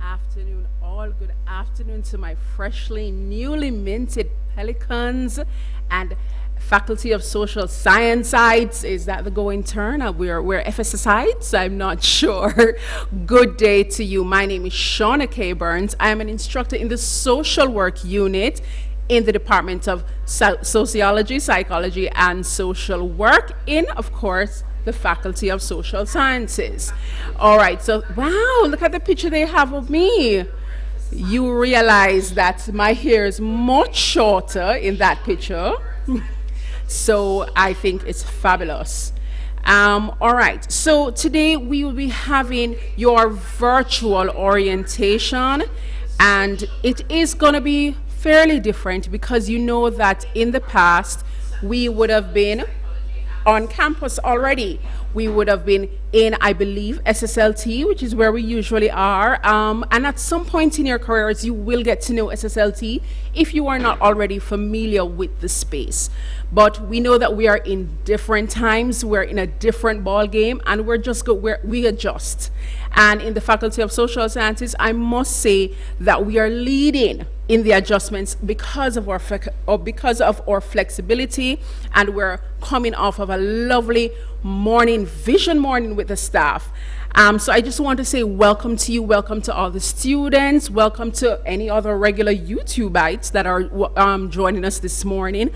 afternoon, all good afternoon to my freshly, newly minted Pelicans and Faculty of Social Science. Is that the going term? We're FSSites? I'm not sure. Good day to you. My name is Shauna K. Burns. I am an instructor in the social work unit in the Department of Sociology, Psychology, and Social Work in, of course, the Faculty of Social Sciences. All right, so wow, look at the picture they have of me. You realize that my hair is much shorter in that picture. So I think it's fabulous. All right, so today we will be having your virtual orientation, and it is going to be fairly different because you know that in the past we would have been on campus already. We would have been in, I believe, SSLT, which is where we usually are. And at some point in your careers, you will get to know SSLT if you are not already familiar with the space. But we know that we are in different times, we're in a different ball game, and we adjust. And in the Faculty of Social Sciences, I must say that we are leading in the adjustments because of our flexibility, and we're coming off of a lovely vision morning with the staff. So I just want to say welcome to you, welcome to all the students, welcome to any other regular YouTubeites that are joining us this morning.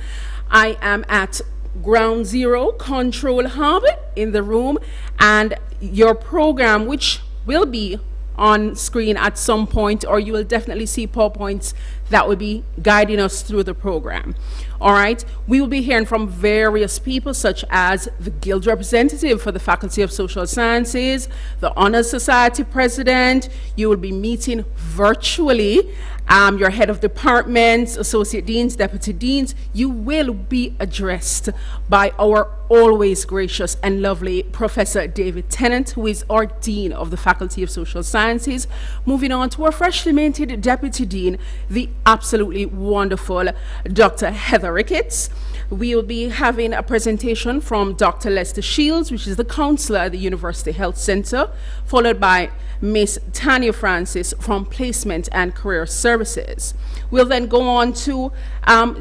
I am at Ground Zero Control Hub in the room, and your program, which will be on screen at some point, or you will definitely see PowerPoints that will be guiding us through the program. All right, we will be hearing from various people, such as the Guild representative for the Faculty of Social Sciences, the Honor Society president. You will be meeting virtually your head of departments, associate deans, deputy deans. You will be addressed by our always gracious and lovely Professor David Tennant, who is our Dean of the Faculty of Social Sciences. Moving on to our freshly minted Deputy Dean, the absolutely wonderful Dr. Heather Ricketts. We will be having a presentation from Dr. Lester Shields, which is the counselor at the University Health Center, followed by Miss Tanya Francis from Placement and Career Services. We'll then go on to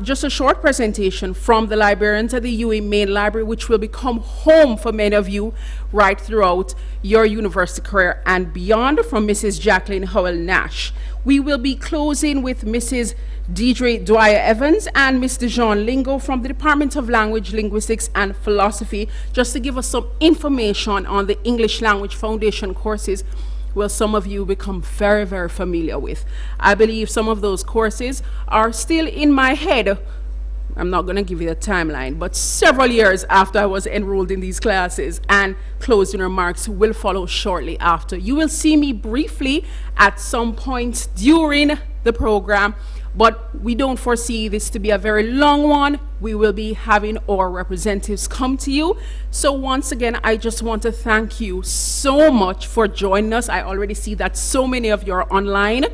just a short presentation from the librarians at the UWI Main Library, which will become home for many of you right throughout your university career and beyond, from Mrs. Jacqueline Howell Nash. We will be closing with Mrs. Deidre Dwyer Evans and Mr. Jean Lingo from the Department of Language, Linguistics and Philosophy, just to give us some information on the English Language Foundation courses, will some of you become very, very familiar with. I believe some of those courses are still in my head. I'm not going to give you the timeline, but several years after I was enrolled in these classes, and closing remarks will follow shortly after. You will see me briefly at some point during the program, but we don't foresee this to be a very long one. We will be having our representatives come to you. So once again, I just want to thank you so much for joining us. I already see that so many of you are online,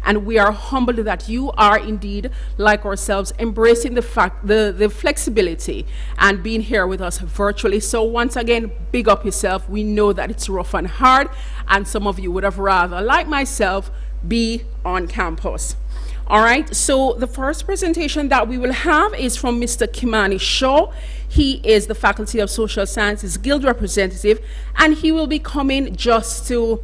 and we are humbled that you are indeed, like ourselves, embracing the flexibility and being here with us virtually. So once again, big up yourself. We know that it's rough and hard, and some of you would have rather, like myself, be on campus. All right, so the first presentation that we will have is from Mr. Kimani Shaw. He is the Faculty of Social Sciences Guild representative, and he will be coming just to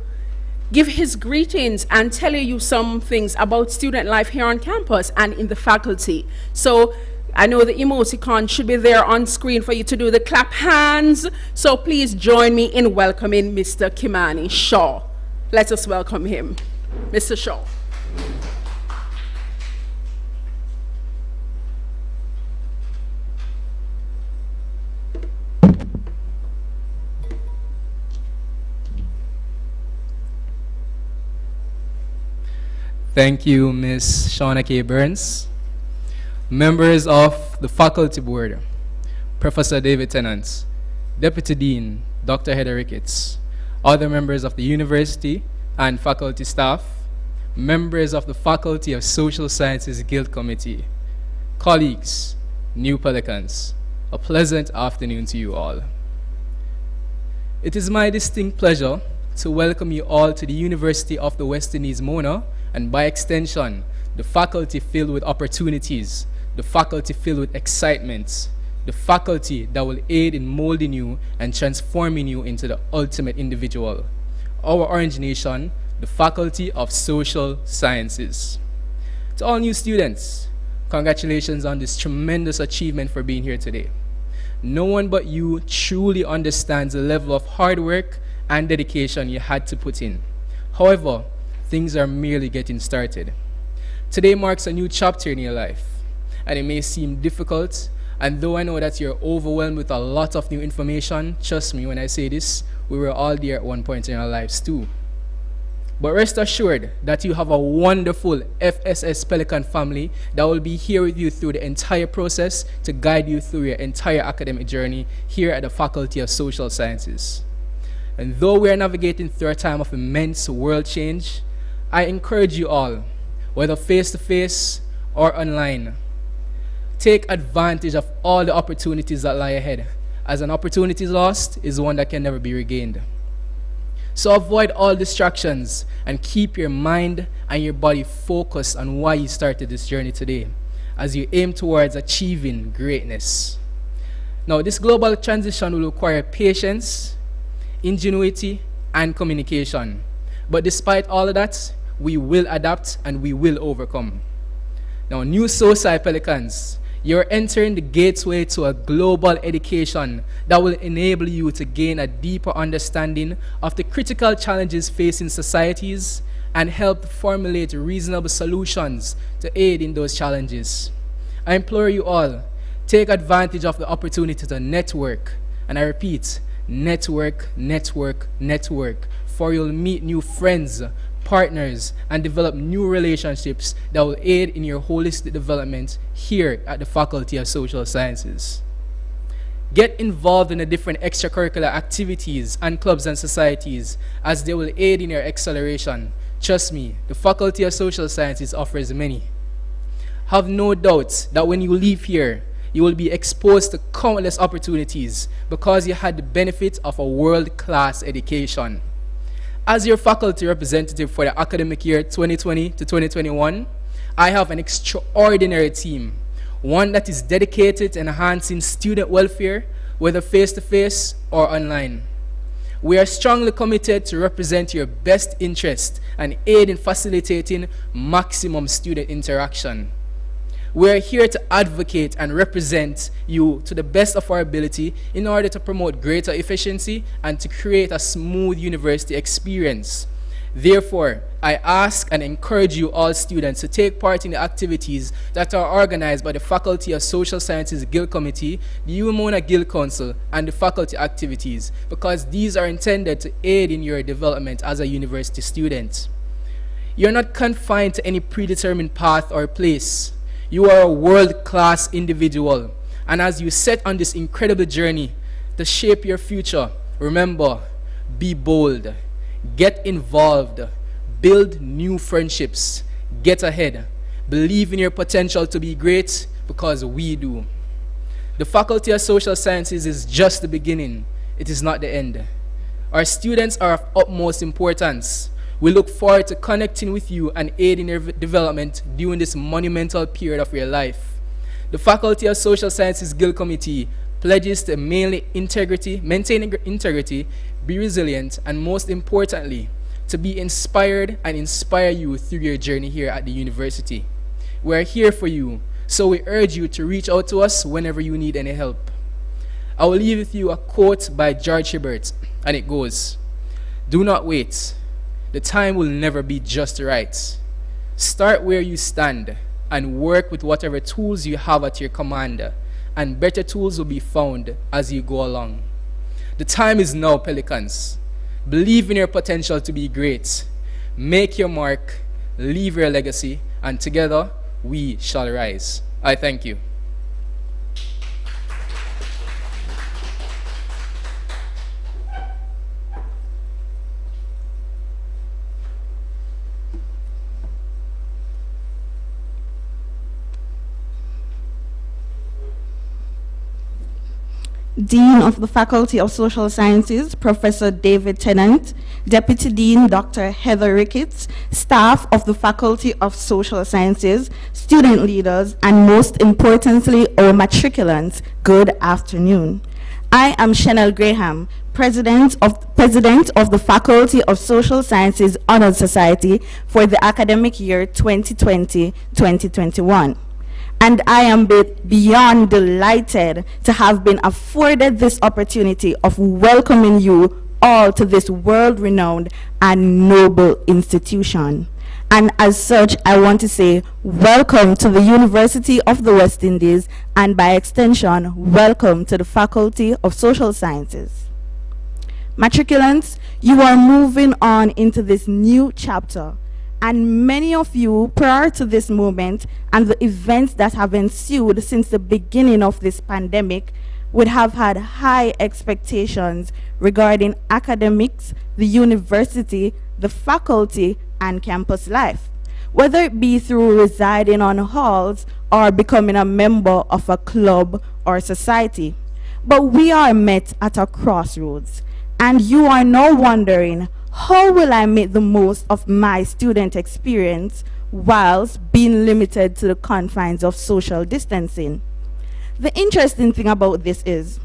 give his greetings and tell you some things about student life here on campus and in the faculty. So I know the emoticon should be there on screen for you to do the clap hands. So please join me in welcoming Mr. Kimani Shaw. Let us welcome him. Mr. Shaw. Thank you, Ms. Shauna K. Burns. Members of the Faculty Board, Professor David Tennant, Deputy Dean, Dr. Heather Ricketts, other members of the university and faculty staff, members of the Faculty of Social Sciences Guild Committee, colleagues, New Pelicans, a pleasant afternoon to you all. It is my distinct pleasure to welcome you all to the University of the West Indies, Mona, and by extension, the faculty filled with opportunities, the faculty filled with excitement, the faculty that will aid in molding you and transforming you into the ultimate individual. Our Orange Nation, the Faculty of Social Sciences. To all new students, congratulations on this tremendous achievement for being here today. No one but you truly understands the level of hard work and dedication you had to put in. However, things are merely getting started. Today marks a new chapter in your life, and it may seem difficult, and though I know that you're overwhelmed with a lot of new information, trust me when I say this, we were all there at one point in our lives too. But rest assured that you have a wonderful FSS Pelican family that will be here with you through the entire process to guide you through your entire academic journey here at the Faculty of Social Sciences. And though we are navigating through a time of immense world change, I encourage you all, whether face-to-face or online, take advantage of all the opportunities that lie ahead, as an opportunity lost is one that can never be regained. So avoid all distractions and keep your mind and your body focused on why you started this journey today, as you aim towards achieving greatness. Now, this global transition will require patience, ingenuity, and communication. But despite all of that, we will adapt and we will overcome. Now, new SOSI Pelicans, you're entering the gateway to a global education that will enable you to gain a deeper understanding of the critical challenges facing societies and help formulate reasonable solutions to aid in those challenges. I implore you all, take advantage of the opportunity to network, and I repeat, network, network, network, for you'll meet new friends, partners, and develop new relationships that will aid in your holistic development here at the Faculty of Social Sciences. Get involved in the different extracurricular activities and clubs and societies, as they will aid in your acceleration. Trust me, the Faculty of Social Sciences offers many. Have no doubt that when you leave here, you will be exposed to countless opportunities because you had the benefit of a world-class education. As your faculty representative for the academic year 2020 to 2021, I have an extraordinary team, one that is dedicated to enhancing student welfare, whether face-to-face or online. We are strongly committed to represent your best interest and aid in facilitating maximum student interaction. We are here to advocate and represent you to the best of our ability in order to promote greater efficiency and to create a smooth university experience. Therefore, I ask and encourage you all students to take part in the activities that are organized by the Faculty of Social Sciences Guild Committee, the UMONA Guild Council, and the faculty activities, because these are intended to aid in your development as a university student. You're not confined to any predetermined path or place. You are a world-class individual, and as you set on this incredible journey to shape your future, remember, be bold, get involved, build new friendships, get ahead, believe in your potential to be great, because we do. The Faculty of Social Sciences is just the beginning, it is not the end. Our students are of utmost importance. We look forward to connecting with you and aiding your development during this monumental period of your life. The Faculty of Social Sciences Guild Committee pledges to maintain integrity, be resilient, and most importantly, to be inspired and inspire you through your journey here at the university. We are here for you, so we urge you to reach out to us whenever you need any help. I will leave with you a quote by George Hibbert, and it goes, "Do not wait. The time will never be just right. Start where you stand and work with whatever tools you have at your command, and better tools will be found as you go along. The time is now, Pelicans. Believe in your potential to be great. Make your mark, leave your legacy, and together we shall rise." I thank you. Dean of the Faculty of Social Sciences, Professor David Tennant, Deputy Dean, Dr. Heather Ricketts, staff of the Faculty of Social Sciences, student leaders, and most importantly, our matriculants, good afternoon. I am Chanel Graham, President of the Faculty of Social Sciences Honor Society for the academic year 2020-2021. And I am beyond delighted to have been afforded this opportunity of welcoming you all to this world-renowned and noble institution. And as such, I want to say welcome to the University of the West Indies, and by extension, welcome to the Faculty of Social Sciences. Matriculants, you are moving on into this new chapter, and many of you, prior to this moment and the events that have ensued since the beginning of this pandemic, would have had high expectations regarding academics, the university, the faculty, and campus life, whether it be through residing on halls or becoming a member of a club or society. But we are met at a crossroads, and you are now wondering, how will I make the most of my student experience whilst being limited to the confines of social distancing? The interesting thing about this is,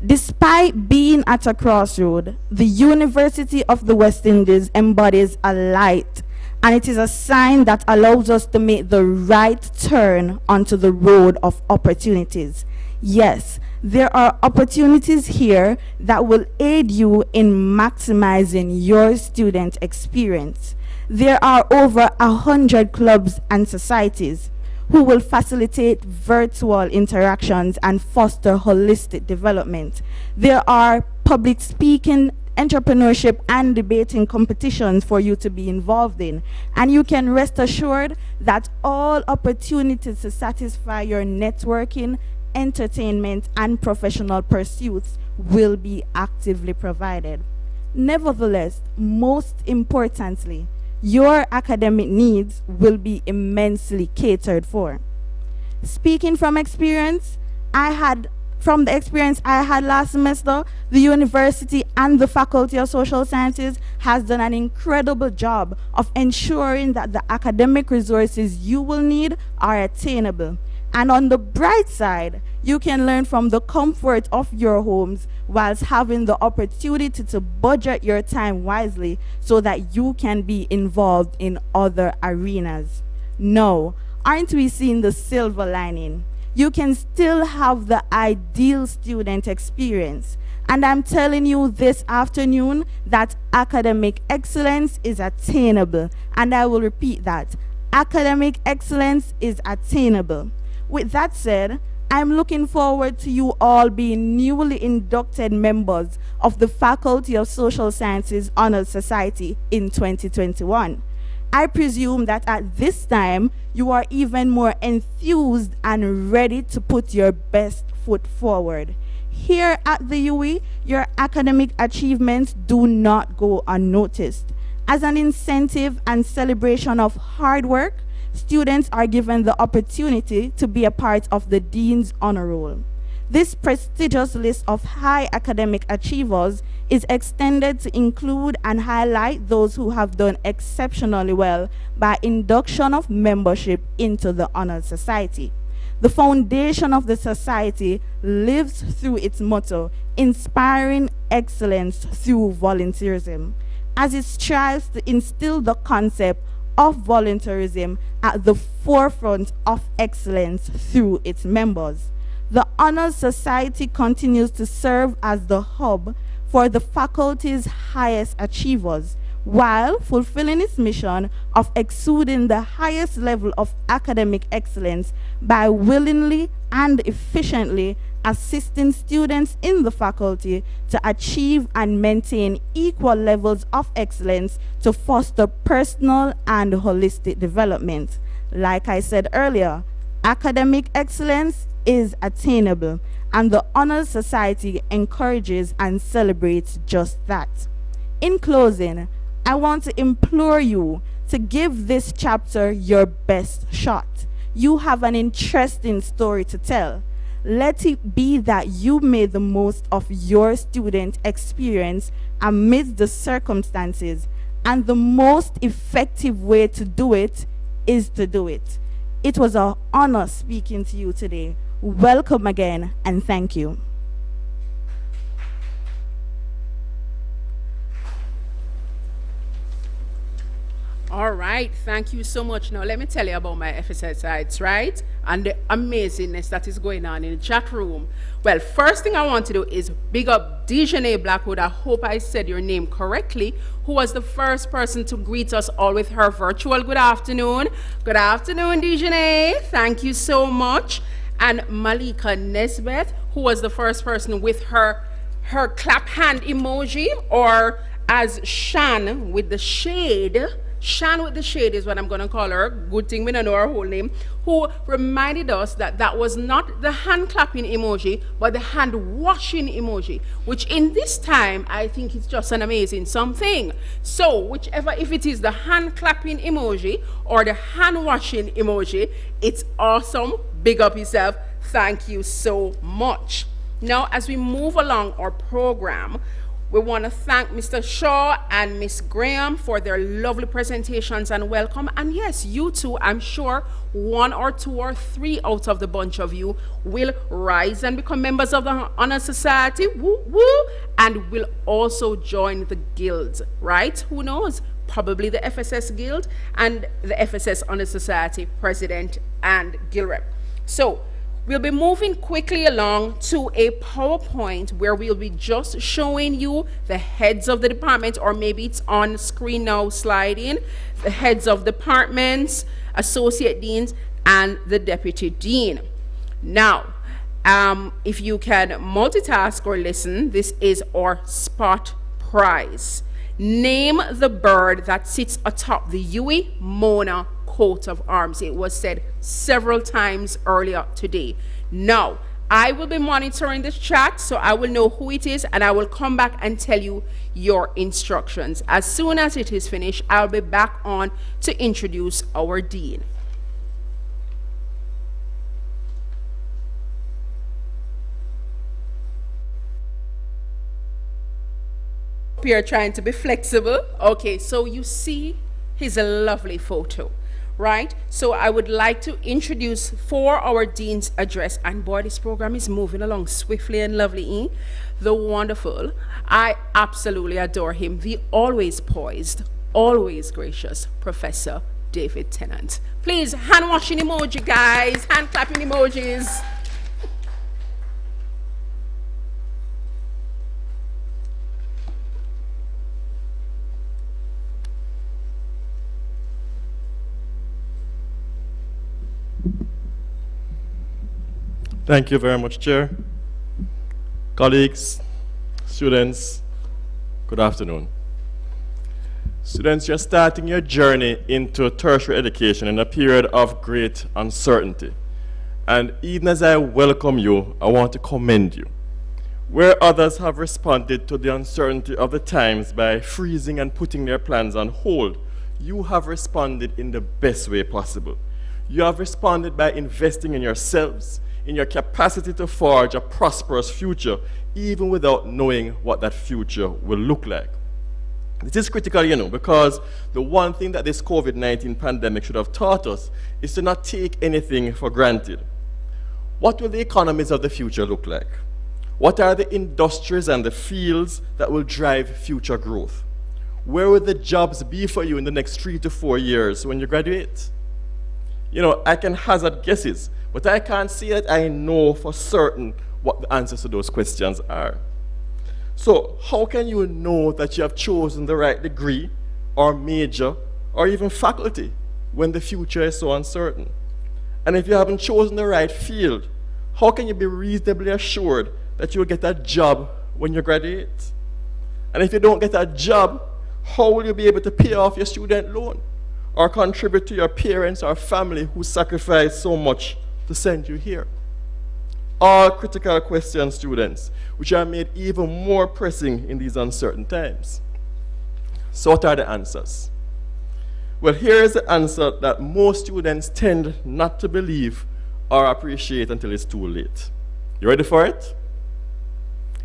despite being at a crossroad, the University of the West Indies embodies a light, and it is a sign that allows us to make the right turn onto the road of opportunities. Yes, there are opportunities here that will aid you in maximizing your student experience. There are over 100 clubs and societies who will facilitate virtual interactions and foster holistic development. There are public speaking, entrepreneurship, and debating competitions for you to be involved in. And you can rest assured that all opportunities to satisfy your networking, entertainment, and professional pursuits will be actively provided. Nevertheless, most importantly, your academic needs will be immensely catered for. Speaking from experience, from the experience I had last semester, the university and the Faculty of Social Sciences has done an incredible job of ensuring that the academic resources you will need are attainable. And on the bright side, you can learn from the comfort of your homes whilst having the opportunity to budget your time wisely so that you can be involved in other arenas. No, aren't we seeing the silver lining? You can still have the ideal student experience. And I'm telling you this afternoon that academic excellence is attainable. And I will repeat that. Academic excellence is attainable. With that said, I'm looking forward to you all being newly inducted members of the Faculty of Social Sciences Honor Society in 2021. I presume that at this time, you are even more enthused and ready to put your best foot forward. Here at the UE, your academic achievements do not go unnoticed. As an incentive and celebration of hard work, students are given the opportunity to be a part of the Dean's Honor Roll. This prestigious list of high academic achievers is extended to include and highlight those who have done exceptionally well by induction of membership into the Honor Society. The foundation of the society lives through its motto, inspiring excellence through volunteerism, as it strives to instill the concept of volunteerism at the forefront of excellence through its members. The Honors Society continues to serve as the hub for the faculty's highest achievers, while fulfilling its mission of exuding the highest level of academic excellence by willingly and efficiently assisting students in the faculty to achieve and maintain equal levels of excellence to foster personal and holistic development. Like I said earlier, academic excellence is attainable, and the Honors Society encourages and celebrates just that. In closing, I want to implore you to give this chapter your best shot. You have an interesting story to tell. Let it be that you made the most of your student experience amidst the circumstances, and the most effective way to do it is to do it. It was an honor speaking to you today. Welcome again, and thank you. All right, thank you so much. Now, let me tell you about my FSSites, right? And the amazingness that is going on in the chat room. Well, first thing I want to do is big up Dejanay Blackwood. I hope I said your name correctly, who was the first person to greet us all with her virtual good afternoon. Good afternoon, Dejanay. Thank you so much. And Malika Nesbeth, who was the first person with her clap hand emoji, or as Shan with the shade. Shan with the shade is what I'm going to call her. Good thing we don't know her whole name. Who reminded us that that was not the hand clapping emoji, but the hand washing emoji, which in this time, I think it's just an amazing something. So whichever, if it is the hand clapping emoji or the hand washing emoji, it's awesome. Big up yourself. Thank you so much. Now, as we move along our program, we want to thank Mr. Shaw and Miss Graham for their lovely presentations and welcome. And yes, you too, I'm sure one or two or three out of the bunch of you will rise and become members of the Honor Society, woo woo, and will also join the guilds, right? Who knows? Probably the FSS Guild and the FSS Honor Society President and Guild Rep. So, we'll be moving quickly along to a PowerPoint where we'll be just showing you the heads of the department, or maybe it's on screen now sliding, the heads of departments, associate deans, and the deputy dean. Now, if you can multitask or listen, this is our spot prize. Name the bird that sits atop the Huey Mona coat of arms. It was said several times earlier today. Now, I will be monitoring this chat, so I will know who it is, and I will come back and tell you your instructions. As soon as it is finished, I'll be back on to introduce our dean. Here trying to be flexible. Okay, so you see here's a lovely photo, right? So I would like to introduce for our dean's address, and boy, this program is moving along swiftly and lovely, the wonderful, I absolutely adore him, the always poised, always gracious Professor David Tennant. Please, hand washing emoji, guys, hand clapping emojis. Thank you very much, Chair. Colleagues, students, good afternoon. Students, you're starting your journey into tertiary education in a period of great uncertainty. And even as I welcome you, I want to commend you. Where others have responded to the uncertainty of the times by freezing and putting their plans on hold, you have responded in the best way possible. You have responded by investing in yourselves, in your capacity to forge a prosperous future, even without knowing what that future will look like. This is critical, you know, because the one thing that this COVID-19 pandemic should have taught us is to not take anything for granted. What will the economies of the future look like? What are the industries and the fields that will drive future growth? Where will the jobs be for you in the next 3 to 4 years when you graduate? You know, I can hazard guesses, but I can't say that I know for certain what the answers to those questions are. So how can you know that you have chosen the right degree or major or even faculty when the future is so uncertain? And if you haven't chosen the right field, how can you be reasonably assured that you will get a job when you graduate? And if you don't get a job, how will you be able to pay off your student loan or contribute to your parents or family who sacrificed so much to send you here? All critical questions, students, which are made even more pressing in these uncertain times. So what are the answers? Well, here is the answer that most students tend not to believe or appreciate until it's too late. You ready for it?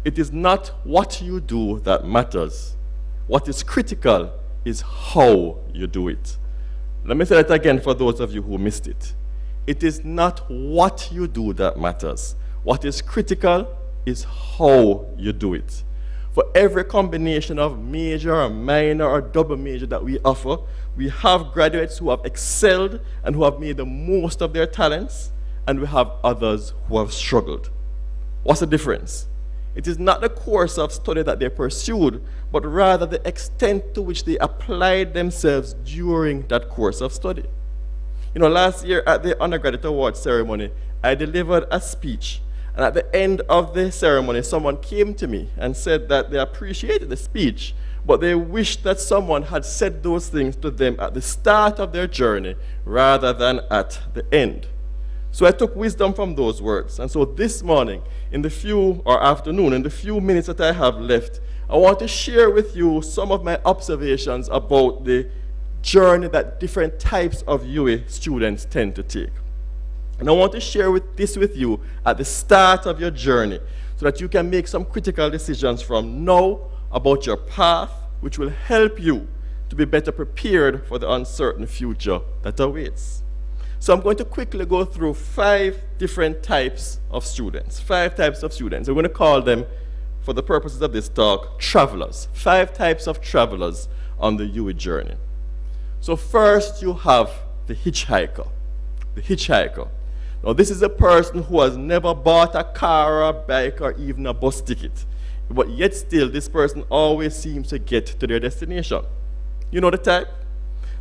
It is not what you do that matters. What is critical is how you do it. Let me say that again for those of you who missed it. It is not what you do that matters. What is critical is how you do it. For every combination of major or minor or double major that we offer, we have graduates who have excelled and who have made the most of their talents, and we have others who have struggled. What's the difference? It is not the course of study that they pursued, but rather the extent to which they applied themselves during that course of study. You know, last year at the undergraduate awards ceremony, I delivered a speech. And at the end of the ceremony, someone came to me and said that they appreciated the speech, but they wished that someone had said those things to them at the start of their journey rather than at the end. So I took wisdom from those words. And so this morning, in the few minutes that I have left, I want to share with you some of my observations about the journey that different types of UA students tend to take. And I want to share this with you at the start of your journey so that you can make some critical decisions from now about your path, which will help you to be better prepared for the uncertain future that awaits. So I'm going to quickly go through 5 different types of students. 5 types of students. We're going to call them, for the purposes of this talk, travelers. 5 types of travelers on the UA journey. So first you have the hitchhiker. The hitchhiker. Now this is a person who has never bought a car or a bike or even a bus ticket. But yet still this person always seems to get to their destination. You know the type?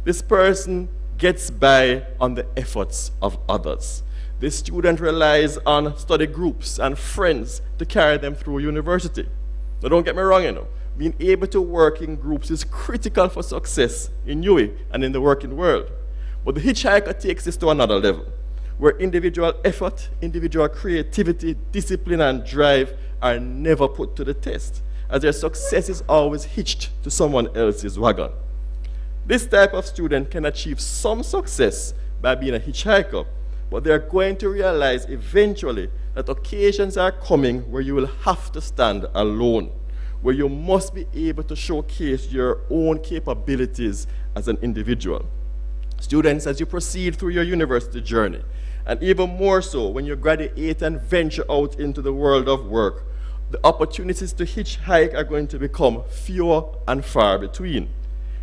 This person gets by on the efforts of others. This student relies on study groups and friends to carry them through university. Now don't get me wrong, you know. Being able to work in groups is critical for success in UA and in the working world. But the hitchhiker takes this to another level, where individual effort, individual creativity, discipline, and drive are never put to the test, as their success is always hitched to someone else's wagon. This type of student can achieve some success by being a hitchhiker, but they're going to realize eventually that occasions are coming where you will have to stand alone, where you must be able to showcase your own capabilities as an individual. Students, as you proceed through your university journey, and even more so when you graduate and venture out into the world of work, the opportunities to hitchhike are going to become fewer and far between.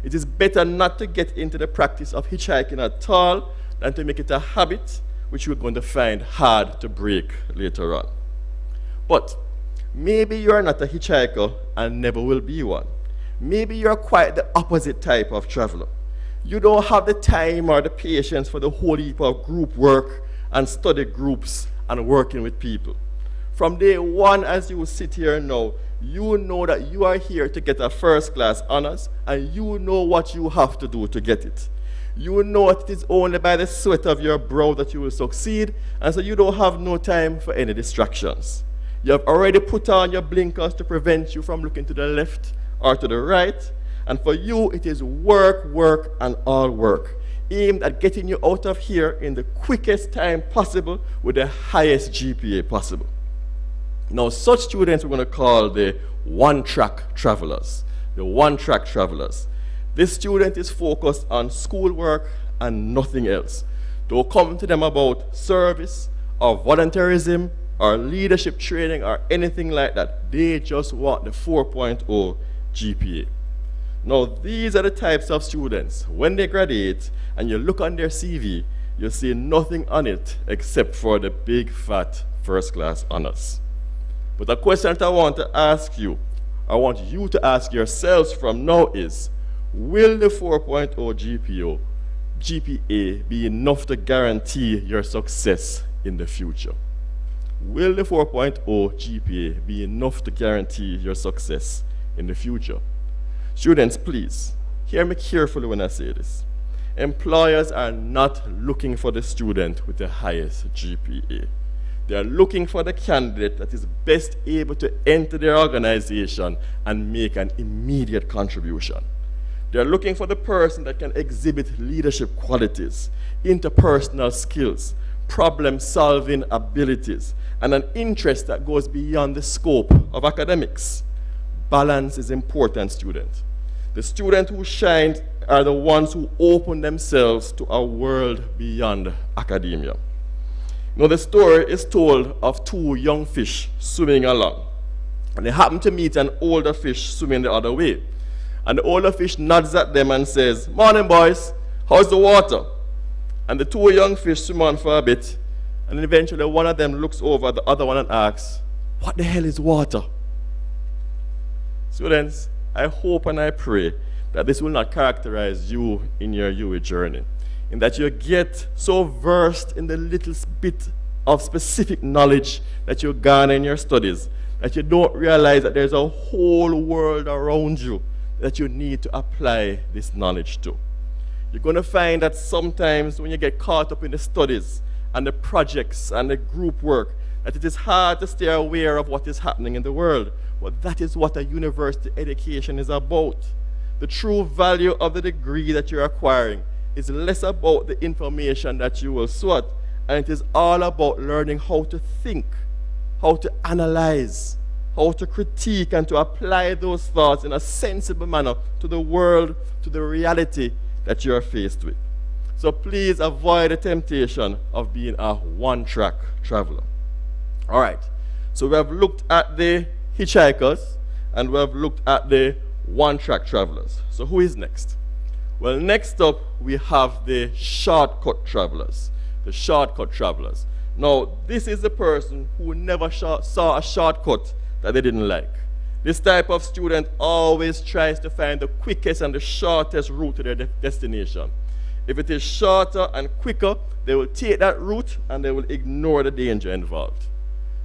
It is better not to get into the practice of hitchhiking at all than to make it a habit which you're going to find hard to break later on. But maybe you're not a hitchhiker and never will be one. Maybe you're quite the opposite type of traveler. You don't have the time or the patience for the whole heap of group work and study groups and working with people. From day one, as you sit here now, you know that you are here to get a first-class honors, and you know what you have to do to get it. You know it is only by the sweat of your brow that you will succeed, and so you don't have no time for any distractions. You have already put on your blinkers to prevent you from looking to the left or to the right, and for you it is work, work, and all work, aimed at getting you out of here in the quickest time possible with the highest GPA possible. Now, such students we're going to call the one-track travelers. The one-track travelers. This student is focused on schoolwork and nothing else. Don't come to them about service or volunteerism or leadership training or anything like that. They just want the 4.0 GPA. Now, these are the types of students, when they graduate and you look on their CV, you see nothing on it except for the big, fat first-class honors. But the question that I want to ask you, I want you to ask yourselves from now is, will the 4.0 GPA be enough to guarantee your success in the future? Will the 4.0 GPA be enough to guarantee your success in the future? Students, please, hear me carefully when I say this. Employers are not looking for the student with the highest GPA. They are looking for the candidate that is best able to enter their organization and make an immediate contribution. They are looking for the person that can exhibit leadership qualities, interpersonal skills, problem-solving abilities, and an interest that goes beyond the scope of academics. Balance is important, student. The students who shine are the ones who open themselves to a world beyond academia. Now, the story is told of two young fish swimming along. And they happen to meet an older fish swimming the other way. And the older fish nods at them and says, "Morning, boys. How's the water?" And the two young fish swim on for a bit. And then eventually one of them looks over at the other one and asks, "What the hell is water?" Students, I hope and I pray that this will not characterize you in your UWI journey, in that you get so versed in the little bit of specific knowledge that you garner in your studies that you don't realize that there's a whole world around you that you need to apply this knowledge to. You're going to find that sometimes when you get caught up in the studies and the projects and the group work, that it is hard to stay aware of what is happening in the world. But that is what a university education is about. The true value of the degree that you're acquiring is less about the information that you will sort, and it is all about learning how to think, how to analyze, how to critique, and to apply those thoughts in a sensible manner to the world, to the reality that you are faced with. So please avoid the temptation of being a one-track traveler. All right, so we have looked at the hitchhikers and we have looked at the one-track travelers. So who is next? Well, next up we have the shortcut travelers. The shortcut travelers. Now, this is the person who never saw a shortcut that they didn't like. This type of student always tries to find the quickest and the shortest route to their destination. If it is shorter and quicker, they will take that route and they will ignore the danger involved.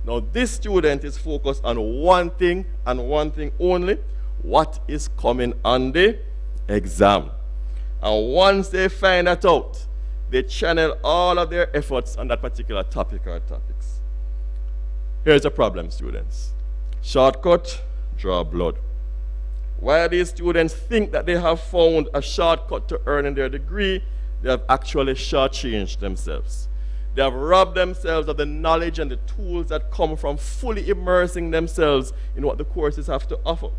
Now, this student is focused on one thing and one thing only: what is coming on the exam. And once they find that out, they channel all of their efforts on that particular topic or topics. Here's the problem, students. Shortcut, draw blood. While these students think that they have found a shortcut to earning their degree, they have actually shortchanged themselves. They have robbed themselves of the knowledge and the tools that come from fully immersing themselves in what the courses have to offer.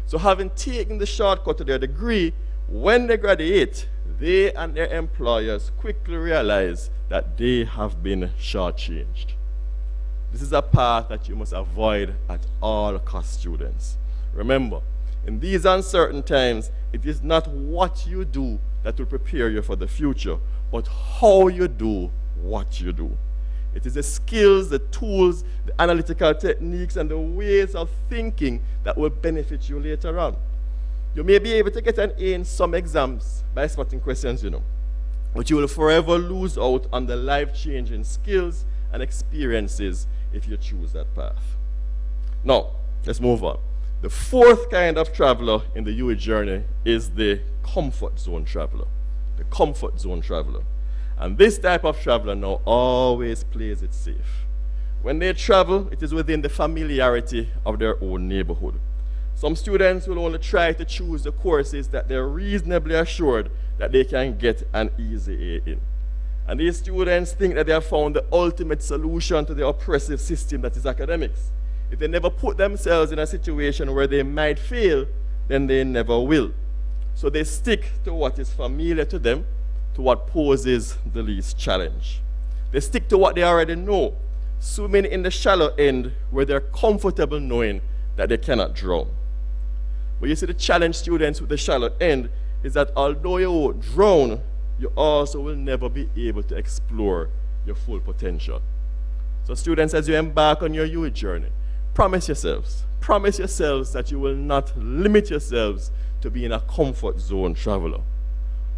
So having taken the shortcut to their degree, when they graduate, they and their employers quickly realize that they have been shortchanged. This is a path that you must avoid at all costs, students. Remember, in these uncertain times, it is not what you do that will prepare you for the future, but how you do what you do. It is the skills, the tools, the analytical techniques, and the ways of thinking that will benefit you later on. You may be able to get an A in some exams by spotting questions, but you will forever lose out on the life-changing skills and experiences if you choose that path. Now, let's move on. The fourth kind of traveler in the UWI journey is the comfort zone traveler. The comfort zone traveler. And this type of traveler now always plays it safe. When they travel, it is within the familiarity of their own neighborhood. Some students will only try to choose the courses that they're reasonably assured that they can get an easy A in. And these students think that they have found the ultimate solution to the oppressive system that is academics. If they never put themselves in a situation where they might fail, then they never will. So they stick to what is familiar to them, to what poses the least challenge. They stick to what they already know, swimming in the shallow end where they're comfortable knowing that they cannot drown. But you see, the challenge, students, with the shallow end is that although you won't drown, you also will never be able to explore your full potential. So students, as you embark on your UWI journey, promise yourselves that you will not limit yourselves to being a comfort zone traveler.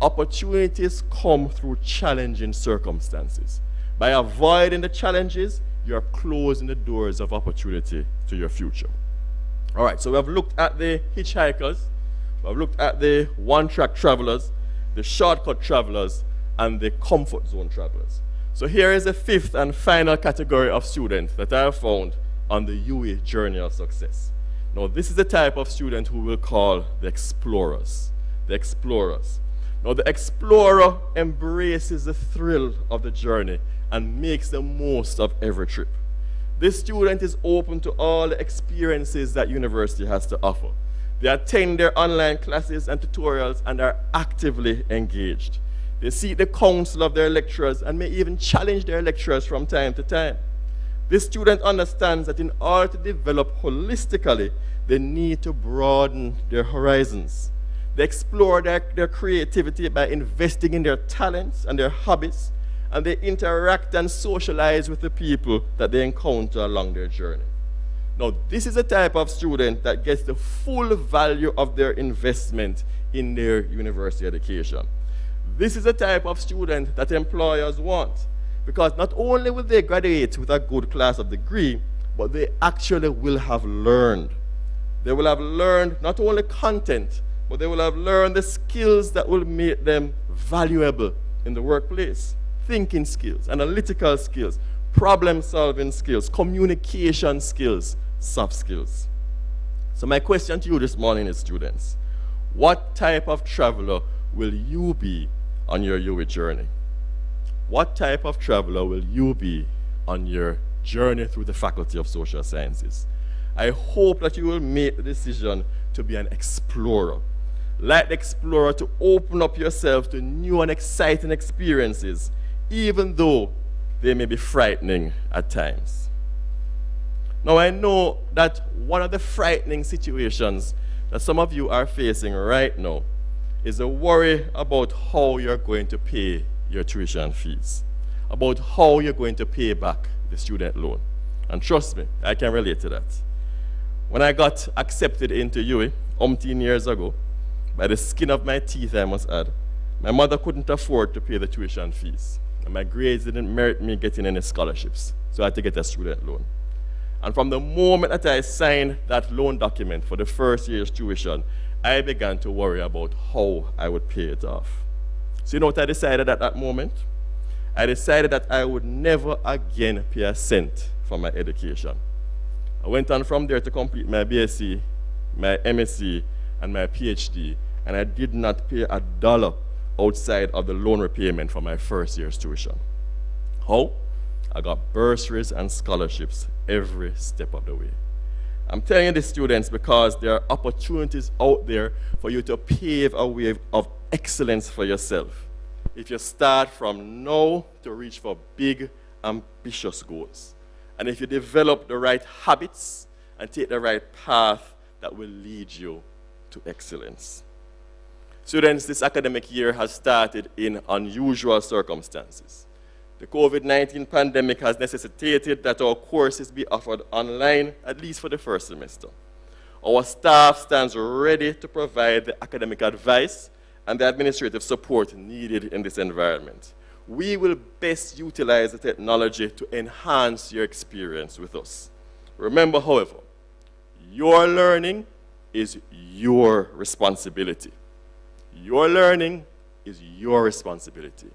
Opportunities come through challenging circumstances. By avoiding the challenges, you are closing the doors of opportunity to your future. All right, so we have looked at the hitchhikers, we have looked at the one-track travelers, the shortcut travelers, and the comfort zone travelers. So here is the fifth and final category of students that I have found on the UWI journey of success. Now, this is the type of student who we'll call the explorers. The explorers. Now, the explorer embraces the thrill of the journey and makes the most of every trip. This student is open to all the experiences that university has to offer. They attend their online classes and tutorials and are actively engaged. They seek the counsel of their lecturers and may even challenge their lecturers from time to time. This student understands that in order to develop holistically, they need to broaden their horizons. They explore their creativity by investing in their talents and their hobbies, and they interact and socialize with the people that they encounter along their journey. Now, this is a type of student that gets the full value of their investment in their university education. This is a type of student that employers want, because not only will they graduate with a good class of degree, but they actually will have learned. They will have learned not only content, but they will have learned the skills that will make them valuable in the workplace. Thinking skills, analytical skills, problem-solving skills, communication skills, soft skills. So my question to you this morning is, students, what type of traveler will you be on your UWI journey? What type of traveler will you be on your journey through the Faculty of Social Sciences? I hope that you will make the decision to be an explorer. Like the explorer, to open up yourself to new and exciting experiences, even though they may be frightening at times. Now, I know that one of the frightening situations that some of you are facing right now is a worry about how you're going to pay your tuition fees, about how you're going to pay back the student loan. And trust me, I can relate to that. When I got accepted into UWI umpteen years ago, by the skin of my teeth, I must add, my mother couldn't afford to pay the tuition fees, and my grades didn't merit me getting any scholarships, so I had to get a student loan. And from the moment that I signed that loan document for the first year's tuition, I began to worry about how I would pay it off. So you know what I decided at that moment? I decided that I would never again pay a cent for my education. I went on from there to complete my BSc, my MSc, and my PhD, and I did not pay $1 outside of the loan repayment for my first year's tuition. How? I got bursaries and scholarships every step of the way. I'm telling you this, students, because there are opportunities out there for you to pave a way of excellence for yourself if you start from now to reach for big, ambitious goals. And if you develop the right habits and take the right path that will lead you to excellence. Students, this academic year has started in unusual circumstances. The COVID-19 pandemic has necessitated that our courses be offered online, at least for the first semester. Our staff stands ready to provide the academic advice and the administrative support needed in this environment. We will best utilize the technology to enhance your experience with us. Remember, however, your learning is your responsibility. Your learning is your responsibility.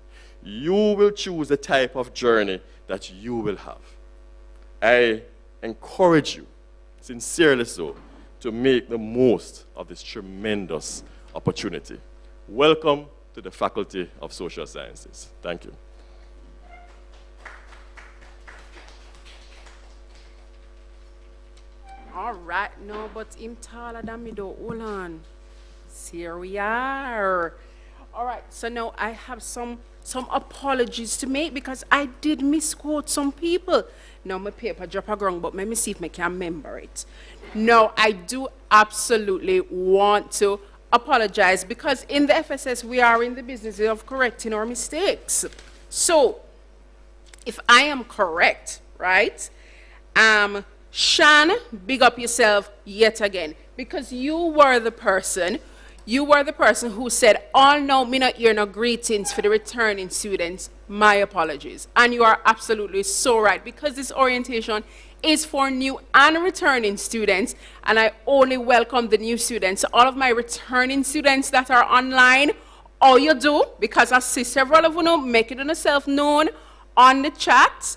You will choose the type of journey that you will have. I encourage you, sincerely so, to make the most of this tremendous opportunity. Welcome to the Faculty of Social Sciences. Thank you. All right, no, but him taller than me though. Hold on. Here we are. All right, so now I have some apologies to make because I did misquote some people. Now my paper drop a ground, but let me see if I can remember it. No, I do absolutely want to apologize because in the FSS we are in the business of correcting our mistakes. So, if I am correct, right? Shan, big up yourself yet again because you were the person who said, all no, me not hear no greetings for the returning students. My apologies. And you are absolutely so right because this orientation is for new and returning students, and I only welcome the new students. All of my returning students that are online, all you do, because I see several of you make it yourself known on the chat.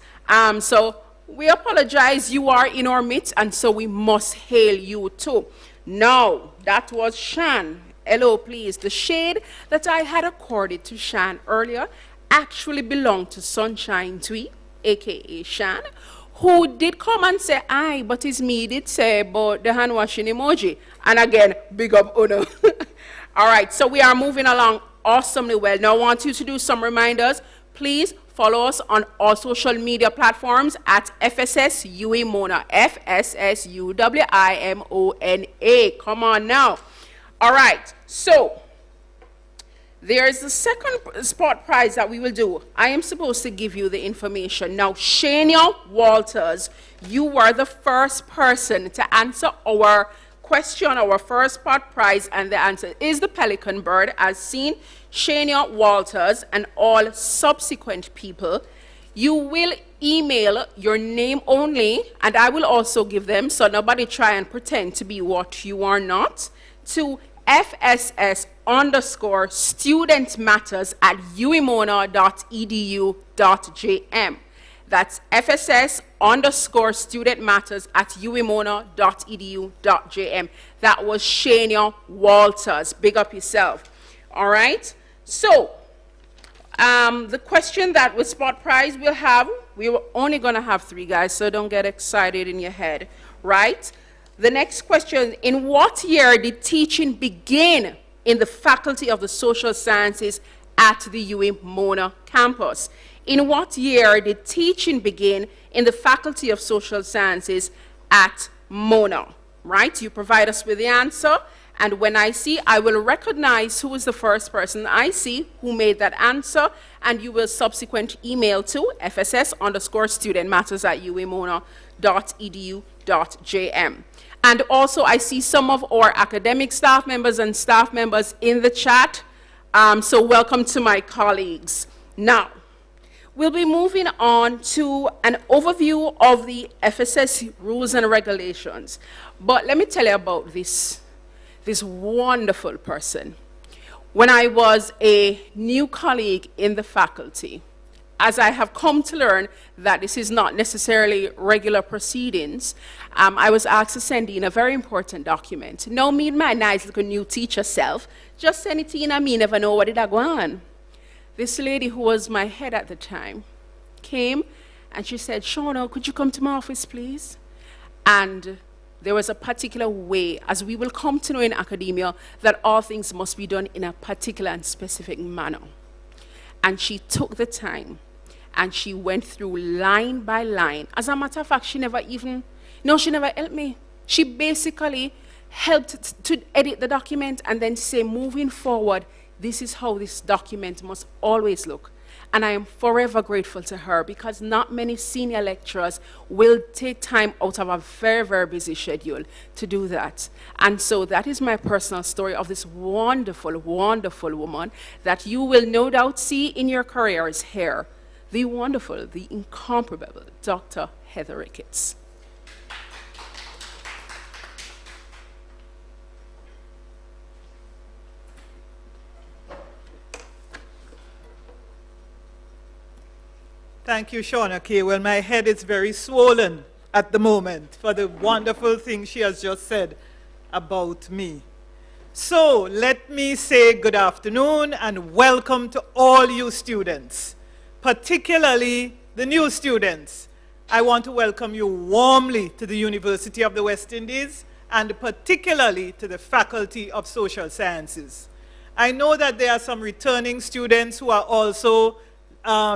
So we apologize, you are in our midst, and so we must hail you too. Now, that was Shan. hello, please. The shade that I had accorded to Shan earlier actually belonged to Sunshine Twee, aka Shan, who did come and say, aye, but it's me did say about the hand washing emoji. And again, big up Uno. All right, so we are moving along awesomely well. Now I want you to do some reminders. Please follow us on all social media platforms at FSS UWI-MONA, FSSUWIMONA. Come on now. All right, so there's the second spot prize that we will do. I am supposed to give you the information. Now, Shania Walters, you were the first person to answer our question, our first spot prize, and the answer is the pelican bird, as seen. Shania Walters and all subsequent people, you will email your name only, and I will also give them, so nobody try and pretend to be what you are not, to FSS_studentmatters@uwimona.edu.jm. That's FSS_studentmatters@uwimona.edu.jm. That was Shania Walters. Big up yourself. All right. So, the question that with spot prize we were only going to have 3 guys, so don't get excited in your head, right? The next question, in what year did teaching begin in the Faculty of the Social Sciences at the UWI-MONA campus? In what year did teaching begin in the Faculty of Social Sciences at MONA? Right? You provide us with the answer, and when I see, I will recognize who is the first person I see who made that answer, and you will subsequent email to FSS_studentmatters@uwimona.edu.jm. And also, I see some of our academic staff members and staff members in the chat. So welcome to my colleagues. Now, we'll be moving on to an overview of the FSS rules and regulations. But let me tell you about this wonderful person. When I was a new colleague in the faculty, as I have come to learn that this is not necessarily regular proceedings, I was asked to send in a very important document. Now, me and my nice little new teacher self, just send it in and me never know what it go on. This lady who was my head at the time came and she said, Shauna, could you come to my office, please? And there was a particular way, as we will come to know in academia, that all things must be done in a particular and specific manner. And she took the time and she went through line by line. As a matter of fact, she never helped me. She basically helped to edit the document and then say, moving forward, this is how this document must always look. And I am forever grateful to her, because not many senior lecturers will take time out of a very, very busy schedule to do that. And so that is my personal story of this wonderful, wonderful woman that you will no doubt see in your careers here. The wonderful, the incomparable Dr. Heather Ricketts. Thank you, Shauna K. Well, my head is very swollen at the moment for the wonderful thing she has just said about me. So let me say good afternoon and welcome to all you students, particularly the new students. I want to welcome you warmly to the University of the West Indies and particularly to the Faculty of Social Sciences. I know that there are some returning students who are also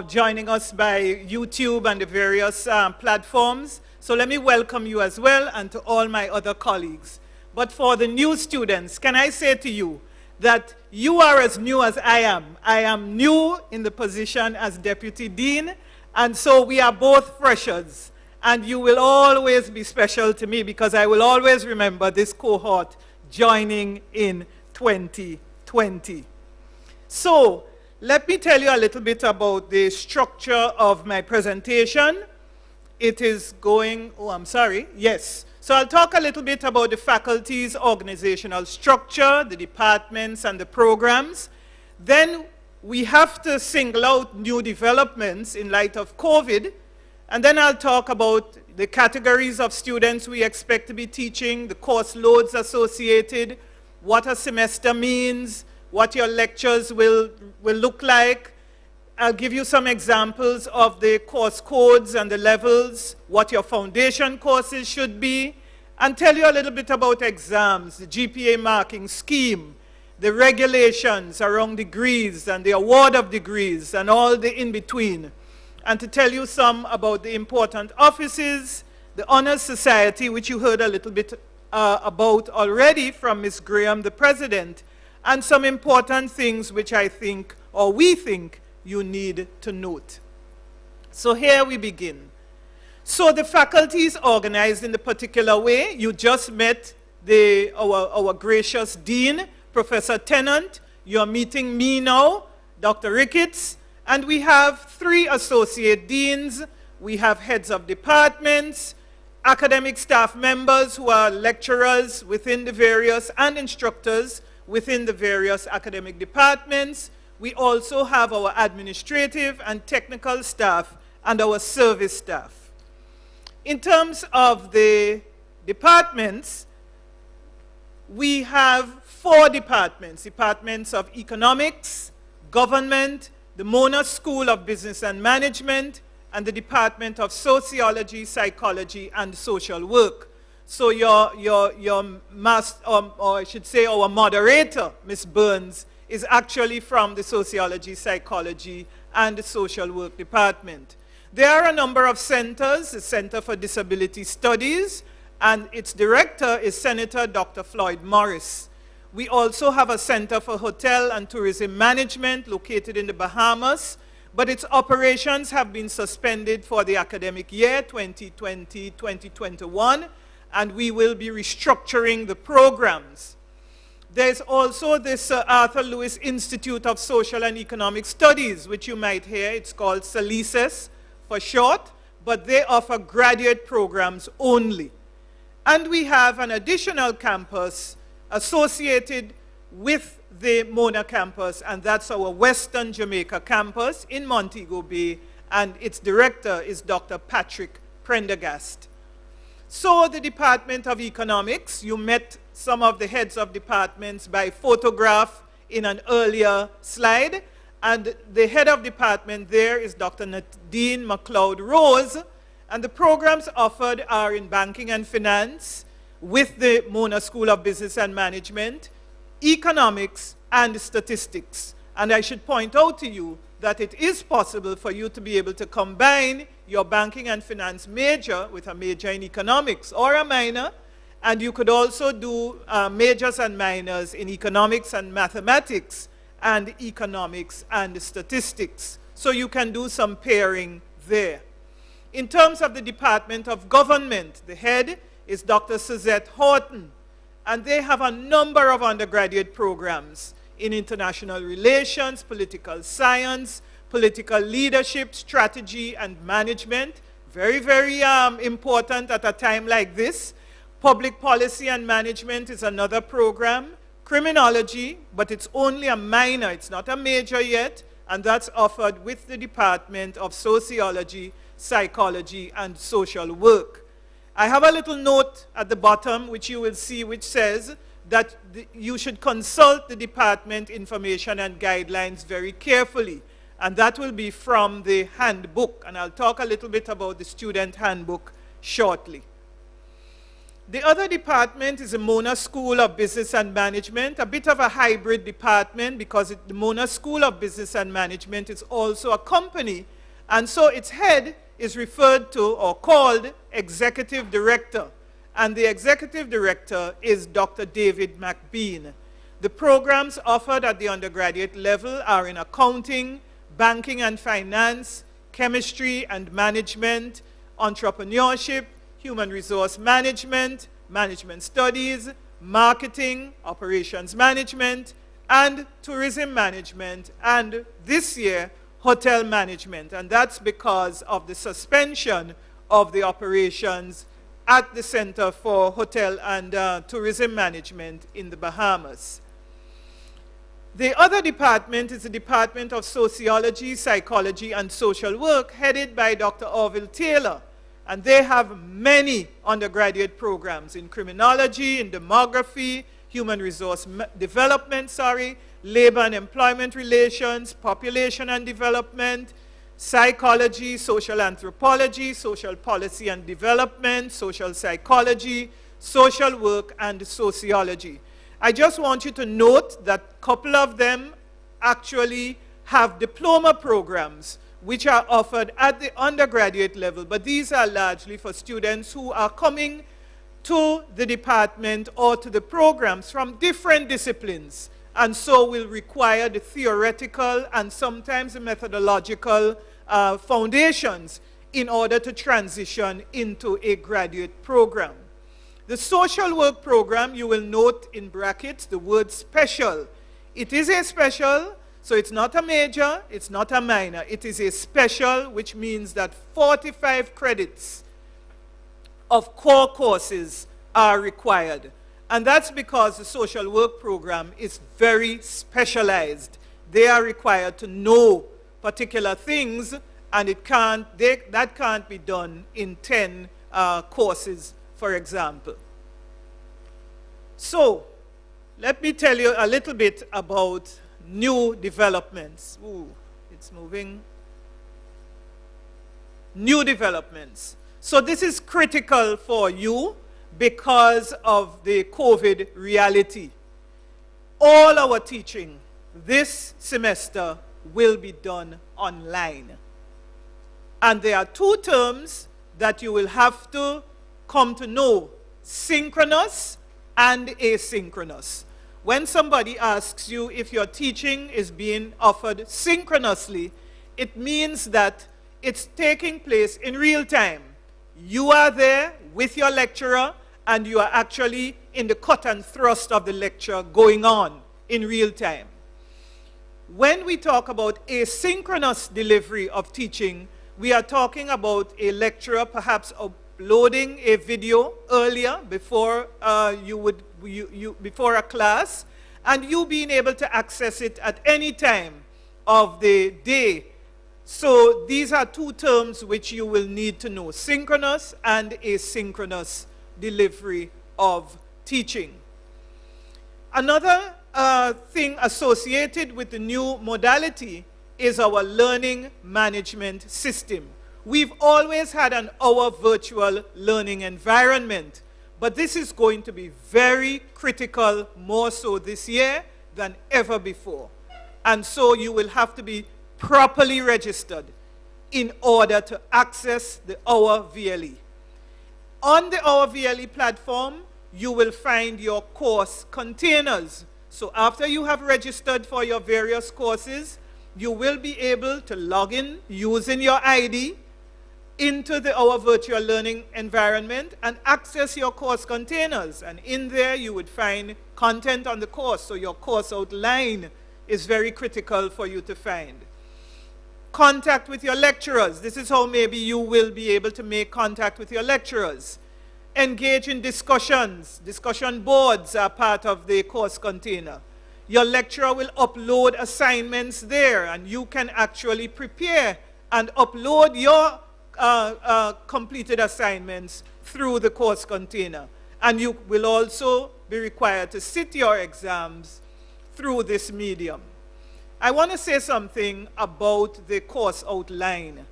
joining us by YouTube and the various platforms. So let me welcome you as well, and to all my other colleagues. But for the new students, can I say to you that you are as new as I am. I am new in the position as Deputy Dean, and so we are both freshers. And you will always be special to me, because I will always remember this cohort joining in 2020. So, let me tell you a little bit about the structure of my presentation. It is going, yes. So I'll talk a little bit about the faculty's organizational structure, the departments and the programs. Then we have to single out new developments in light of COVID. And then I'll talk about the categories of students we expect to be teaching, the course loads associated, what a semester means, what your lectures will look like. I'll give you some examples of the course codes and the levels, what your foundation courses should be, and tell you a little bit about exams, the GPA marking scheme, the regulations around degrees and the award of degrees and all the in-between, and to tell you some about the important offices, the Honors Society, which you heard a little bit about already from Ms. Graham, the president, and some important things which I think, or we think, you need to note. So here we begin. So the faculty is organized in a particular way. You just met our gracious dean, Professor Tennant. You're meeting me now, Dr. Ricketts, and we have 3 associate deans. We have heads of departments, academic staff members who are lecturers within the various, and instructors within the various academic departments. We also have our administrative and technical staff and our service staff. In terms of the departments, we have 4 departments. Departments of economics, government, the Mona School of Business and Management, and the Department of Sociology, Psychology, and Social Work. So your master, or I should say our moderator, Ms. Burns, is actually from the Sociology, Psychology, and the Social Work Department. There are a number of centers, the Center for Disability Studies, and its director is Senator Dr. Floyd Morris. We also have a Center for Hotel and Tourism Management located in the Bahamas, but its operations have been suspended for the academic year 2020-2021, and we will be restructuring the programs. There's also this Arthur Lewis Institute of Social and Economic Studies, which you might hear. It's called SALISES for short, but they offer graduate programs only. And we have an additional campus associated with the Mona campus, and that's our Western Jamaica campus in Montego Bay, and its director is Dr. Patrick Prendergast. So the Department of Economics, you met some of the heads of departments by photograph in an earlier slide, and the head of department there is Dr. Nadine McLeod Rose, and the programs offered are in banking and finance with the Mona School of Business and Management, economics, and statistics. And I should point out to you that it is possible for you to be able to combine your banking and finance major with a major in economics or a minor, and you could also do majors and minors in economics and mathematics and economics and statistics. So you can do some pairing there. In terms of the Department of Government, the head is Dr. Suzette Horton, and they have a number of undergraduate programs in international relations, political science, political leadership, strategy, and management. Very, very important at a time like this. Public policy and management is another program. Criminology, but it's only a minor, it's not a major yet, and that's offered with the Department of Sociology, Psychology, and Social Work. I have a little note at the bottom, which you will see, which says that you should consult the department information and guidelines very carefully. And that will be from the handbook. And I'll talk a little bit about the student handbook shortly. The other department is the Mona School of Business and Management, a bit of a hybrid department because the Mona School of Business and Management is also a company. And so its head is referred to or called Executive Director. And the Executive Director is Dr. David McBean. The programs offered at the undergraduate level are in accounting, banking and finance, chemistry and management, entrepreneurship, human resource management, management studies, marketing, operations management, and tourism management, and this year, hotel management. And that's because of the suspension of the operations at the Center for Hotel and Tourism Management in the Bahamas. The other department is the Department of Sociology, Psychology, and Social Work, headed by Dr. Orville Taylor. And they have many undergraduate programs in criminology, in demography, human resource development, labor and employment relations, population and development, psychology, social anthropology, social policy and development, social psychology, social work, and sociology. I just want you to note that a couple of them actually have diploma programs which are offered at the undergraduate level, but these are largely for students who are coming to the department or to the programs from different disciplines, and so will require the theoretical and sometimes the methodological foundations in order to transition into a graduate program. The social work program, you will note in brackets the word special. It is a special, so it's not a major, it's not a minor. It is a special, which means that 45 credits of core courses are required. And that's because the social work program is very specialized. They are required to know particular things, and that can't be done in 10 courses, for example. So, let me tell you a little bit about new developments. Ooh, it's moving. New developments. So this is critical for you because of the COVID reality. All our teaching this semester will be done online. And there are two terms that you will have to come to know: synchronous and asynchronous. When somebody asks you if your teaching is being offered synchronously, it means that it's taking place in real time. You are there with your lecturer, and you are actually in the cut and thrust of the lecture going on in real time. When we talk about asynchronous delivery of teaching, we are talking about a lecturer perhaps uploading a video earlier before before a class, and you being able to access it at any time of the day. So these are two terms which you will need to know: synchronous and asynchronous delivery of teaching. Another thing associated with the new modality is our learning management system. We've always had our virtual learning environment, but this is going to be very critical, more so this year than ever before. And so you will have to be properly registered in order to access the Our VLE. On the Our VLE platform, you will find your course containers. So after you have registered for your various courses, you will be able to log in using your ID into the Our Virtual Learning environment and access your course containers. And in there, you would find content on the course. So your course outline is very critical for you to find. Contact with your lecturers. This is how maybe you will be able to make contact with your lecturers. Engage in discussions. Discussion boards are part of the course container. Your lecturer will upload assignments there, and you can actually prepare and upload your completed assignments through the course container. And you will also be required to sit your exams through this medium. I want to say something about the course outline.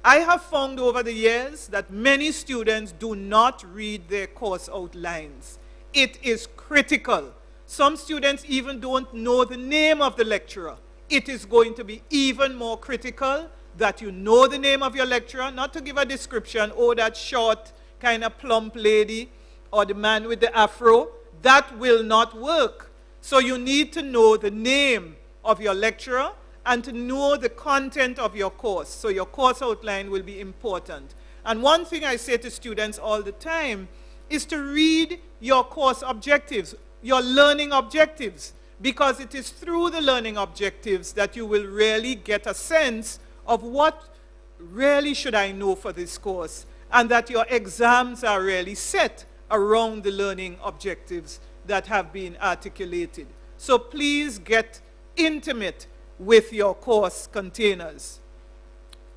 I have found over the years that many students do not read their course outlines. It is critical. Some students even don't know the name of the lecturer. It is going to be even more critical that you know the name of your lecturer, not to give a description, oh, that short, kind of plump lady, or the man with the afro. That will not work. So you need to know the name of your lecturer and to know the content of your course. So your course outline will be important. And one thing I say to students all the time is to read your course objectives, your learning objectives, because it is through the learning objectives that you will really get a sense of what really should I know for this course, and that your exams are really set around the learning objectives that have been articulated. So please get intimate with your course containers.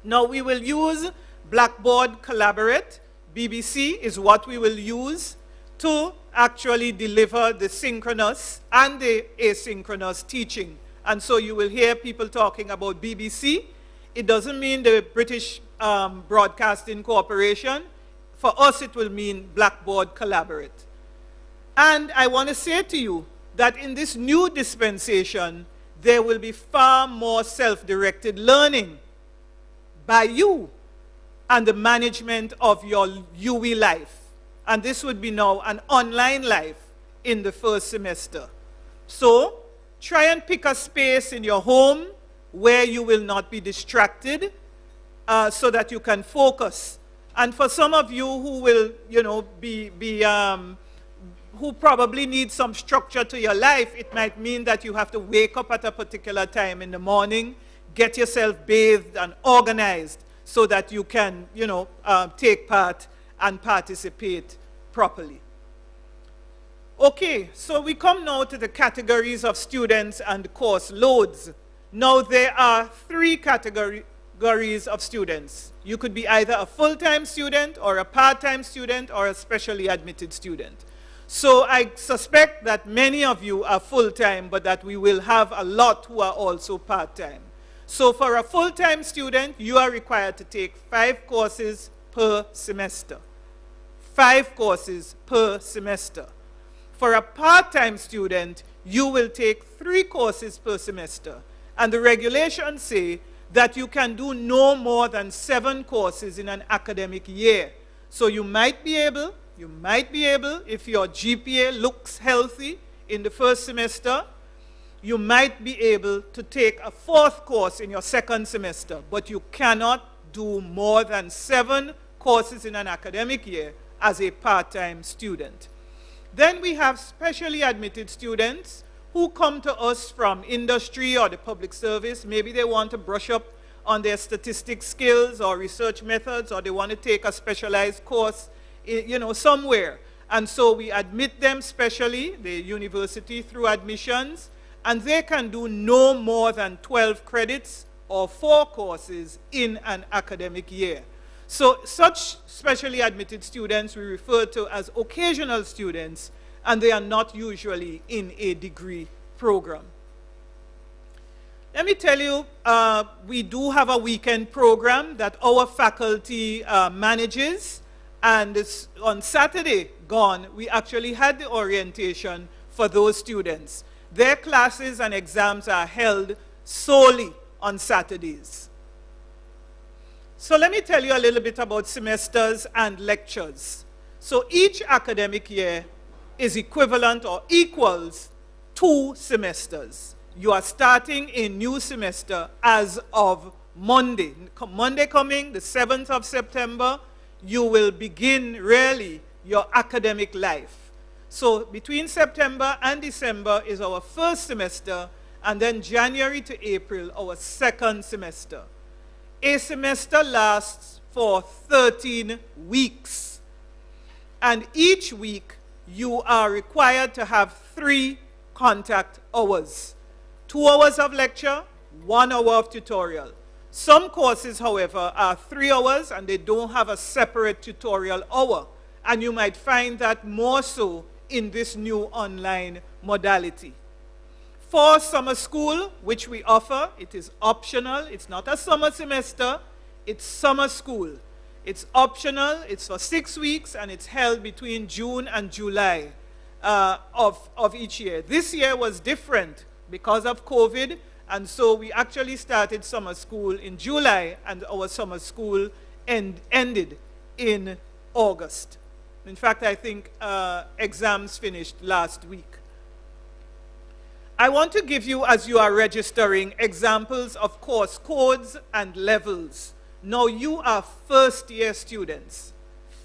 Now we will use Blackboard Collaborate. BBC is what we will use to actually deliver the synchronous and the asynchronous teaching. And so you will hear people talking about BBC. It doesn't mean the British Broadcasting Corporation. For us, it will mean Blackboard Collaborate. And I want to say to you that in this new dispensation, there will be far more self-directed learning by you and the management of your UE life. And this would be now an online life in the first semester. So try and pick a space in your home where you will not be distracted so that you can focus. And for some of you who will, who probably need some structure to your life, it might mean that you have to wake up at a particular time in the morning, get yourself bathed and organized so that you can, take part and participate properly. Okay, so we come now to the categories of students and course loads. Now there are 3 categories of students. You could be either a full-time student or a part-time student or a specially admitted student. So I suspect that many of you are full-time, but that we will have a lot who are also part-time. So for a full-time student, you are required to take 5 courses per semester. 5 courses per semester. For a part-time student, you will take 3 courses per semester. And the regulations say that you can do no more than 7 courses in an academic year. So you might be able, if your GPA looks healthy in the first semester, you might be able to take a 4th course in your second semester, but you cannot do more than 7 courses in an academic year as a part-time student. Then we have specially admitted students who come to us from industry or the public service. Maybe they want to brush up on their statistics skills or research methods, or they want to take a specialized course, somewhere. And so we admit them specially, the university, through admissions, and they can do no more than 12 credits or 4 courses in an academic year. So such specially admitted students we refer to as occasional students, and they are not usually in a degree program. Let me tell you, we do have a weekend program that our faculty manages, and on Saturday gone, we actually had the orientation for those students. Their classes and exams are held solely on Saturdays. So let me tell you a little bit about semesters and lectures. So each academic year is equivalent or equals 2 semesters. You are starting a new semester as of Monday. Monday coming, the 7th of September, you will begin really your academic life. So between September and December is our first semester, and then January to April, our second semester. A semester lasts for 13 weeks. And each week, you are required to have 3 contact hours. 2 hours of lecture, 1 hour of tutorial. Some courses, however, are 3 hours and they don't have a separate tutorial hour. And you might find that more so in this new online modality. For summer school, which we offer, it is optional. It's not a summer semester, it's summer school. It's optional, it's for 6 weeks, and it's held between June and July of each year. This year was different because of COVID, and so we actually started summer school in July, and our summer school ended in August. In fact, I think exams finished last week. I want to give you, as you are registering, examples of course codes and levels. Now you are first-year students.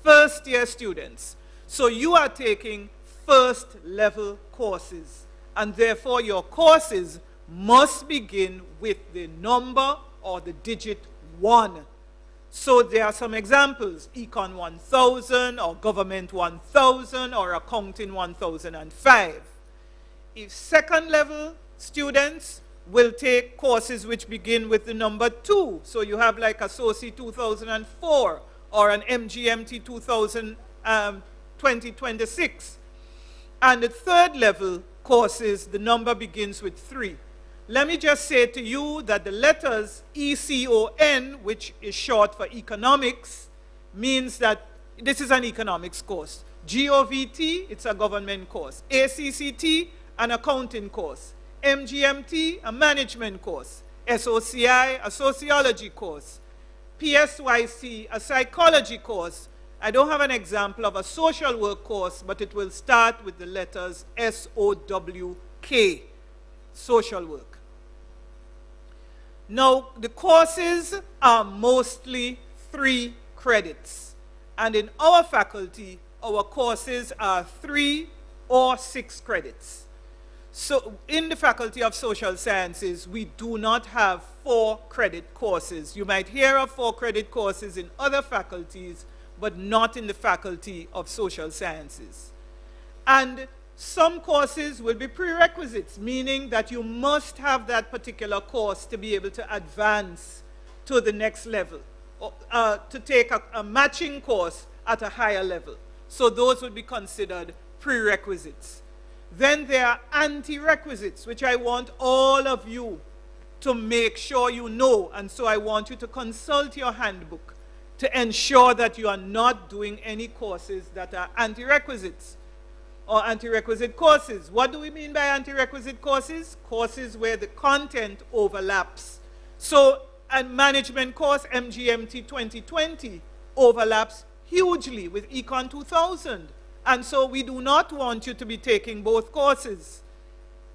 First-year students. So you are taking first-level courses. And therefore your courses must begin with the number or the digit 1. So there are some examples. Econ 1000 or Government 1000 or Accounting 1005. If second-level students will take courses which begin with the number 2. So you have like a SOCI 2004 or an MGMT 2026. And the third level courses, the number begins with 3. Let me just say to you that the letters ECON, which is short for economics, means that this is an economics course. GOVT, it's a government course. ACCT, an accounting course. MGMT, a management course. SOCI, a sociology course. PSYC, a psychology course. I don't have an example of a social work course, but it will start with the letters SOWK, social work. Now, the courses are mostly 3 credits. And in our faculty, our courses are 3 or 6 credits. So in the Faculty of Social Sciences, we do not have 4-credit courses. You might hear of 4-credit courses in other faculties, but not in the Faculty of Social Sciences. And some courses will be prerequisites, meaning that you must have that particular course to be able to advance to the next level, or, to take a matching course at a higher level. So those would be considered prerequisites. Then there are anti-requisites, which I want all of you to make sure you know. And so I want you to consult your handbook to ensure that you are not doing any courses that are anti-requisites or anti-requisite courses. What do we mean by anti-requisite courses? Courses where the content overlaps. So a management course, MGMT 2020, overlaps hugely with Econ 2000. And so we do not want you to be taking both courses.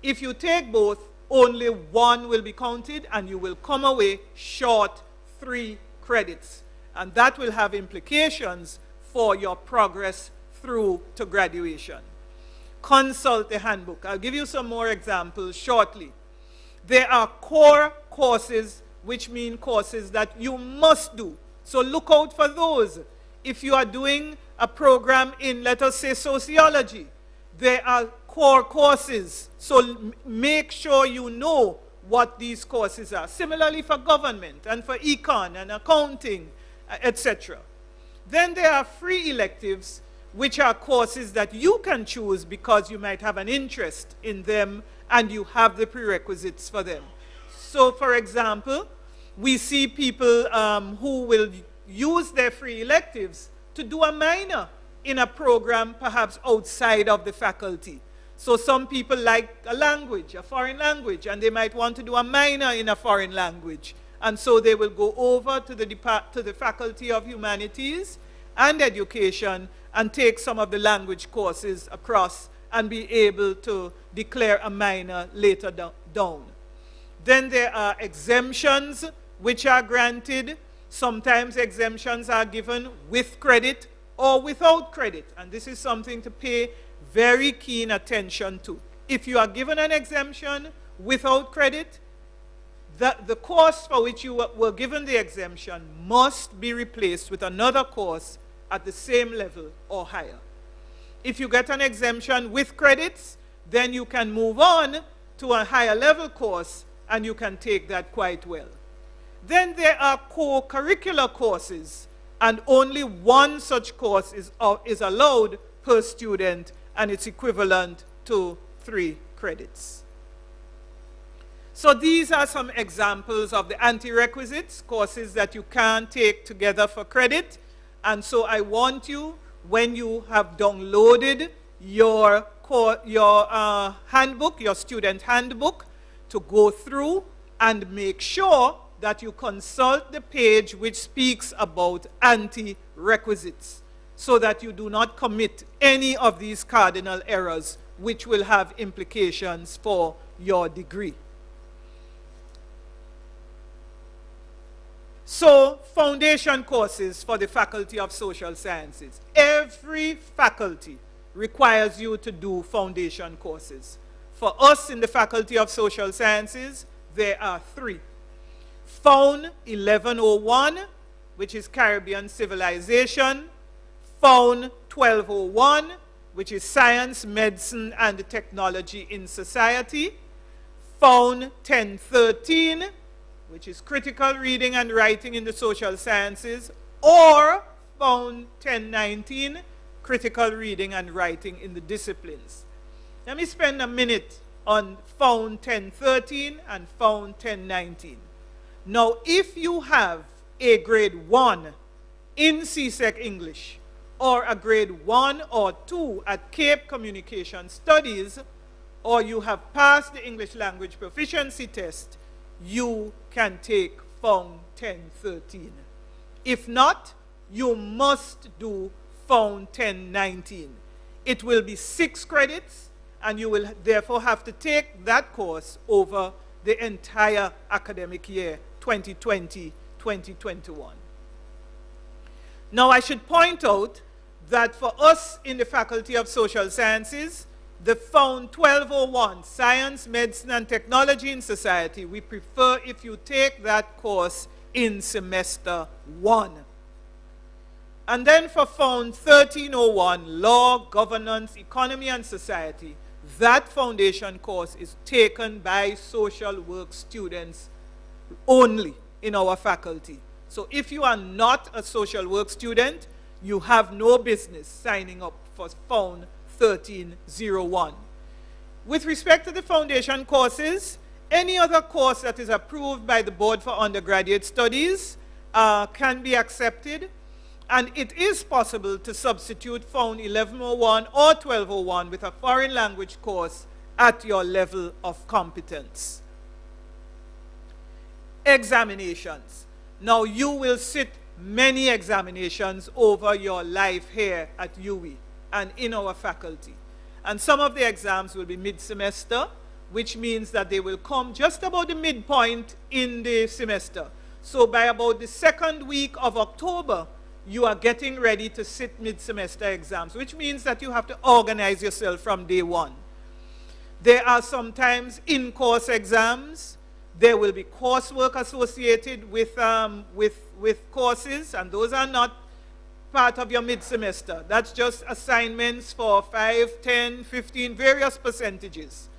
If you take both, only one will be counted and you will come away short 3 credits. And that will have implications for your progress through to graduation. Consult the handbook. I'll give you some more examples shortly. There are core courses, which mean courses that you must do. So look out for those. If you are doing a program in, let us say, sociology, there are core courses. So make sure you know what these courses are. Similarly for government and for econ and accounting, etc. Then there are free electives, which are courses that you can choose because you might have an interest in them and you have the prerequisites for them. So, for example, we see people who will use their free electives to do a minor in a program perhaps outside of the faculty. So some people like a language, a foreign language, and they might want to do a minor in a foreign language. And so they will go over to the Faculty of Humanities and Education and take some of the language courses across and be able to declare a minor later down. Then there are exemptions which are granted. Sometimes exemptions are given with credit or without credit. And this is something to pay very keen attention to. If you are given an exemption without credit, the course for which you were given the exemption must be replaced with another course at the same level or higher. If you get an exemption with credits, then you can move on to a higher level course and you can take that quite well. Then there are co-curricular courses, and only one such course is allowed per student, and it's equivalent to 3 credits. So these are some examples of the anti-requisites, courses that you can take together for credit. And so I want you, when you have downloaded your handbook, your student handbook, to go through and make sure that you consult the page which speaks about anti-requisites, so that you do not commit any of these cardinal errors which will have implications for your degree. So, foundation courses for the Faculty of Social Sciences. Every faculty requires you to do foundation courses. For us in the Faculty of Social Sciences, there are 3. Found 1101, which is Caribbean Civilization. Found 1201, which is Science, Medicine, and Technology in Society. Found 1013, which is Critical Reading and Writing in the Social Sciences. Or Found 1019, critical reading and writing in the disciplines. Let me spend a minute on Found 1013 and Found 1019. Now, if you have a grade 1 in CSEC English or a grade 1 or 2 at Cape Communication Studies, or you have passed the English language proficiency test, you can take Found 1013. If not, you must do Found 1019. It will be 6 credits, and you will therefore have to take that course over the entire academic year, 2020-2021. Now, I should point out that for us in the Faculty of Social Sciences, the Found 1201, Science, Medicine, and Technology in Society, we prefer if you take that course in semester 1. And then for Found 1301, Law, Governance, Economy, and Society, that foundation course is taken by social work students only in our faculty. So if you are not a social work student, you have no business signing up for Found 1301. With respect to the foundation courses, any other course that is approved by the Board for Undergraduate Studies can be accepted, and it is possible to substitute Found 1101 or 1201 with a foreign language course at your level of competence. Examinations. Now, you will sit many examinations over your life here at UWI and in our faculty. And some of the exams will be mid-semester, which means that they will come just about the midpoint in the semester. So by about the second week of October, you are getting ready to sit mid-semester exams, which means that you have to organize yourself from day one. There are sometimes in-course exams. There will be coursework associated with courses, and those are not part of your mid-semester. That's just assignments for 5, 10, 15, various percentages.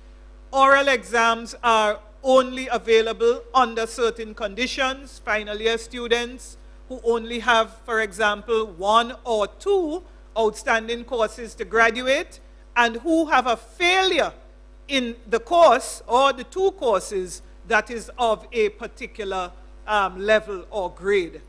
Oral exams are only available under certain conditions. Final year students who only have, for example, 1 or 2 outstanding courses to graduate, and who have a failure in the course or the 2 courses that is of a particular level or grade.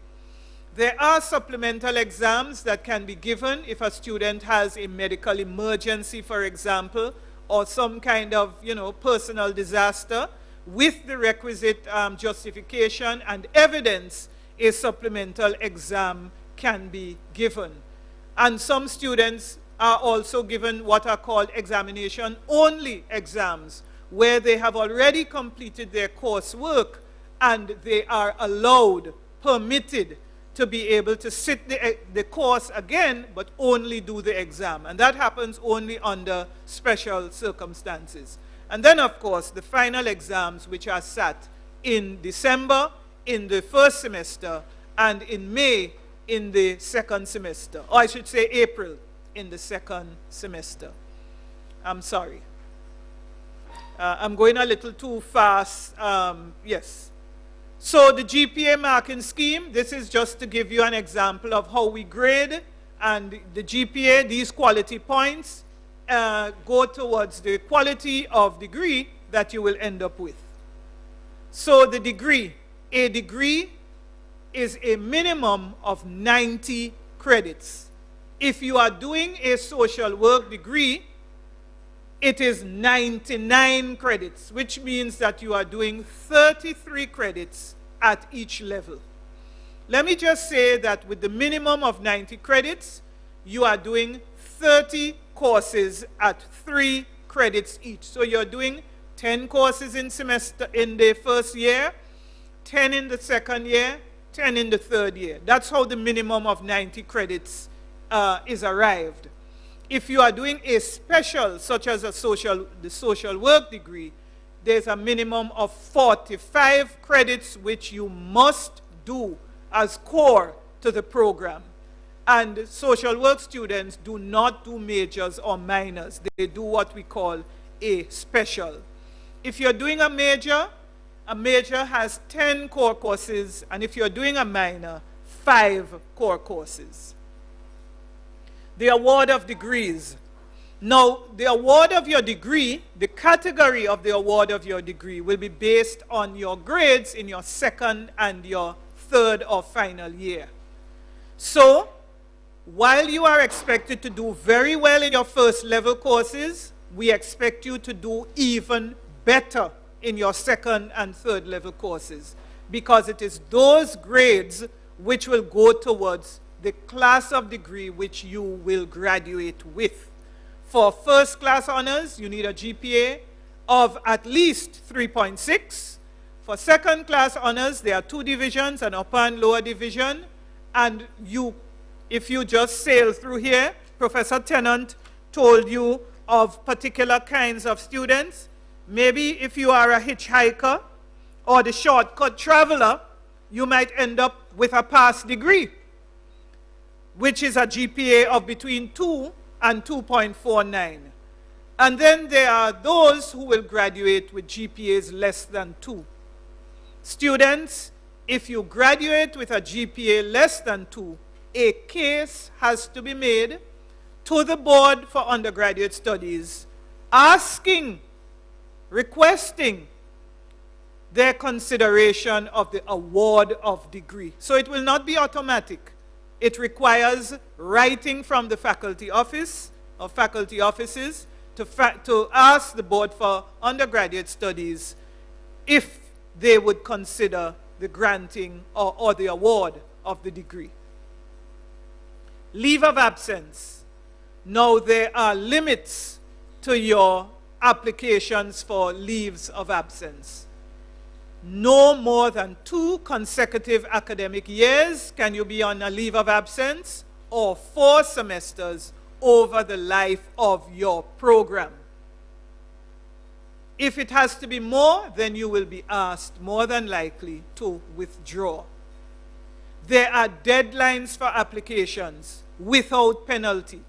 There are supplemental exams that can be given if a student has a medical emergency, for example, or some kind of, personal disaster. With the requisite justification and evidence, a supplemental exam can be given. And some students are also given what are called examination-only exams, where they have already completed their coursework and they are allowed, permitted, to be able to sit the course again, but only do the exam. And that happens only under special circumstances. And then, of course, the final exams, which are sat in December, in the first semester, and in May, in the second semester. Or I should say April, in the second semester. I'm sorry. I'm going a little too fast. Yes. So the GPA marking scheme, this is just to give you an example of how we grade, and the GPA, these quality points, go towards the quality of degree that you will end up with. So the degree, a degree is a minimum of 90 credits. If you are doing a social work degree, it is 99 credits, which means that you are doing 33 credits at each level. Let me just say that with the minimum of 90 credits, you are doing 30 courses at 3 credits each. So you're doing 10 courses in the first year, 10 in the second year, 10 in the third year. That's how the minimum of 90 credits is arrived. If you are doing a special, such as the social work degree, there's a minimum of 45 credits which you must do as core to the program. And social work students do not do majors or minors. They do what we call a special. If you're doing a major has 10 core courses, and if you're doing a minor, 5 core courses. the award of degrees. Now, the award of your degree, the category of the award of your degree will be based on your grades in your second and your third or final year. So, while you are expected to do very well in your first level courses, we expect you to do even better in your second and third level courses, because it is those grades which will go towards the class of degree which you will graduate with. For first class honors, you need a GPA of at least 3.6. For second class honors, there are 2 divisions, an upper and lower division. And if you just sail through here, Professor Tennant told you of particular kinds of students. Maybe if you are a hitchhiker or the shortcut traveler, you might end up with a pass degree, which is a GPA of between 2 and 2.49. And then there are those who will graduate with GPAs less than 2. Students, if you graduate with a GPA less than 2, a case has to be made to the Board for Undergraduate Studies asking, requesting their consideration of the award of degree. So it will not be automatic. It requires writing from the faculty office or faculty offices to ask the Board for Undergraduate Studies if they would consider the granting or the award of the degree. Leave of absence. Now there are limits to your applications for leaves of absence. No more than 2 consecutive academic years can you be on a leave of absence, or 4 semesters over the life of your program. If it has to be more, then you will be asked more than likely to withdraw. There are deadlines for applications without penalty.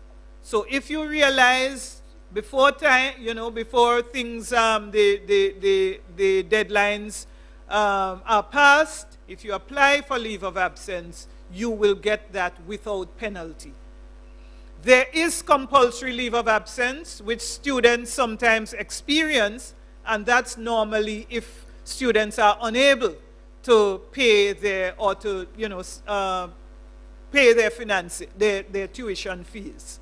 So if you realize before time, before things, the deadlines are passed, if you apply for leave of absence, you will get that without penalty. There is compulsory leave of absence, which students sometimes experience, and that's normally if students are unable to pay their, or to, pay their their tuition fees.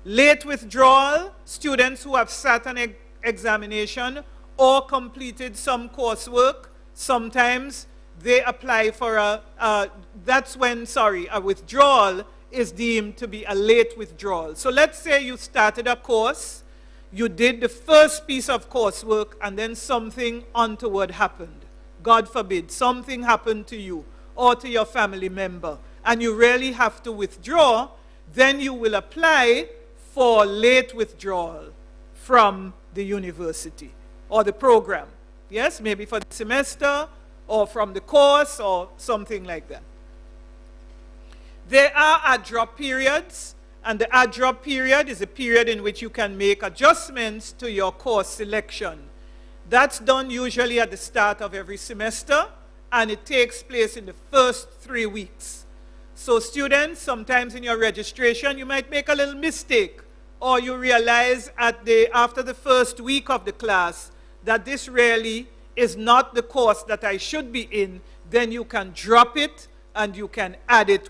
Late withdrawal, students who have sat an examination or completed some coursework, sometimes they apply for that's when, a withdrawal is deemed to be a late withdrawal. So let's say you started a course, you did the first piece of coursework, and then something untoward happened. God forbid, something happened to you or to your family member, and you really have to withdraw, then you will apply for late withdrawal from the university or the program. Yes, maybe for the semester or from the course or something like that. There are add-drop periods, and the add-drop period is a period in which you can make adjustments to your course selection. That's done usually at the start of every semester, and it takes place in the first 3 weeks. So students, sometimes in your registration, you might make a little mistake, or you realize after the first week of the class that this really is not the course that I should be in. Then you can drop it and you can add it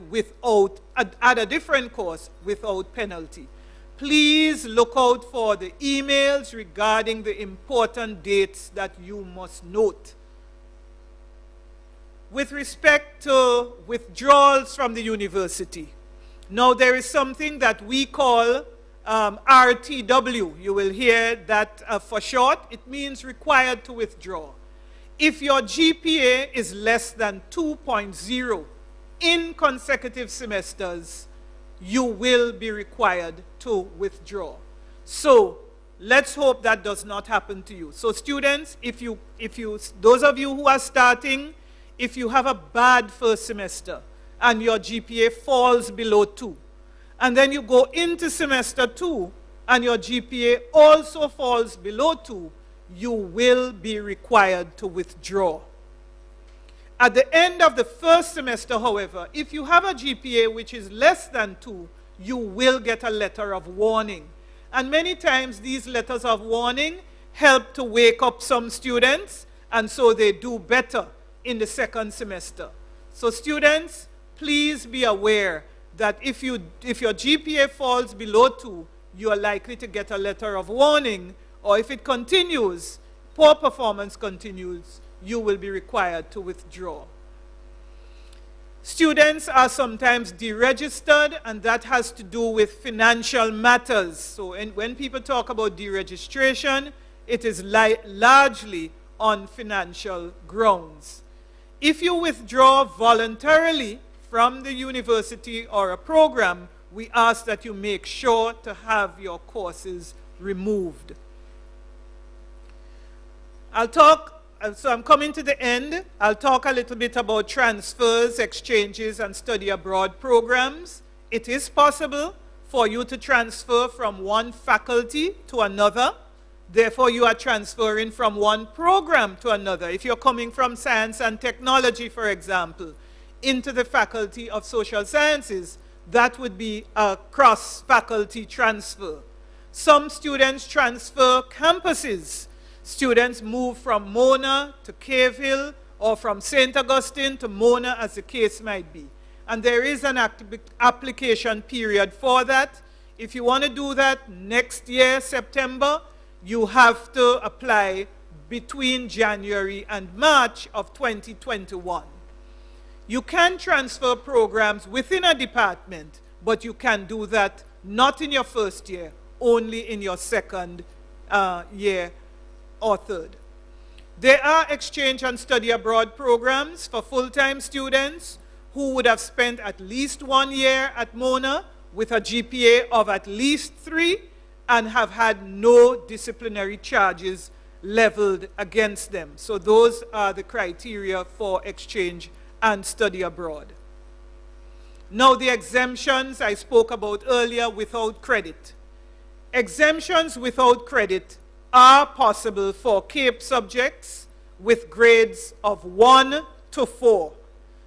add a different course without penalty. Please look out for the emails regarding the important dates that you must note. With respect to withdrawals from the university, now there is something that we call RTW. You will hear that for short. It means required to withdraw. If your GPA is less than 2.0 in consecutive semesters, you will be required to withdraw. So let's hope that does not happen to you. So students, those of you who are starting, if you have a bad first semester and your GPA falls below 2, and then you go into semester 2 and your GPA also falls below 2, you will be required to withdraw. At the end of the first semester, however, if you have a GPA which is less than 2, you will get a letter of warning. And many times these letters of warning help to wake up some students, and so they do better in the second semester. So students, please be aware that if your GPA falls below 2, you are likely to get a letter of warning, or if it continues, poor performance continues, you will be required to withdraw. Students are sometimes deregistered, and that has to do with financial matters. So when people talk about deregistration, it is largely on financial grounds. If you withdraw voluntarily from the university or a program, we ask that you make sure to have your courses removed. So I'm coming to the end. I'll talk a little bit about transfers, exchanges, and study abroad programs. It is possible for you to transfer from one faculty to another. Therefore, you are transferring from one program to another. If you're coming from science and technology, for example, into the Faculty of Social Sciences, that would be a cross-faculty transfer. Some students transfer campuses. Students move from Mona to Cave Hill, or from St. Augustine to Mona, as the case might be. And there is an application period for that. If you want to do that next year, September, you have to apply between January and March of 2021. You can transfer programs within a department, but you can do that not in your first year, only in your second year or third. There are exchange and study abroad programs for full-time students who would have spent at least 1 year at Mona with a GPA of at least 3 and have had no disciplinary charges leveled against them. So those are the criteria for exchange and study abroad. Now the exemptions I spoke about earlier without credit. Exemptions without credit are possible for CAPE subjects with grades of 1 to 4.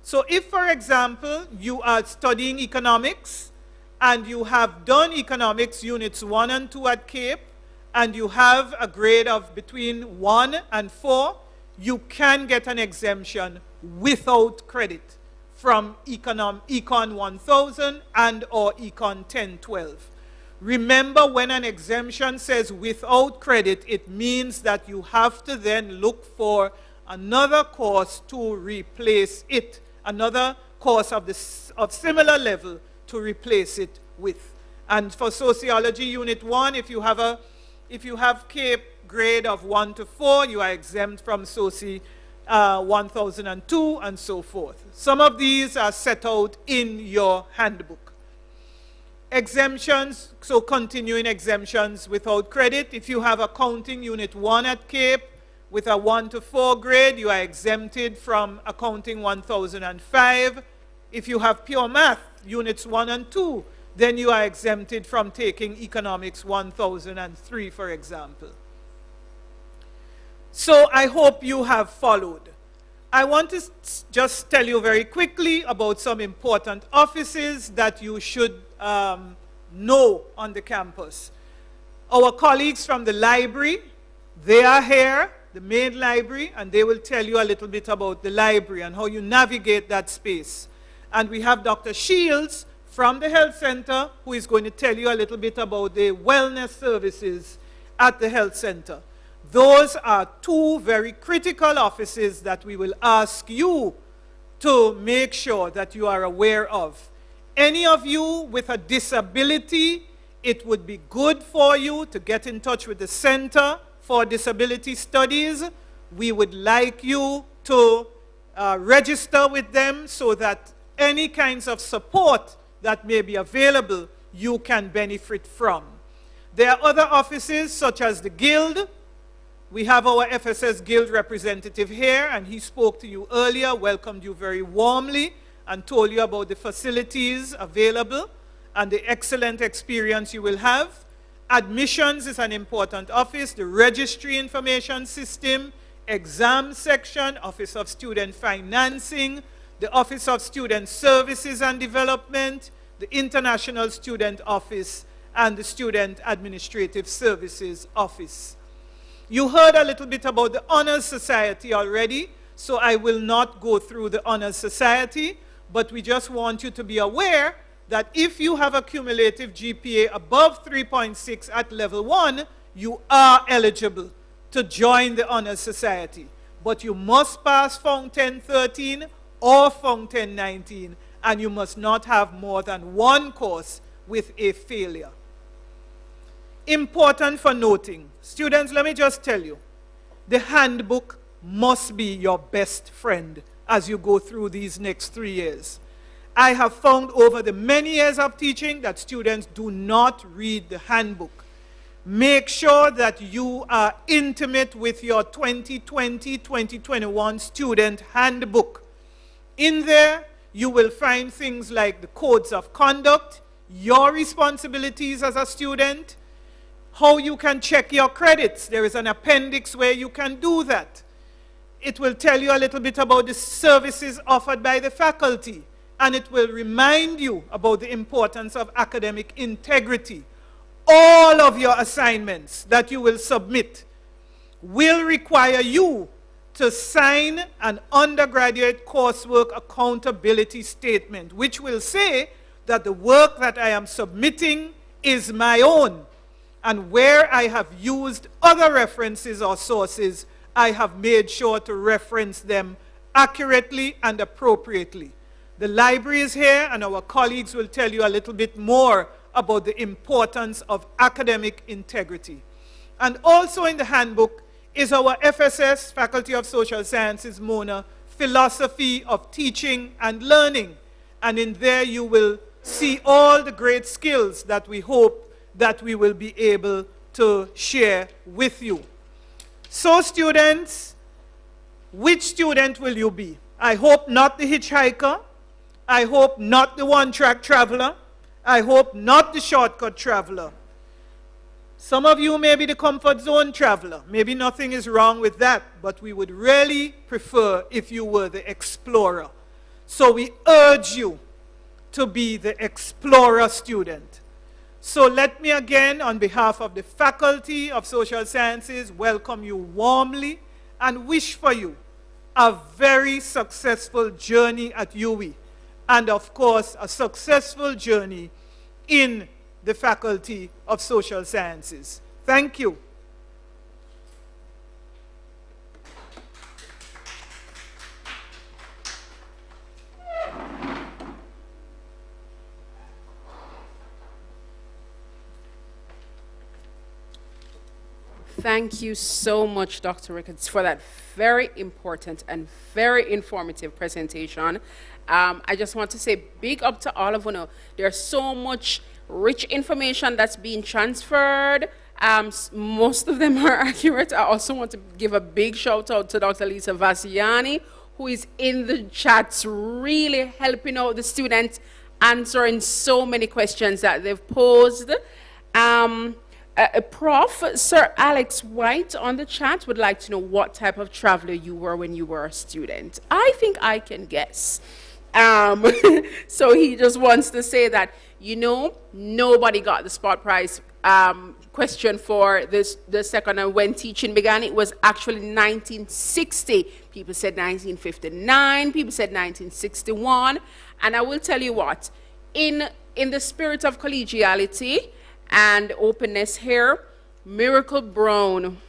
So if, for example, you are studying economics and you have done economics units 1 and 2 at CAPE, and you have a grade of between 1 and 4, you can get an exemption without credit from Econ 1000 and or Econ 1012. Remember, when an exemption says without credit, it means that you have to then look for another course to replace it, another course of similar level to replace it with. And for Sociology Unit 1, if you have CAPE grade of 1 to 4, you are exempt from Soci 1002 and so forth. Some of these are set out in your handbook. Exemptions, so continuing exemptions without credit. If you have Accounting Unit 1 at CAPE with a 1 to 4 grade, you are exempted from Accounting 1005. If you have Pure Math Units 1 and 2, then you are exempted from taking Economics 1003, for example. So I hope you have followed. I want to just tell you very quickly about some important offices that you should know on the campus. Our colleagues from the library, they are here, the main library, and they will tell you a little bit about the library and how you navigate that space. And we have Dr. Shields from the health center who is going to tell you a little bit about the wellness services at the health center. Those are two very critical offices that we will ask you to make sure that you are aware of. Any of you with a disability, it would be good for you to get in touch with the Center for Disability Studies. We would like you to register with them so that any kinds of support that may be available, you can benefit from. There are other offices such as the Guild. We have our FSS Guild representative here, and he spoke to you earlier, welcomed you very warmly, and told you about the facilities available and the excellent experience you will have. Admissions is an important office, the registry information system, exam section, Office of Student Financing, the Office of Student Services and Development, the International Student Office, and the Student Administrative Services Office. You heard a little bit about the Honors Society already, so I will not go through the Honors Society, but we just want you to be aware that if you have a cumulative GPA above 3.6 at level 1, you are eligible to join the Honors Society. But you must pass Fountain 13 or Fountain 19, and you must not have more than one course with a failure. Important for noting, students, let me just tell you, the handbook must be your best friend as you go through these next 3 years. I have found over the many years of teaching that students do not read the handbook. Make sure that you are intimate with your 2020-2021 student handbook. In there, you will find things like the codes of conduct, your responsibilities as a student, how you can check your credits. There is an appendix where you can do that. It will tell you a little bit about the services offered by the faculty, and it will remind you about the importance of academic integrity. All of your assignments that you will submit will require you to sign an undergraduate coursework accountability statement, which will say that the work that I am submitting is my own, and where I have used other references or sources, I have made sure to reference them accurately and appropriately. The library is here, and our colleagues will tell you a little bit more about the importance of academic integrity. And also in the handbook is our FSS, Faculty of Social Sciences, Mona, Philosophy of Teaching and Learning. And in there you will see all the great skills that we hope that we will be able to share with you. So students, which student will you be? I hope not the hitchhiker. I hope not the one-track traveler. I hope not the shortcut traveler. Some of you may be the comfort zone traveler. Maybe nothing is wrong with that, but we would really prefer if you were the explorer. So we urge you to be the explorer student. So let me again, on behalf of the Faculty of Social Sciences, welcome you warmly and wish for you a very successful journey at UWI, and of course, a successful journey in the Faculty of Social Sciences. Thank you. Thank you so much, Dr. Ricketts, for that very important and very informative presentation. I just want to say big up to all of you. There's so much rich information that's being transferred. Most of them are accurate. I also want to give a big shout out to Dr. Lisa Vassiani, who is in the chats really helping out the students, answering so many questions that they've posed. Prof. Sir Alex White on the chat would like to know what type of traveler you were when you were a student. I think I can guess. So he just wants to say that, you know, nobody got the spot prize question for the second, and when teaching began, it was actually 1960. People said 1959, people said 1961, and I will tell you what, in the spirit of collegiality and openness here, Miracle Brown,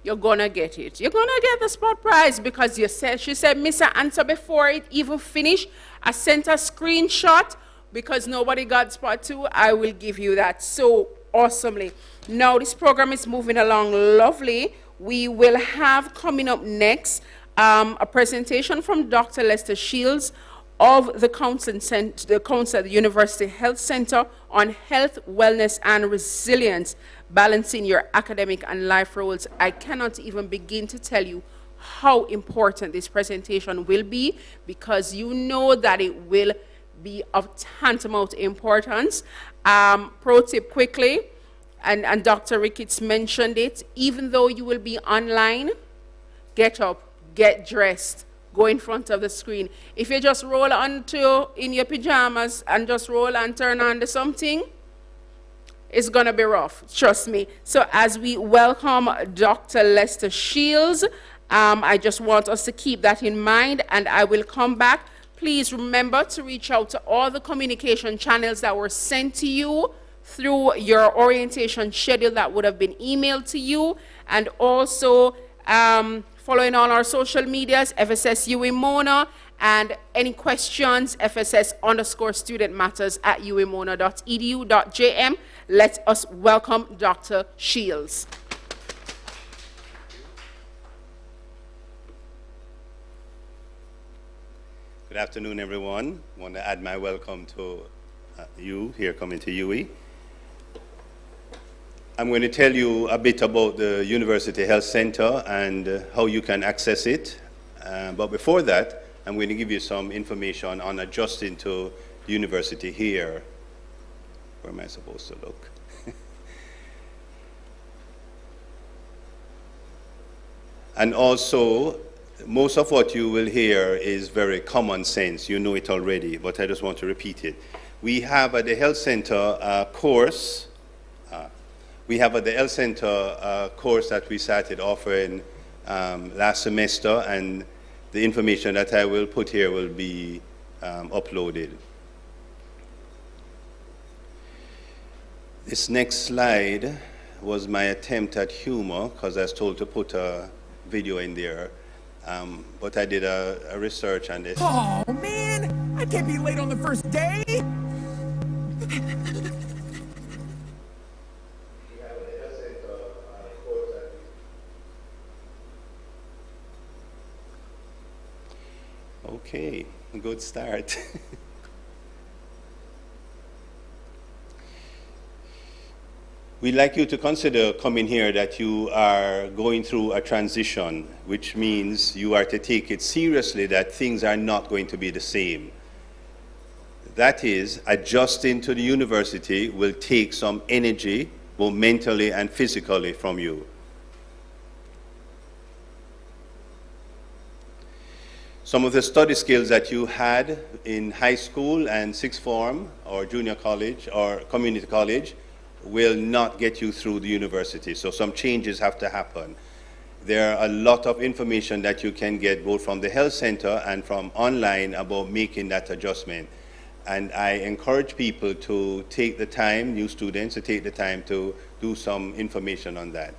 you're gonna get it. You're gonna get the spot prize because she said, Mr. Answer before it even finished. I sent a screenshot because nobody got spot 2. I will give you that so awesomely. Now this program is moving along lovely. We will have coming up next a presentation from Dr. Lester Shields of the Council, the University Health Center on health, wellness, and resilience, balancing your academic and life roles. I cannot even begin to tell you how important this presentation will be, because you know that it will be of tantamount importance. Pro tip quickly, and Dr. Ricketts mentioned it, even though you will be online, get up, get dressed, go in front of the screen. If you just roll onto in your pajamas and just roll and turn on the something, it's going to be rough, trust me. So as we welcome Dr. Lester Shields, I just want us to keep that in mind, and I will come back. Please remember to reach out to all the communication channels that were sent to you through your orientation schedule that would have been emailed to you, and also following all our social medias, FSS UWI-Mona, and any questions, FSS_studentmatters@uwimona.edu.jm. Let us welcome Dr. Shields. Good afternoon, everyone. I want to add my welcome to you here coming to UWI. I'm going to tell you a bit about the University Health Center and how you can access it. But before that, I'm going to give you some information on adjusting to the university here. Where am I supposed to look? And also, most of what you will hear is very common sense. You know it already, but I just want to repeat it. We have at the Health Center a course. We have at the Health Center a course that we started offering last semester, and the information that I will put here will be uploaded. This next slide was my attempt at humor, because I was told to put a video in there. But I did a research on this. Oh man, I can't be late on the first day. Okay, good start. We'd like you to consider coming here that you are going through a transition, which means you are to take it seriously that things are not going to be the same. That is, adjusting to the university will take some energy, both mentally and physically, from you. Some of the study skills that you had in high school and sixth form or junior college or community college will not get you through the university. So some changes have to happen. There are a lot of information that you can get both from the health center and from online about making that adjustment. And I encourage people to take the time, new students, to take the time to do some information on that.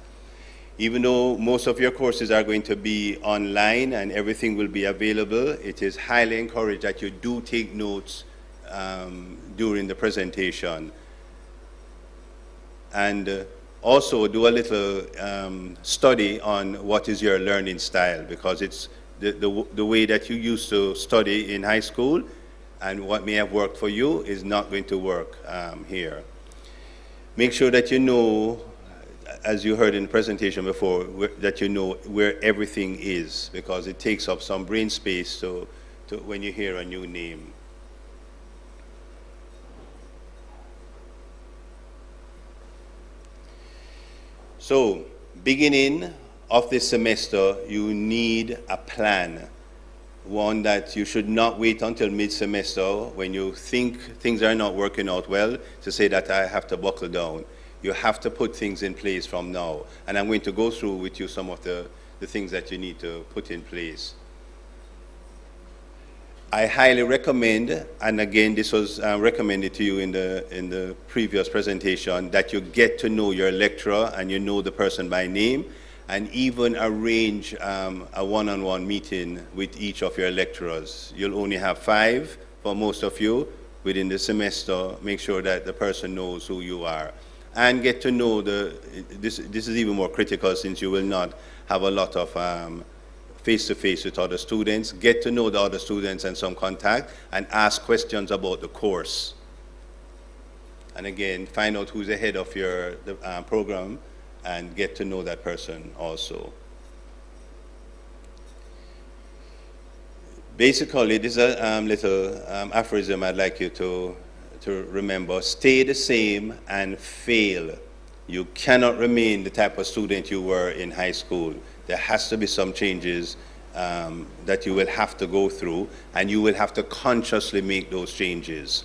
Even though most of your courses are going to be online and everything will be available, it is highly encouraged that you do take notes during the presentation. And also do a little study on what is your learning style, because it's the way that you used to study in high school and what may have worked for you is not going to work here. Make sure that you know, as you heard in the presentation before, that you know where everything is, because it takes up some brain space to when you hear a new name. So, beginning of this semester, you need a plan. One that you should not wait until mid-semester when you think things are not working out well to say that I have to buckle down. You have to put things in place from now. And I'm going to go through with you some of the things that you need to put in place. I highly recommend, and again, this was recommended to you in the previous presentation, that you get to know your lecturer and you know the person by name, and even arrange a one-on-one meeting with each of your lecturers. You'll only have 5 for most of you within the semester. Make sure that the person knows who you are. And get to know this is even more critical since you will not have a lot of face-to-face with other students. Get to know the other students and some contact, and ask questions about the course. And again, find out who's ahead of your program and get to know that person also. Basically, this is a little aphorism I'd like you to remember. Stay the same and fail. You cannot remain the type of student you were in high school. There has to be some changes that you will have to go through, and you will have to consciously make those changes.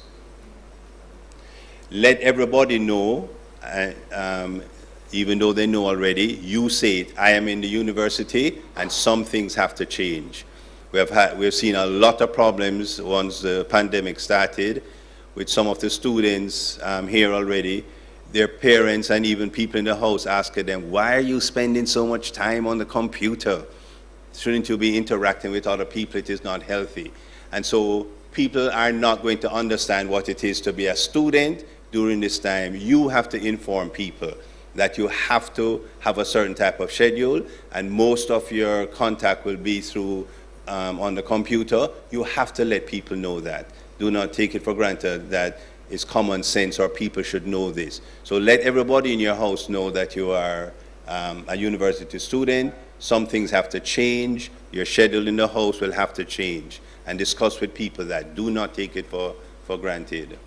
Let everybody know, even though they know already, you say it, I am in the university and some things have to change. We've seen a lot of problems once the pandemic started with some of the students here already. Their parents and even people in the house asking them, why are you spending so much time on the computer? Shouldn't you be interacting with other people? It is not healthy. And so people are not going to understand what it is to be a student during this time. You have to inform people that you have to have a certain type of schedule, and most of your contact will be through on the computer. You have to let people know that. Do not take it for granted that it's common sense or people should know this. So let everybody in your house know that you are a university student. Some things have to change. Your schedule in the house will have to change. And discuss with people that. Do not take it for granted.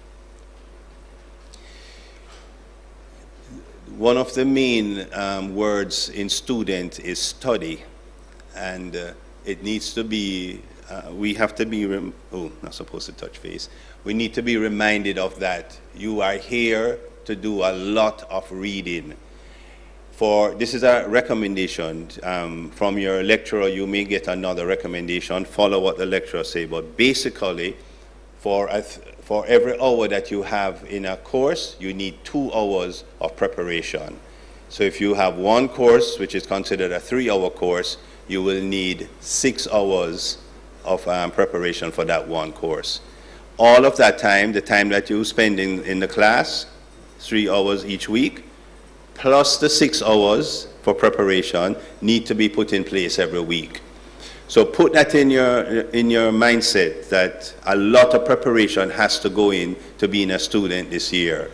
One of the main words in student is study. And it needs to be, we have to be, not supposed to touch face. We need to be reminded of that. You are here to do a lot of reading. This is a recommendation from your lecturer. You may get another recommendation. Follow what the lecturer say. But basically, for every hour that you have in a course, you need 2 hours of preparation. So if you have one course, which is considered a 3-hour course, you will need 6 hours of preparation for that one course. All of that time, the time that you spend in the class, 3 hours each week, plus the 6 hours for preparation, need to be put in place every week. So put that in your mindset that a lot of preparation has to go in to being a student this year.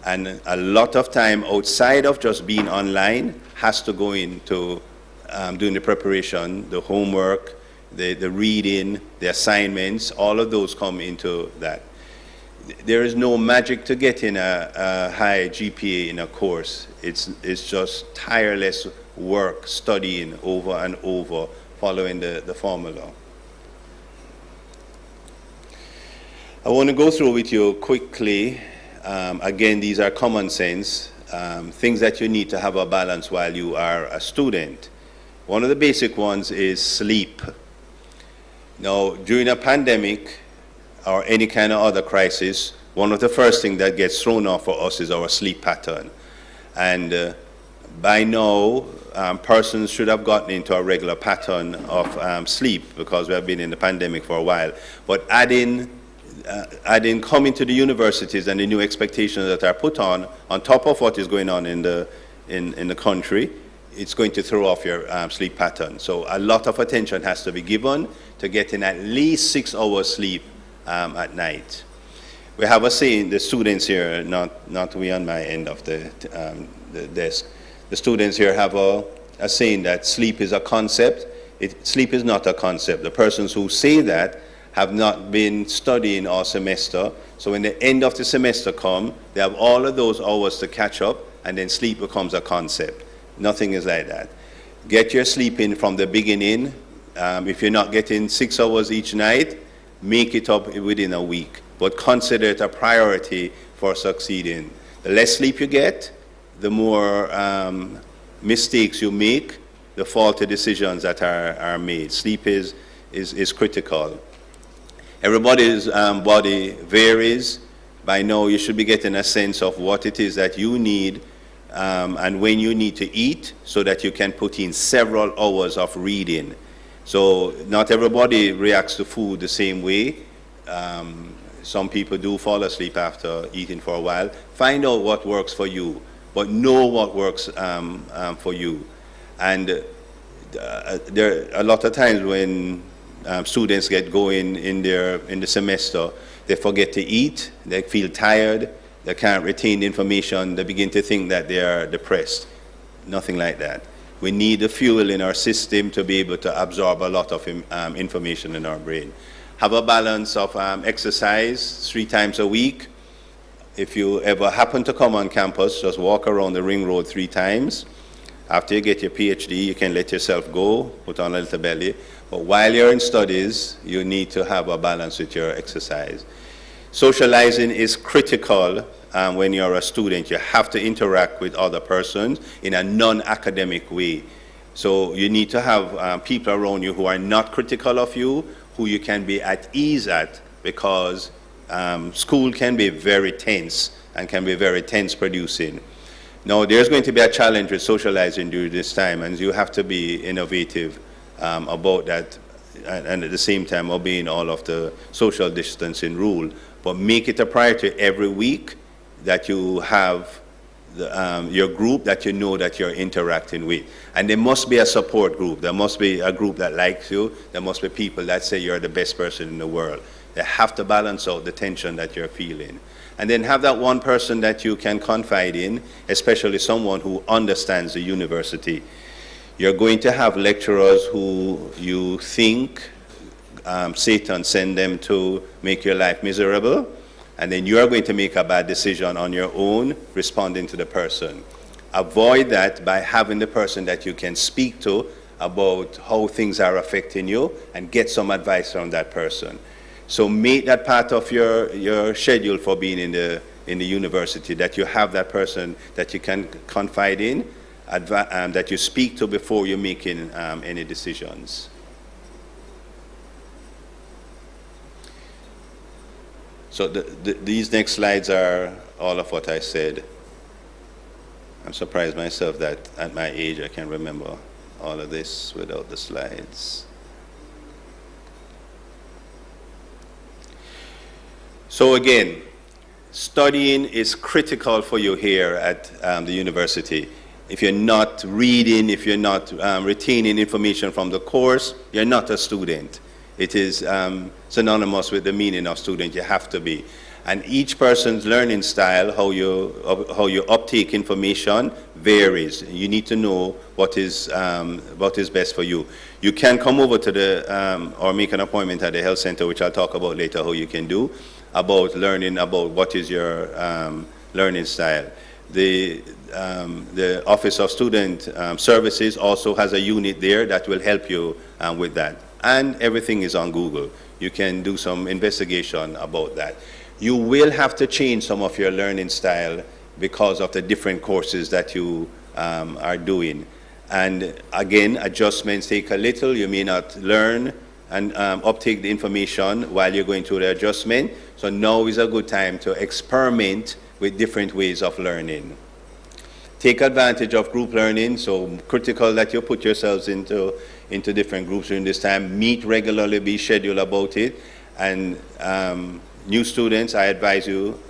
And a lot of time outside of just being online has to go into doing the preparation, the homework, the reading, the assignments, all of those come into that. There is no magic to getting a high GPA in a course. It's just tireless work, studying over and over, following the formula. I want to go through with you quickly. Again, these are common sense, things that you need to have a balance while you are a student. One of the basic ones is sleep. Now, during a pandemic or any kind of other crisis, one of the first things that gets thrown off for us is our sleep pattern. And by now, persons should have gotten into a regular pattern of sleep because we have been in the pandemic for a while. But adding coming to the universities and the new expectations that are put on top of what is going on in the country, it's going to throw off your sleep pattern. So a lot of attention has to be given to getting at least 6 hours sleep at night. We have a saying, the students here, not we on my end of the desk, the students here have a saying that sleep is a concept. Sleep is not a concept. The persons who say that have not been studying all semester. So when the end of the semester comes, they have all of those hours to catch up, and then sleep becomes a concept. Nothing is like that. Get your sleep in from the beginning. If you're not getting 6 hours each night, make it up within a week. But consider it a priority for succeeding. The less sleep you get, the more mistakes you make, the faulty decisions that are made. Sleep is critical. Everybody's body varies. By now, you should be getting a sense of what it is that you need and when you need to eat so that you can put in several hours of reading. So not everybody reacts to food the same way. Some people do fall asleep after eating for a while. Find out what works for you, but know what works for you. And there a lot of times when students get going in the semester, they forget to eat, they feel tired, they can't retain the information, they begin to think that they are depressed. Nothing like that. We need the fuel in our system to be able to absorb a lot of information in our brain. Have a balance of exercise 3 times a week. If you ever happen to come on campus, just walk around the ring road 3 times. After you get your PhD, you can let yourself go, put on a little belly. But while you're in studies, you need to have a balance with your exercise. Socializing is critical when you're a student. You have to interact with other persons in a non-academic way. So you need to have people around you who are not critical of you, who you can be at ease at, because school can be very tense and can be very tense producing. Now, there's going to be a challenge with socializing during this time, and you have to be innovative about that, and at the same time obeying all of the social distancing rule. But make it a priority every week that you have your group that you know that you're interacting with. And there must be a support group. There must be a group that likes you. There must be people that say you're the best person in the world. They have to balance out the tension that you're feeling. And then have that one person that you can confide in, especially someone who understands the university. You're going to have lecturers who you think Satan sent them to make your life miserable, and then you are going to make a bad decision on your own, responding to the person. Avoid that by having the person that you can speak to about how things are affecting you and get some advice from that person. So make that part of your schedule for being in the university, that you have that person that you can confide in, that you speak to before you're making any decisions. So these next slides are all of what I said. I'm surprised myself that at my age I can remember all of this without the slides. So again, studying is critical for you here at the university. If you're not reading, if you're not retaining information from the course, you're not a student. It is synonymous with the meaning of student. You have to be. And each person's learning style, how you uptake information, varies. You need to know what is best for you. You can come over to the, or make an appointment at the health center, which I'll talk about later how you can do, about learning about what is your learning style. The Office of Student Services also has a unit there that will help you with that. And everything is on Google. You can do some investigation about that. You will have to change some of your learning style because of the different courses that you are doing. And again, adjustments take a little. You may not learn and uptake the information while you're going through the adjustment. So now is a good time to experiment with different ways of learning. Take advantage of group learning, so critical that you put yourselves into different groups during this time. Meet regularly, be scheduled about it. And new students, I advise you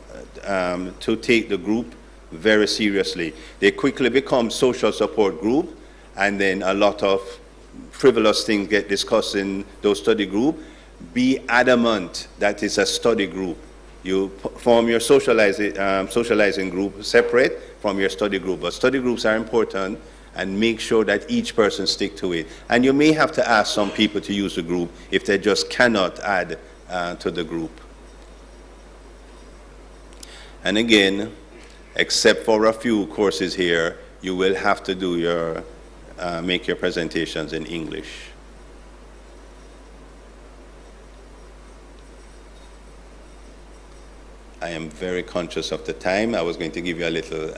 to take the group very seriously. They quickly become social support group, and then a lot of frivolous things get discussed in those study group. Be adamant that it's a study group. You form your socializing group separate from your study group. But study groups are important, and make sure that each person stick to it. And you may have to ask some people to use the group if they just cannot add to the group. And again, except for a few courses here, you will have to do your, make your presentations in English. I am very conscious of the time. I was going to give you a little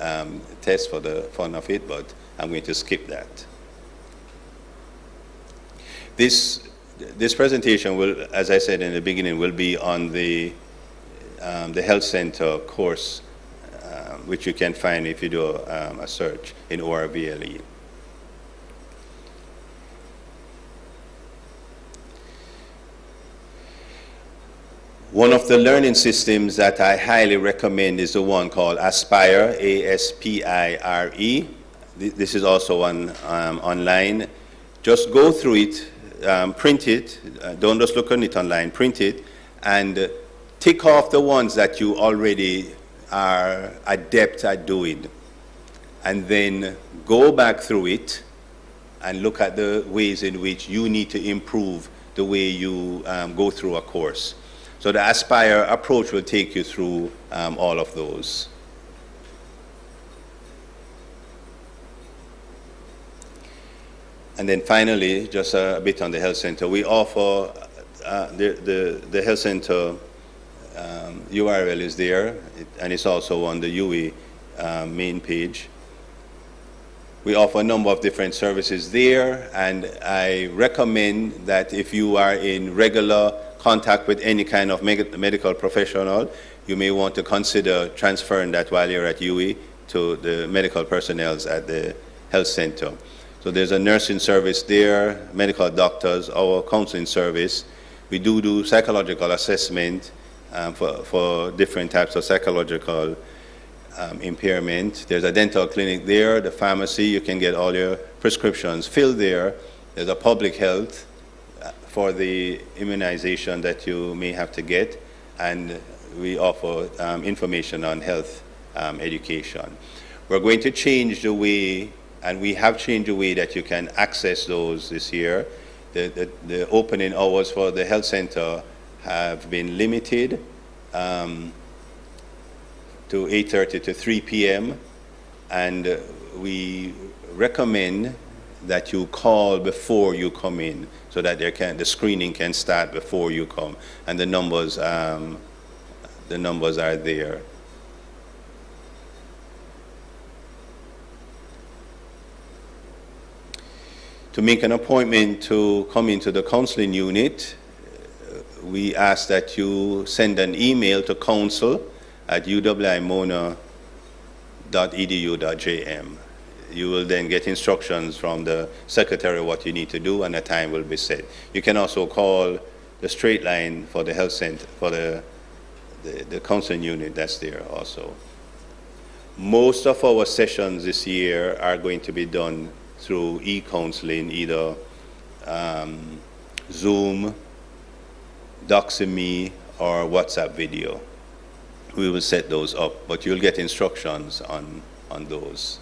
test for the fun of it, but I'm going to skip that. This presentation will, as I said in the beginning, will be on the Health Center course, which you can find if you do a search in ORVLE. One of the learning systems that I highly recommend is the one called Aspire, A-S-P-I-R-E. This is also online. Just go through it, print it, don't just look on it online, print it, and tick off the ones that you already are adept at doing. And then go back through it and look at the ways in which you need to improve the way you go through a course. So the Aspire approach will take you through all of those. And then finally, just a bit on the health center. We offer the health center URL is there, and it's also on the UE main page. We offer a number of different services there, and I recommend that if you are in regular contact with any kind of medical professional, you may want to consider transferring that while you're at UE to the medical personnel at the health center. So there's a nursing service there, medical doctors, our counseling service. We do psychological assessment for different types of psychological impairment. There's a dental clinic there, the pharmacy, you can get all your prescriptions filled there. There's a public health for the immunization that you may have to get, and we offer information on health education. We're going to change the way, and we have changed the way that you can access those this year. The opening hours for the health center have been limited to 8:30 to 3 p.m. and we recommend that you call before you come in so that the screening can start before you come, and the numbers are there. To make an appointment to come into the counseling unit, we ask that you send an email to council@uwimona.edu.jm. You will then get instructions from the secretary what you need to do, and a time will be set. You can also call the straight line for the health center, for the counseling unit that's there also. Most of our sessions this year are going to be done through e-counseling, either Zoom, Doxy.me, or WhatsApp video. We will set those up, but you'll get instructions on those.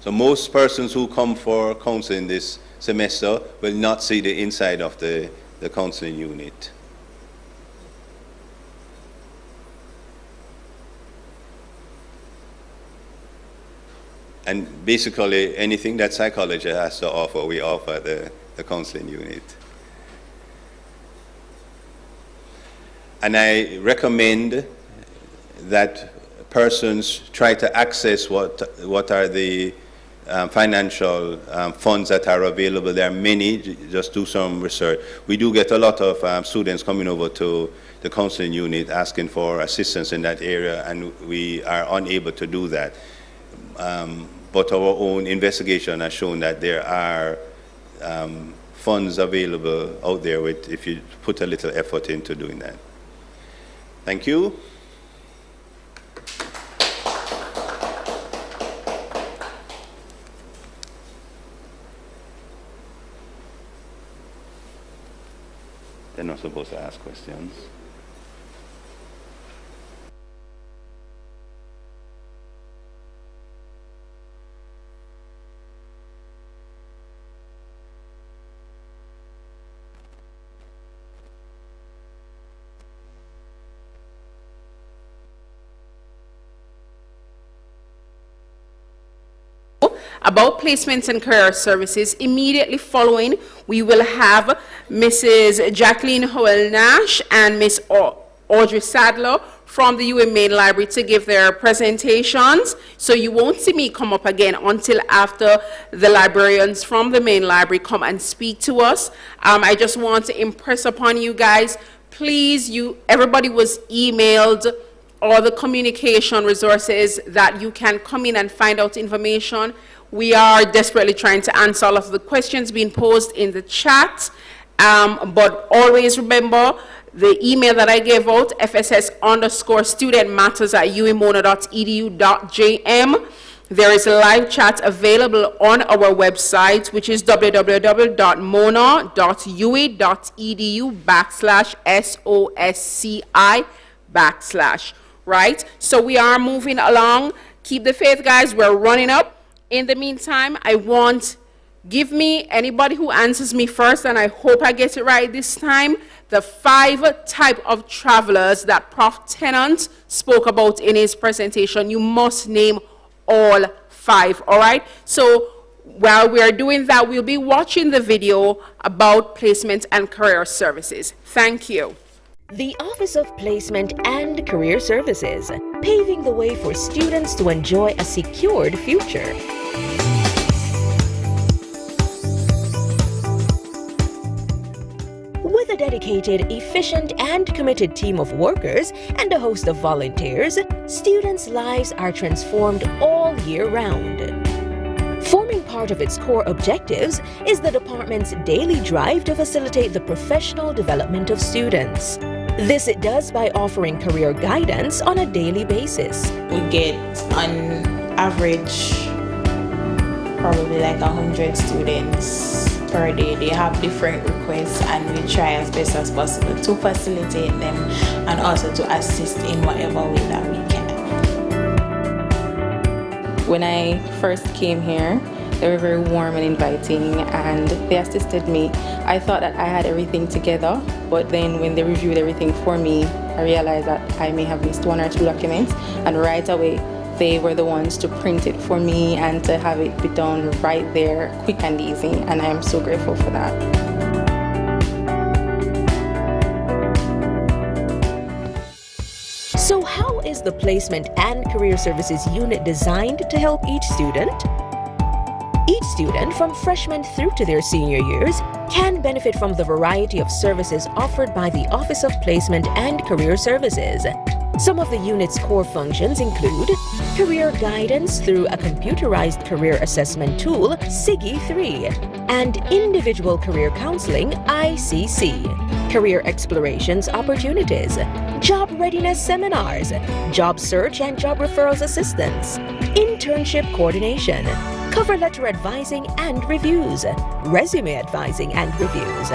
So most persons who come for counseling this semester will not see the inside of the counseling unit. And basically anything that psychology has to offer, we offer the counseling unit. And I recommend that persons try to access what are the financial funds that are available. There are many, just do some research. We do get a lot of students coming over to the counseling unit asking for assistance in that area, and we are unable to do that. But our own investigation has shown that there are funds available out there if you put a little effort into doing that. Thank you. They're not supposed to ask questions. About placements and career services. Immediately following, we will have Mrs. Jacqueline Howell Nash and Miss Audrey Sadler from the UA Main Library to give their presentations. So you won't see me come up again until after the librarians from the Main Library come and speak to us. I just want to impress upon you guys, please, everybody was emailed all the communication resources that you can come in and find out information. We are desperately trying to answer all of the questions being posed in the chat, but always remember the email that I gave out, fss_studentmatters@uwimona.edu.jm. There is a live chat available on our website, which is www.mona.ua.edu/SOSCI/. Right? So we are moving along. Keep the faith, guys. We're running up. In the meantime, give me anybody who answers me first, and I hope I get it right this time, the 5 types of travelers that Prof. Tennant spoke about in his presentation. You must name all 5, all right? So while we are doing that, we'll be watching the video about placement and career services. Thank you. The Office of Placement and Career Services, paving the way for students to enjoy a secured future. With a dedicated, efficient, and committed team of workers and a host of volunteers, students' lives are transformed all year round. Forming part of its core objectives is the department's daily drive to facilitate the professional development of students. This it does by offering career guidance on a daily basis. We get on average probably like 100 students per day. They have different requests and we try as best as possible to facilitate them and also to assist in whatever way that we can. When I first came here, they were very warm and inviting and they assisted me. I thought that I had everything together, but then when they reviewed everything for me, I realized that I may have missed one or two documents, and right away they were the ones to print it for me and to have it be done right there, quick and easy, and I am so grateful for that. So how is the Placement and Career Services unit designed to help each student? Each student, from freshman through to their senior years, can benefit from the variety of services offered by the Office of Placement and Career Services. Some of the unit's core functions include career guidance through a computerized career assessment tool, SIGI-3, and individual career counseling, ICC, career explorations opportunities, job readiness seminars, job search and job referrals assistance, internship coordination, cover letter advising and reviews, resume advising and reviews,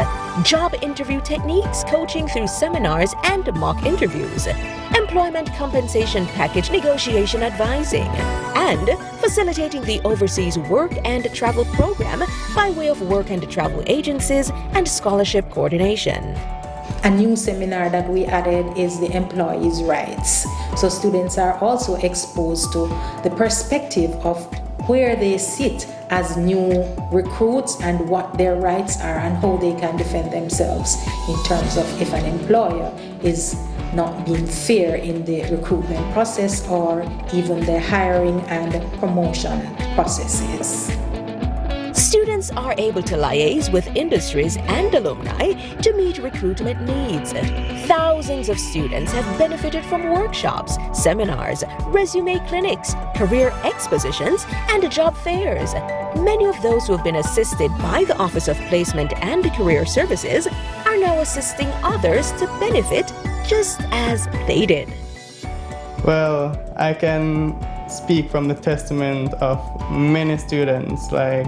job interview techniques coaching through seminars and mock interviews, employment compensation package negotiation advising, and facilitating the overseas work and travel program by way of work and travel agencies and scholarship coordination. A new seminar that we added is the employees' rights. So students are also exposed to the perspective of where they sit as new recruits and what their rights are and how they can defend themselves in terms of if an employer is not being fair in the recruitment process or even the hiring and promotion processes. Students are able to liaise with industries and alumni to meet recruitment needs. Thousands of students have benefited from workshops, seminars, resume clinics, career expositions, and job fairs. Many of those who have been assisted by the Office of Placement and Career Services are now assisting others to benefit just as they did. Well, I can speak from the testament of many students, like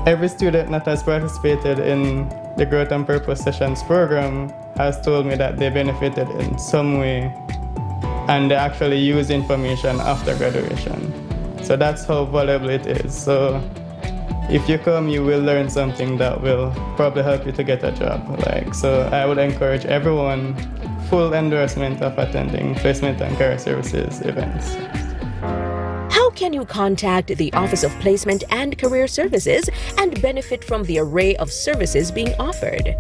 every student that has participated in the Growth and Purpose Sessions program has told me that they benefited in some way and they actually use information after graduation. So that's how valuable it is. So if you come, you will learn something that will probably help you to get a job. So I would encourage everyone, full endorsement of attending Placement and Career Services events. How can you contact the Office of Placement and Career Services and benefit from the array of services being offered?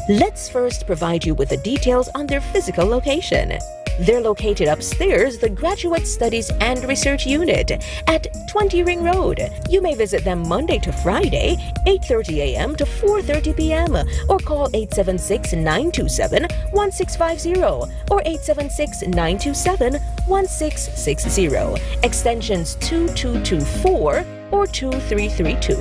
Let's first provide you with the details on their physical location. They're located upstairs, the Graduate Studies and Research Unit at 20 Ring Road. You may visit them Monday to Friday, 8:30 a.m. to 4:30 p.m. or call 876-927-1650 or 876-927-1660, extensions 2224 or 2332.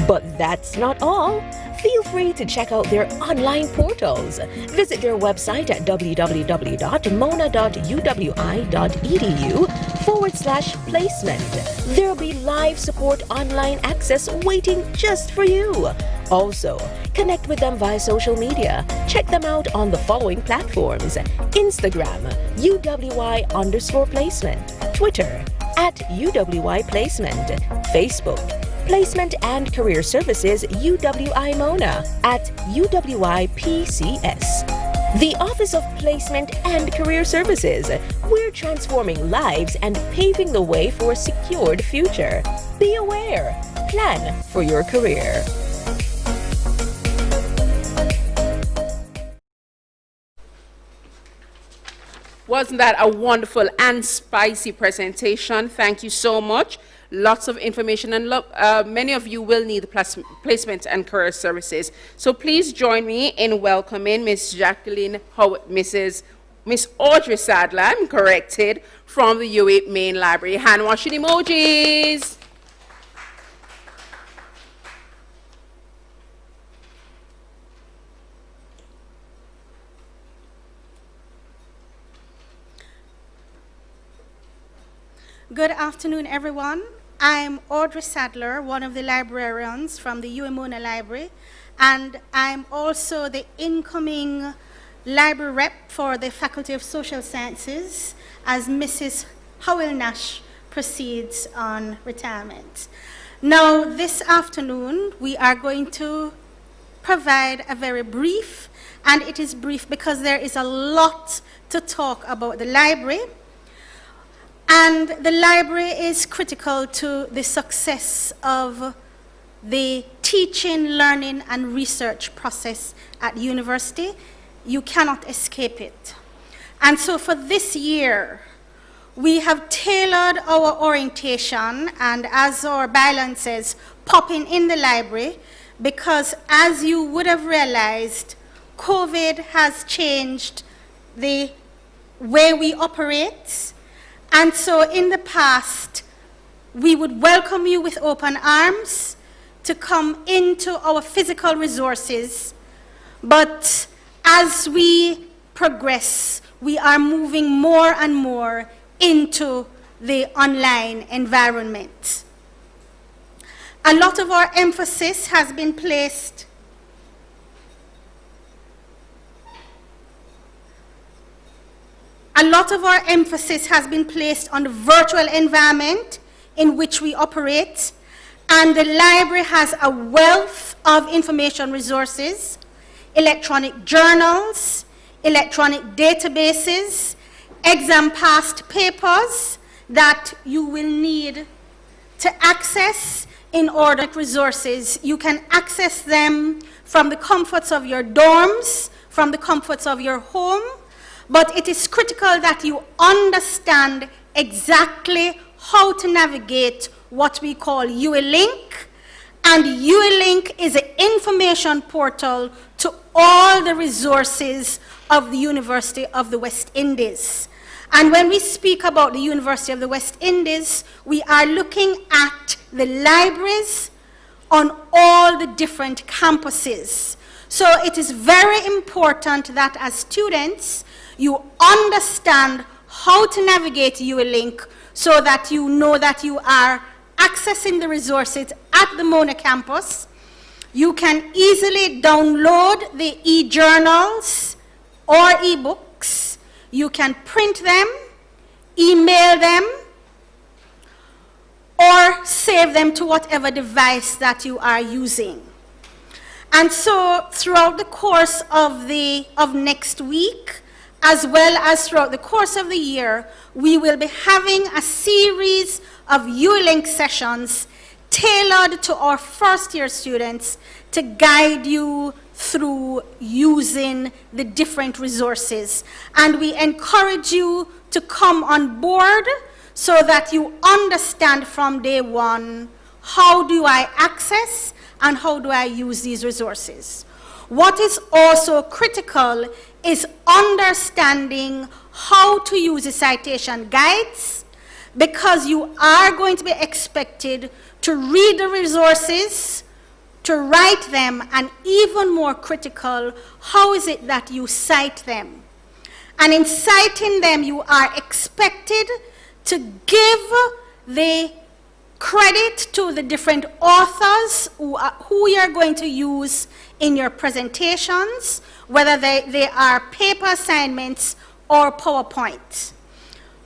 But that's not all. Feel free to check out their online portals. Visit their website at www.mona.uwi.edu/placement. There'll be live support online access waiting just for you. Also, connect with them via social media. Check them out on the following platforms: Instagram, UWI_placement, Twitter, @UWI Placement, Facebook, Placement and Career Services UWI Mona, @UWI PCS. The Office of Placement and Career Services. We're transforming lives and paving the way for a secured future. Be aware, plan for your career. Wasn't that a wonderful and spicy presentation? Thank you so much. Lots of information, and many of you will need the placement and career services. So please join me in welcoming Miss Jacqueline Howard, Miss Audrey Sadler, I'm corrected, from the UAPE Main Library. Hand washing emojis. Good afternoon, everyone. I'm Audrey Sadler, one of the librarians from the UMONA Library, and I'm also the incoming library rep for the Faculty of Social Sciences as Mrs. Howell Nash proceeds on retirement. Now, this afternoon, we are going to provide a very brief, and it is brief because there is a lot to talk about the library. And the library is critical to the success of the teaching, learning, and research process at university. You cannot escape it. And so for this year, we have tailored our orientation, and as our byline says, popping in the library, because as you would have realized, COVID has changed the way we operate. And so in the past, we would welcome you with open arms to come into our physical resources. But as we progress, we are moving more and more into the online environment. A lot of our emphasis has been placed on the virtual environment in which we operate, and the library has a wealth of information resources, electronic journals, electronic databases, exam past papers that you will need to access in order resources. You can access them from the comforts of your dorms, from the comforts of your home, but it is critical that you understand exactly how to navigate what we call UALink. And UALink is an information portal to all the resources of the University of the West Indies. And when we speak about the University of the West Indies, we are looking at the libraries on all the different campuses. So it is very important that as students, you understand how to navigate UALink so that you know that you are accessing the resources at the Mona campus. You can easily download the e-journals or e-books. You can print them, email them, or save them to whatever device that you are using. And so throughout the course of next week, as well as throughout the course of the year, we will be having a series of UALink sessions tailored to our first-year students to guide you through using the different resources. And we encourage you to come on board so that you understand from day one, how do I access and how do I use these resources? What is also critical is understanding how to use the citation guides, because you are going to be expected to read the resources, to write them, and even more critical, how is it that you cite them? And in citing them, you are expected to give the credit to the different authors who you're going to use in your presentations, whether they are paper assignments or PowerPoint.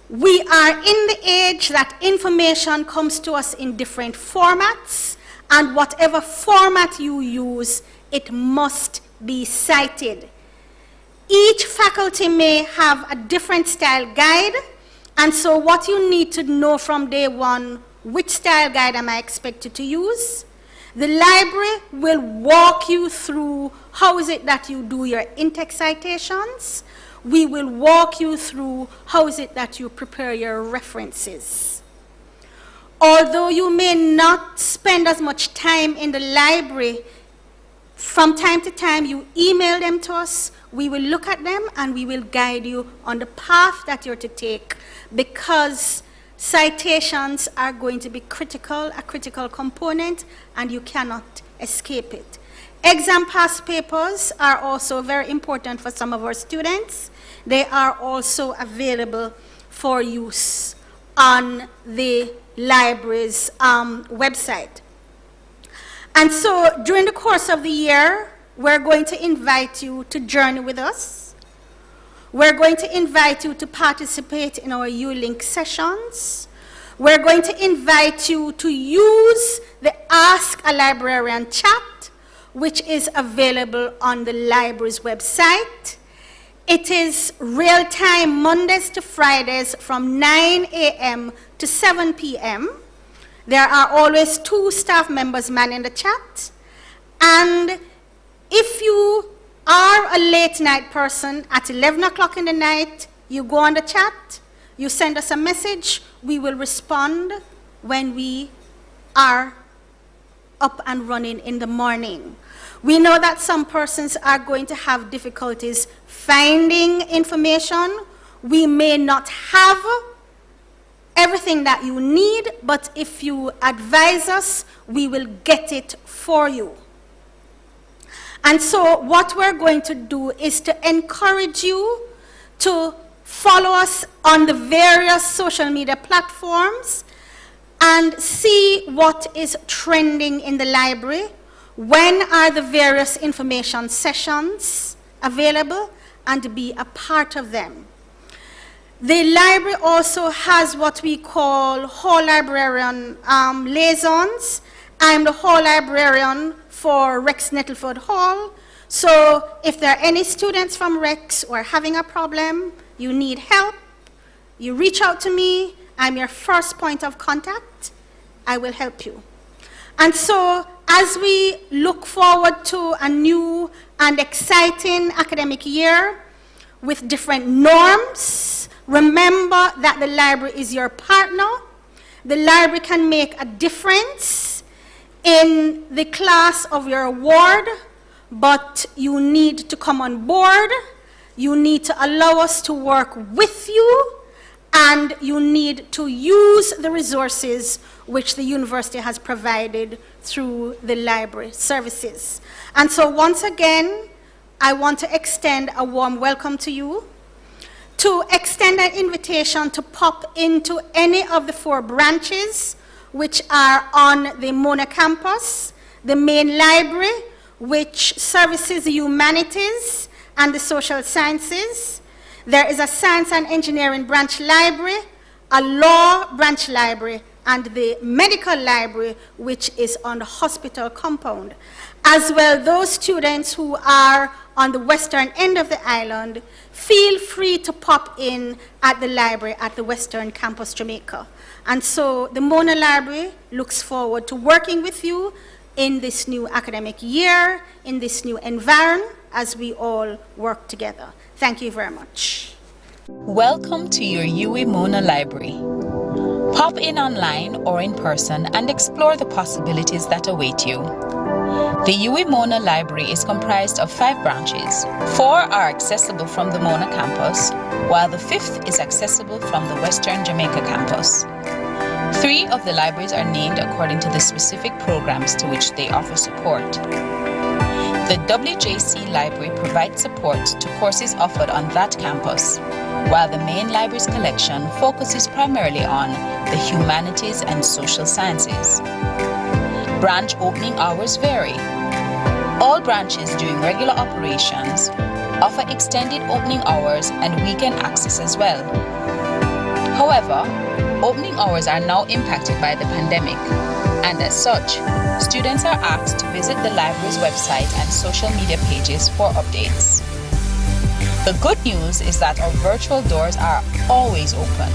We are in the age that information comes to us in different formats, and whatever format you use, it must be cited. Each faculty may have a different style guide, and so what you need to know from day one, which style guide am I expected to use. The library will walk you through how is it that you do your in-text citations. We will walk you through how is it that you prepare your references. Although you may not spend as much time in the library, from time to time you email them to us, we will look at them and we will guide you on the path that you're to take, because citations are going to be a critical component, and you cannot escape it. Exam past papers are also very important for some of our students. They are also available for use on the library's website. And so during the course of the year, we're going to invite you to journey with us. We're going to invite you to participate in our U-Link sessions. We're going to invite you to use the Ask a Librarian chat, which is available on the library's website. It is real-time Mondays to Fridays from 9 a.m. to 7 p.m. There are always 2 staff members manning the chat. And if you are a late night person, at 11 o'clock in the night, you go on the chat, you send us a message, we will respond when we are up and running in the morning. We know that some persons are going to have difficulties finding information. We may not have everything that you need, but if you advise us, we will get it for you. And so what we're going to do is to encourage you to follow us on the various social media platforms and see what is trending in the library. When are the various information sessions available, and be a part of them. The library also has what we call Hall Librarian liaisons. I'm the Hall Librarian for Rex Nettleford Hall. So if there are any students from Rex who are having a problem, you need help, you reach out to me. I'm your first point of contact. I will help you. And so as we look forward to a new and exciting academic year with different norms, remember that the library is your partner. The library can make a difference in the class of your ward, but you need to come on board. You need to allow us to work with you, and you need to use the resources which the university has provided through the library services. And so once again, I want to extend a warm welcome to you, to extend an invitation to pop into any of the 4 branches which are on the Mona campus, the main library, which services the humanities and the social sciences. There is a science and engineering branch library, a law branch library, and the medical library, which is on the hospital compound. As well, those students who are on the western end of the island, feel free to pop in at the library at the Western Campus Jamaica. And so the Mona Library looks forward to working with you in this new academic year, in this new environment, as we all work together. Thank you very much. Welcome to your UWI Mona Library. Pop in online or in person and explore the possibilities that await you. The UWI Mona Library is comprised of 5 branches. 4 are accessible from the Mona campus, while the 5th is accessible from the Western Jamaica campus. 3 of the libraries are named according to the specific programs to which they offer support. The WJC Library provides support to courses offered on that campus, while the main library's collection focuses primarily on the humanities and social sciences. Branch opening hours vary. All branches during regular operations offer extended opening hours and weekend access as well. However, opening hours are now impacted by the pandemic, and as such, students are asked to visit the library's website and social media pages for updates. The good news is that our virtual doors are always open.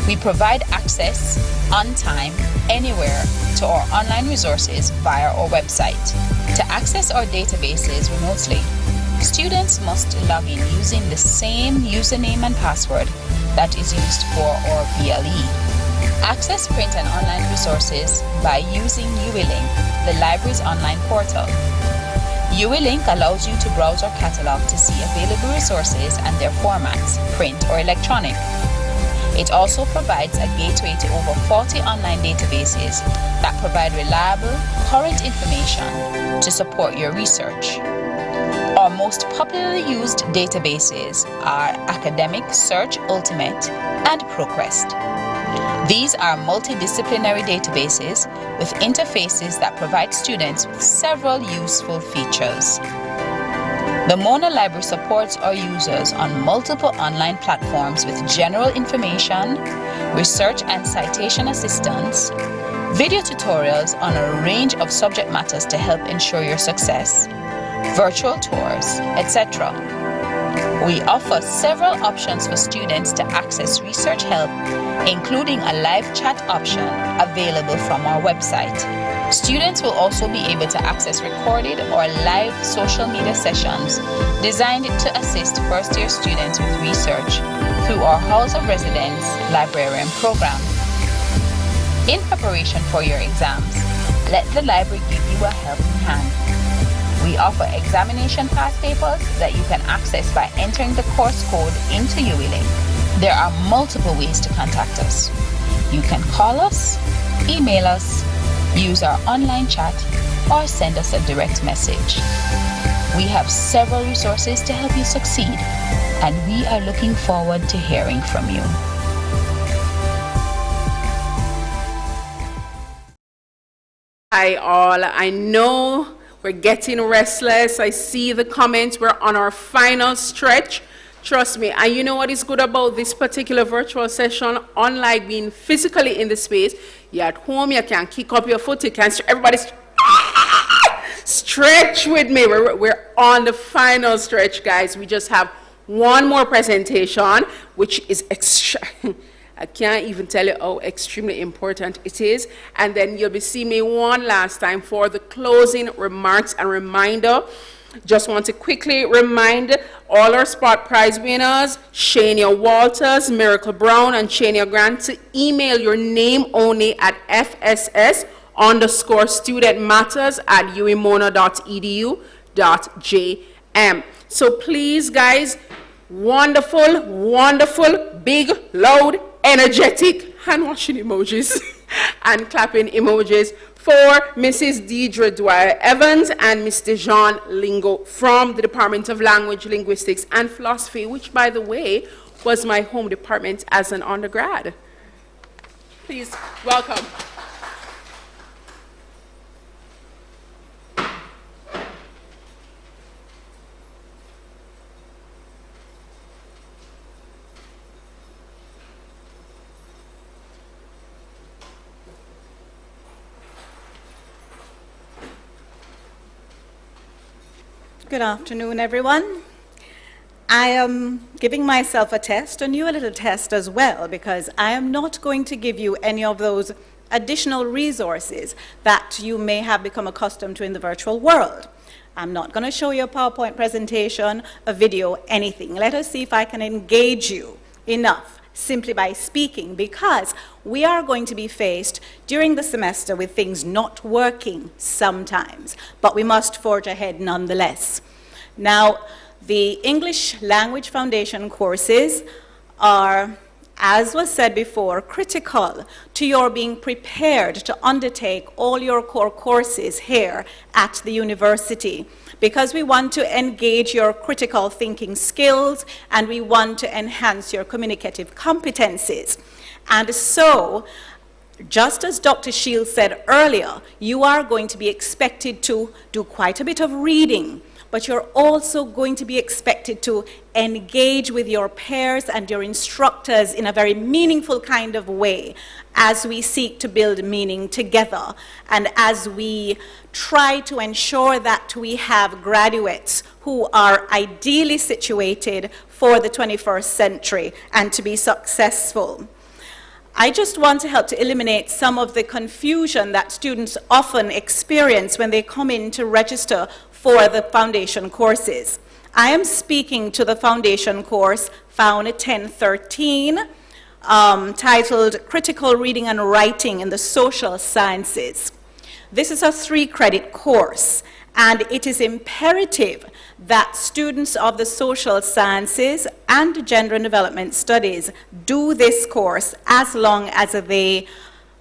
We provide access on time, anywhere, to our online resources via our website. To access our databases remotely, students must log in using the same username and password that is used for our VLE. Access print and online resources by using UWeLink, the library's online portal. UWeLink allows you to browse our catalog to see available resources and their formats, print or electronic. It also provides a gateway to over 40 online databases that provide reliable, current information to support your research. Our most popularly used databases are Academic Search Ultimate and ProQuest. These are multidisciplinary databases with interfaces that provide students with several useful features. The Mona Library supports our users on multiple online platforms with general information, research and citation assistance, video tutorials on a range of subject matters to help ensure your success, virtual tours, etc. We offer several options for students to access research help, including a live chat option available from our website. Students will also be able to access recorded or live social media sessions designed to assist first-year students with research through our Halls of Residence librarian program. In preparation for your exams, let the library give you a helping hand. We offer examination past papers that you can access by entering the course code into UWeLink. There are multiple ways to contact us. You can call us, email us, use our online chat, or send us a direct message. We have several resources to help you succeed, and we are looking forward to hearing from you. Hi all, I know we're getting restless. I see the comments. We're on our final stretch. Trust me. And you know what is good about this particular virtual session? Unlike being physically in the space, you're at home, you can kick up your foot, you can everybody's stretch with me. We're on the final stretch, guys. We just have one more presentation, which is I can't even tell you how extremely important it is. And then you'll be seeing me one last time for the closing remarks and reminder. Just want to quickly remind all our spot prize winners, Shania Walters, Miracle Brown, and Shania Grant, to email your name only at fss_studentmatters@uwemona.edu.jm. So please, guys, wonderful, wonderful, big, loud, energetic hand-washing emojis and clapping emojis for Mrs. Deidre Dwyer Evans and Mr. Jean Lingo from the Department of Language, Linguistics, and Philosophy, which, by the way, was my home department as an undergrad. Please welcome. Good afternoon, everyone. I am giving myself a test, and you a little test as well, because I am not going to give you any of those additional resources that you may have become accustomed to in the virtual world. I'm not going to show you a PowerPoint presentation, a video, anything. Let us see if I can engage you enough simply by speaking, because we are going to be faced during the semester with things not working sometimes, but we must forge ahead nonetheless. Now, the English Language Foundation courses are, as was said before, critical to your being prepared to undertake all your core courses here at the university, because we want to engage your critical thinking skills and we want to enhance your communicative competencies. And so, just as Dr. Shields said earlier, you are going to be expected to do quite a bit of reading, but you're also going to be expected to engage with your peers and your instructors in a very meaningful kind of way as we seek to build meaning together and as we try to ensure that we have graduates who are ideally situated for the 21st century and to be successful. I just want to help to eliminate some of the confusion that students often experience when they come in to register for the foundation courses. I am speaking to the foundation course found at 1013, titled Critical Reading and Writing in the Social Sciences. This is a 3-credit course, and it is imperative that students of the social sciences and gender and development studies do this course as long as they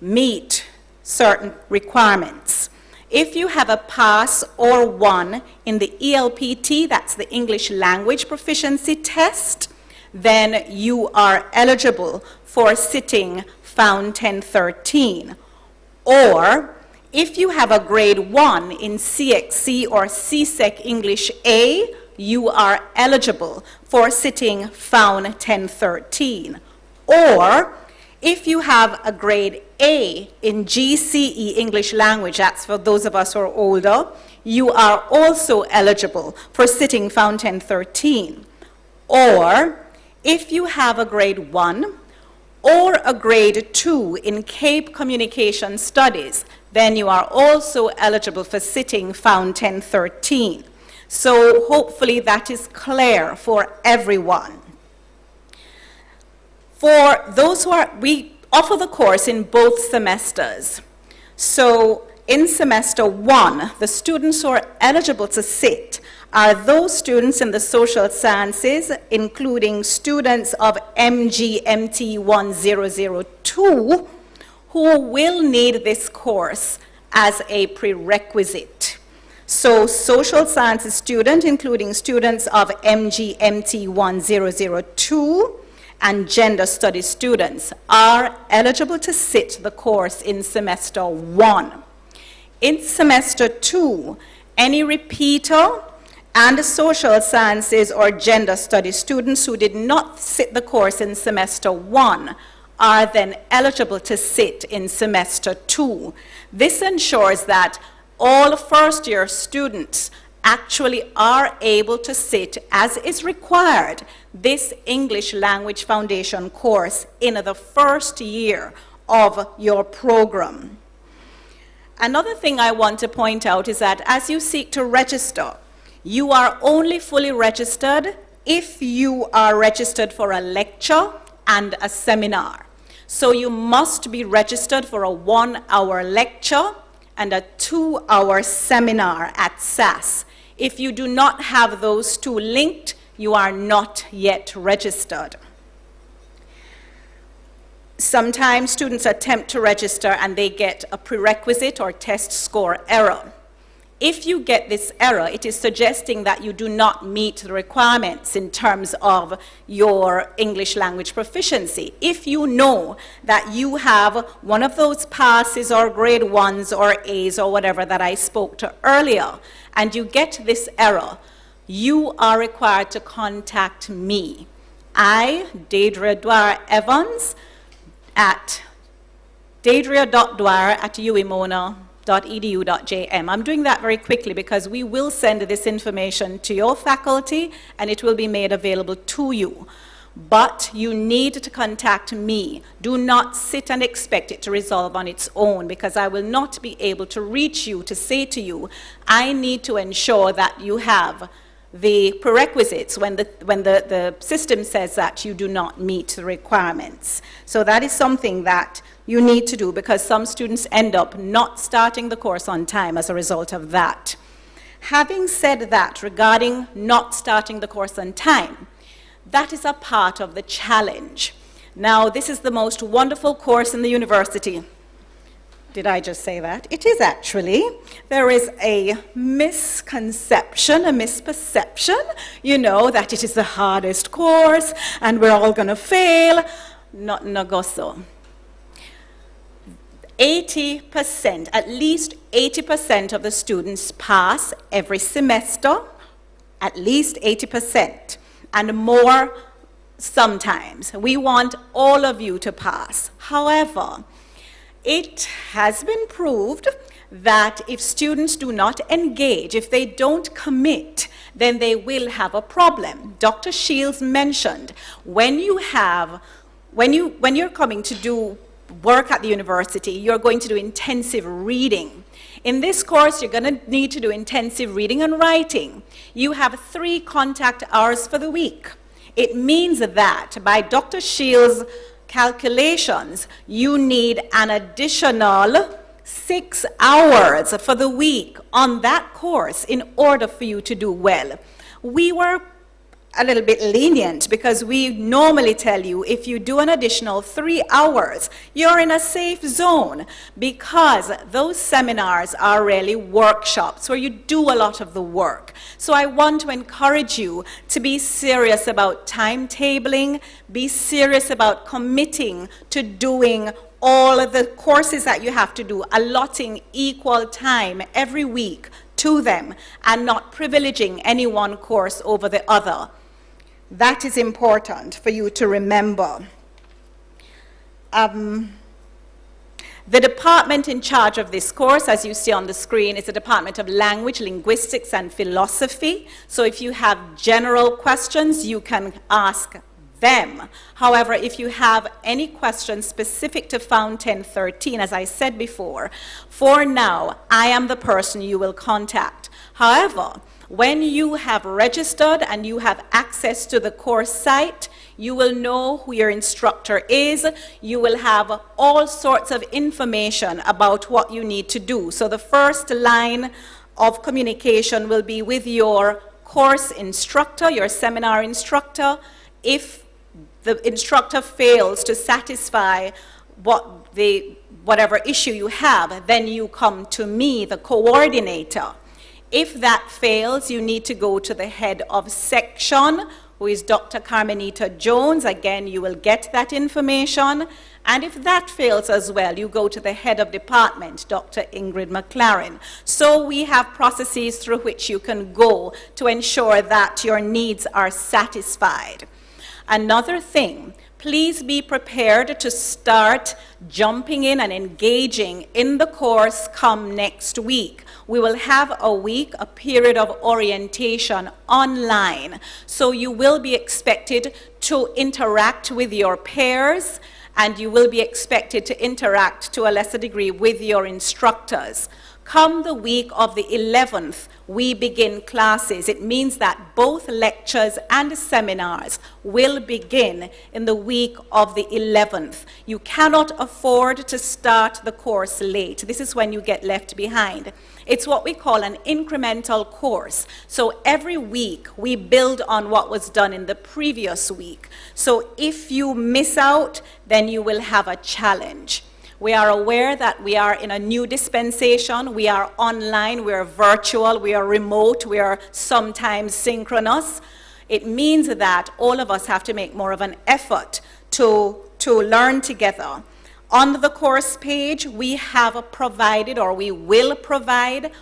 meet certain requirements. If you have a pass or 1 in the ELPT, that's the English Language Proficiency Test, then you are eligible for sitting found 1013. Or if you have a grade 1 in CXC or CSEC English A, you are eligible for sitting found 1013. Or if you have a grade A in GCE English Language, that's for those of us who are older, you are also eligible for sitting found 1013. Or if you have a grade 1 or a grade 2 in CAPE Communication Studies, then you are also eligible for sitting found 1013. So hopefully that is clear for everyone. For those who are, we offer the course in both semesters. So in semester 1, the students who are eligible to sit are those students in the social sciences, including students of MGMT 1002, who will need this course as a prerequisite. So social sciences students, including students of MGMT 1002 and gender studies students, are eligible to sit the course in semester 1. In semester 2, any repeater and social sciences or gender studies students who did not sit the course in semester 1 are then eligible to sit in semester 2. This ensures that all first-year students actually are able to sit, as is required, this English Language Foundation course in the first year of your program. Another thing I want to point out is that as you seek to register, you are only fully registered if you are registered for a lecture and a seminar. So you must be registered for a 1-hour lecture and a 2-hour seminar at SAS. If you do not have those two linked, you are not yet registered. Sometimes students attempt to register and they get a prerequisite or test score error. If you get this error, it is suggesting that you do not meet the requirements in terms of your English language proficiency. If you know that you have one of those passes or grade 1s or A's or whatever that I spoke to earlier, and you get this error, you are required to contact me. Deidre Dwyer Evans, at deidre.dwyer@uemona.edu.jm. I'm doing that very quickly because we will send this information to your faculty and it will be made available to you. But you need to contact me. Do not sit and expect it to resolve on its own, because I will not be able to reach you to say to you, I need to ensure that you have the prerequisites when the system says that you do not meet the requirements. So that is something that you need to do, because some students end up not starting the course on time as a result of that. Having said that, regarding not starting the course on time, that is a part of the challenge. Now, this is the most wonderful course in the university. Did I just say that? It is actually. There is a misconception, a misperception, that it is the hardest course and we're all going to fail. Not so. 80%, at least 80% of the students pass every semester, at least 80%, and more sometimes. We want all of you to pass. However, it has been proved that if students do not engage, if they don't commit, then they will have a problem. Dr. Shields mentioned when you have when you're coming to do work at the university, you're going to do intensive reading. In this course, you're going to need to do intensive reading and writing. You have 3 contact hours for the week. It means that by Dr. Shields' calculations, you need an additional 6 hours for the week on that course in order for you to do well. We were a little bit lenient because we normally tell you if you do an additional 3 hours, you're in a safe zone, because those seminars are really workshops where you do a lot of the work. So I want to encourage you to be serious about timetabling, be serious about committing to doing all of the courses that you have to do, allotting equal time every week to them, and not privileging any one course over the other. That is important for you to remember. The department in charge of this course, as you see on the screen, is the Department of Language, Linguistics, and Philosophy. So if you have general questions, you can ask them. However, if you have any questions specific to Fountain 13, as I said before, for now, I am the person you will contact. However, when you have registered and you have access to the course site, you will know who your instructor is. You will have all sorts of information about what you need to do. So the first line of communication will be with your course instructor, your seminar instructor. If the instructor fails to satisfy whatever issue you have, then you come to me, the coordinator. If that fails, you need to go to the head of section, who is Dr. Carmenita Jones. Again, you will get that information. And if that fails as well, you go to the head of department, Dr. Ingrid McLaren. So we have processes through which you can go to ensure that your needs are satisfied. Another thing, please be prepared to start jumping in and engaging in the course come next week. We will have a period of orientation online. So you will be expected to interact with your peers, and you will be expected to interact to a lesser degree with your instructors. Come the week of the 11th, we begin classes. It means that both lectures and seminars will begin in the week of the 11th. You cannot afford to start the course late. This is when you get left behind. It's what we call an incremental course. So every week we build on what was done in the previous week. So if you miss out, then you will have a challenge. We are aware that we are in a new dispensation. We are online, we are virtual, we are remote, we are sometimes synchronous. It means that all of us have to make more of an effort to learn together. On the course page, we have provided, or we will provide,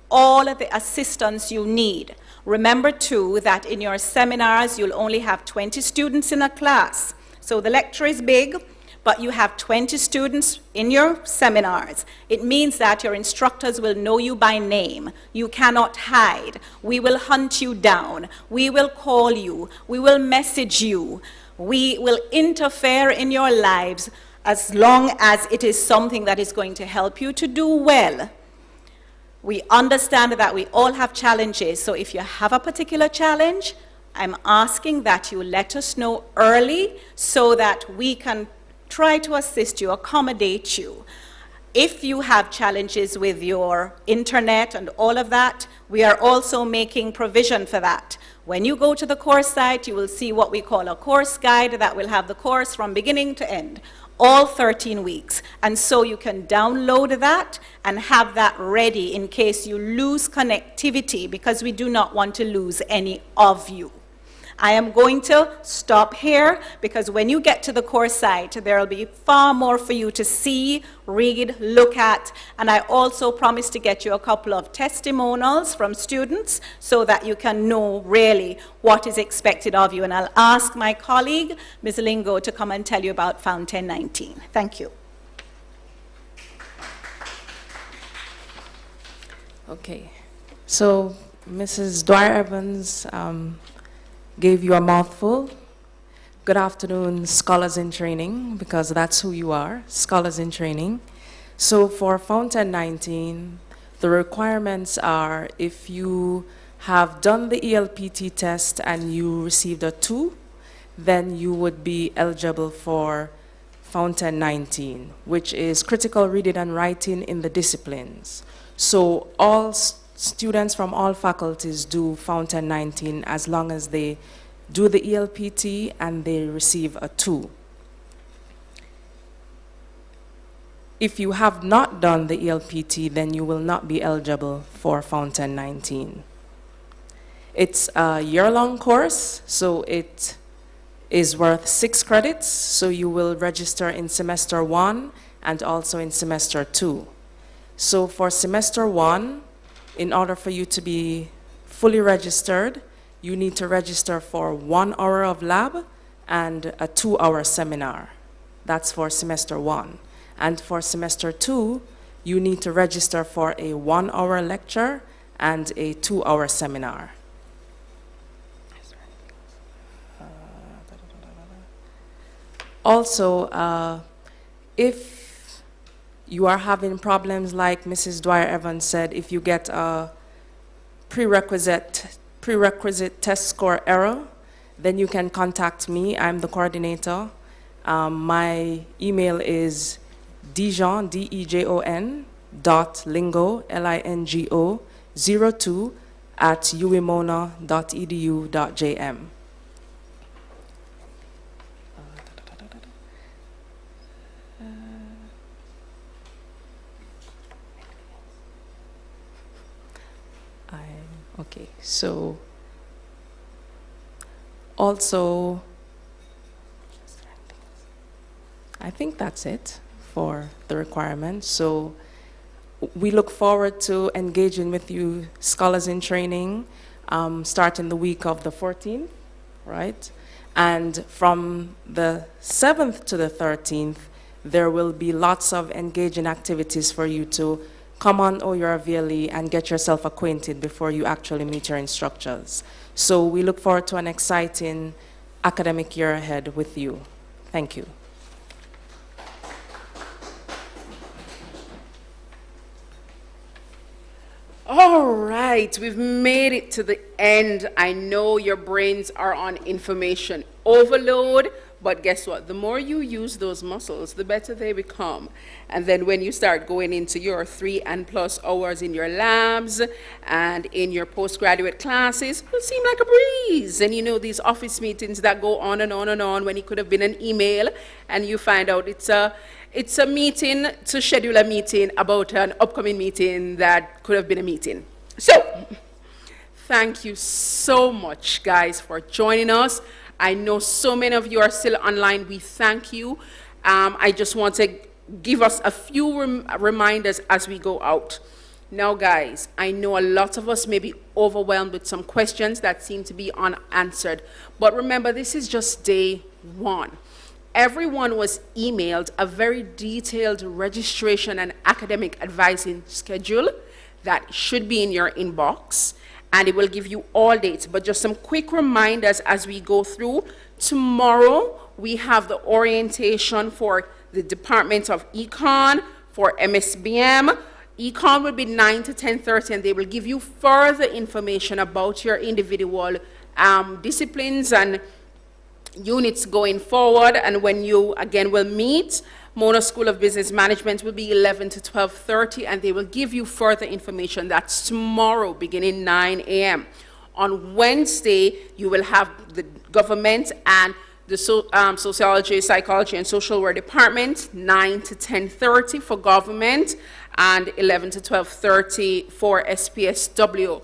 all of the assistance you need. Remember too that in your seminars, you'll only have 20 students in a class. So the lecture is big, but you have 20 students in your seminars. It means that your instructors will know you by name. You cannot hide. We will hunt you down. We will call you. We will message you. We will interfere in your lives as long as it is something that is going to help you to do well. We understand that we all have challenges, so if you have a particular challenge, I'm asking that you let us know early so that we can try to assist you, accommodate you. If you have challenges with your internet and all of that, we are also making provision for that. When you go to the course site, you will see what we call a course guide that will have the course from beginning to end, all 13 weeks. And so you can download that and have that ready in case you lose connectivity, because we do not want to lose any of you. I am going to stop here because when you get to the course site, there will be far more for you to see, read, look at, and I also promise to get you a couple of testimonials from students so that you can know really what is expected of you. And I'll ask my colleague, Ms. Lingo, to come and tell you about Fountain 19. Thank you. Okay, so Mrs. Dwyer Evans gave you a mouthful. Good afternoon, scholars in training, because that's who you are, scholars in training. So for Fountain 19, the requirements are if you have done the ELPT test and you received a 2, then you would be eligible for Fountain 19, which is critical reading and writing in the disciplines. So all students from all faculties do Fountain 19 as long as they do the ELPT and they receive a 2. If you have not done the ELPT, then you will not be eligible for Fountain 19. It's a year-long course, so it is worth 6 credits, so you will register in semester 1 and also in semester 2. So for semester 1, in order for you to be fully registered, you need to register for 1 hour of lab and a 2-hour seminar. That's for semester 1. And for semester 2, you need to register for a 1-hour lecture and a 2-hour seminar. Also, if you are having problems like Mrs. Dwyer-Evans said, if you get a prerequisite test score error, then you can contact me. I'm the coordinator. My email is Dejon, D-E-J-O-N, .lingo, L-I-N-G-O, 02 at uwimona.edu.jm. Okay, so also, I think that's it for the requirements. So we look forward to engaging with you, scholars in training, starting the week of the 14th, right? And from the 7th to the 13th, there will be lots of engaging activities for you to come on OUR-VLE and get yourself acquainted before you actually meet your instructors. So we look forward to an exciting academic year ahead with you. Thank you. All right, we've made it to the end. I know your brains are on information overload, but guess what? The more you use those muscles, the better they become. And then when you start going into your 3+ hours in your labs and in your postgraduate classes, it will seem like a breeze. And you know, these office meetings that go on and on and on when it could have been an email, and you find out it's a meeting to schedule a meeting about an upcoming meeting that could have been a meeting. So, thank you so much, guys, for joining us. I know so many of you are still online. We thank you. I just want to give us a few reminders as we go out. Now, guys, I know a lot of us may be overwhelmed with some questions that seem to be unanswered. But remember, this is just day 1. Everyone was emailed a very detailed registration and academic advising schedule that should be in your inbox, and it will give you all dates. But just some quick reminders as we go through. Tomorrow, we have the orientation for the Department of Econ, for MSBM. Econ will be 9 to 10:30, and they will give you further information about your individual disciplines and units going forward. And when you again will meet, Mona School of Business Management will be 11 to 12:30, and they will give you further information. That's tomorrow, beginning 9 a.m. On Wednesday, you will have the government and the sociology, psychology, and social work department, 9 to 10:30 for government, and 11 to 12:30 for SPSW.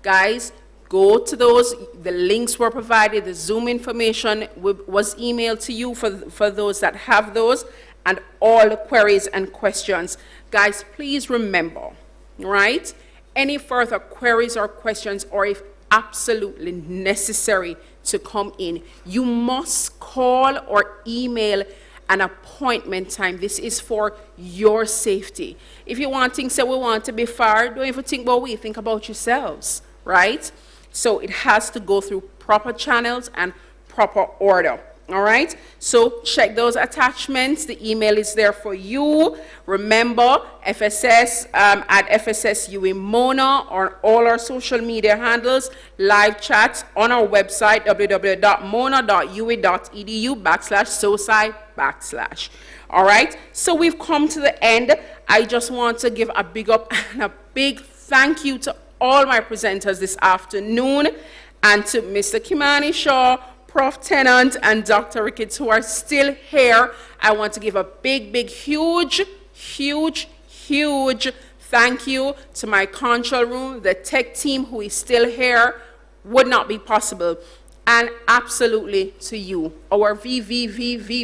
Guys, go to those. The links were provided. The Zoom information was emailed to you for those that have those, and all the queries and questions. Guys, please remember, right? Any further queries or questions, or if absolutely necessary to come in, you must call or email an appointment time. This is for your safety. If you want things that we want to be far, don't even think about we, think about yourselves, right? So it has to go through proper channels and proper order. All right, so check those attachments. The email is there for you. Remember, FSS at FSS UE Mona on all our social media handles, live chats on our website, www.mona.ue.edu/soci/. All right, so we've come to the end. I just want to give a big up and a big thank you to all my presenters this afternoon, and to Mr. Kimani Shaw, Prof. Tennant, and Dr. Ricketts, who are still here. I want to give a big, huge thank you to my control room, the tech team who is still here. Would not be possible. And absolutely to you, our VIPs,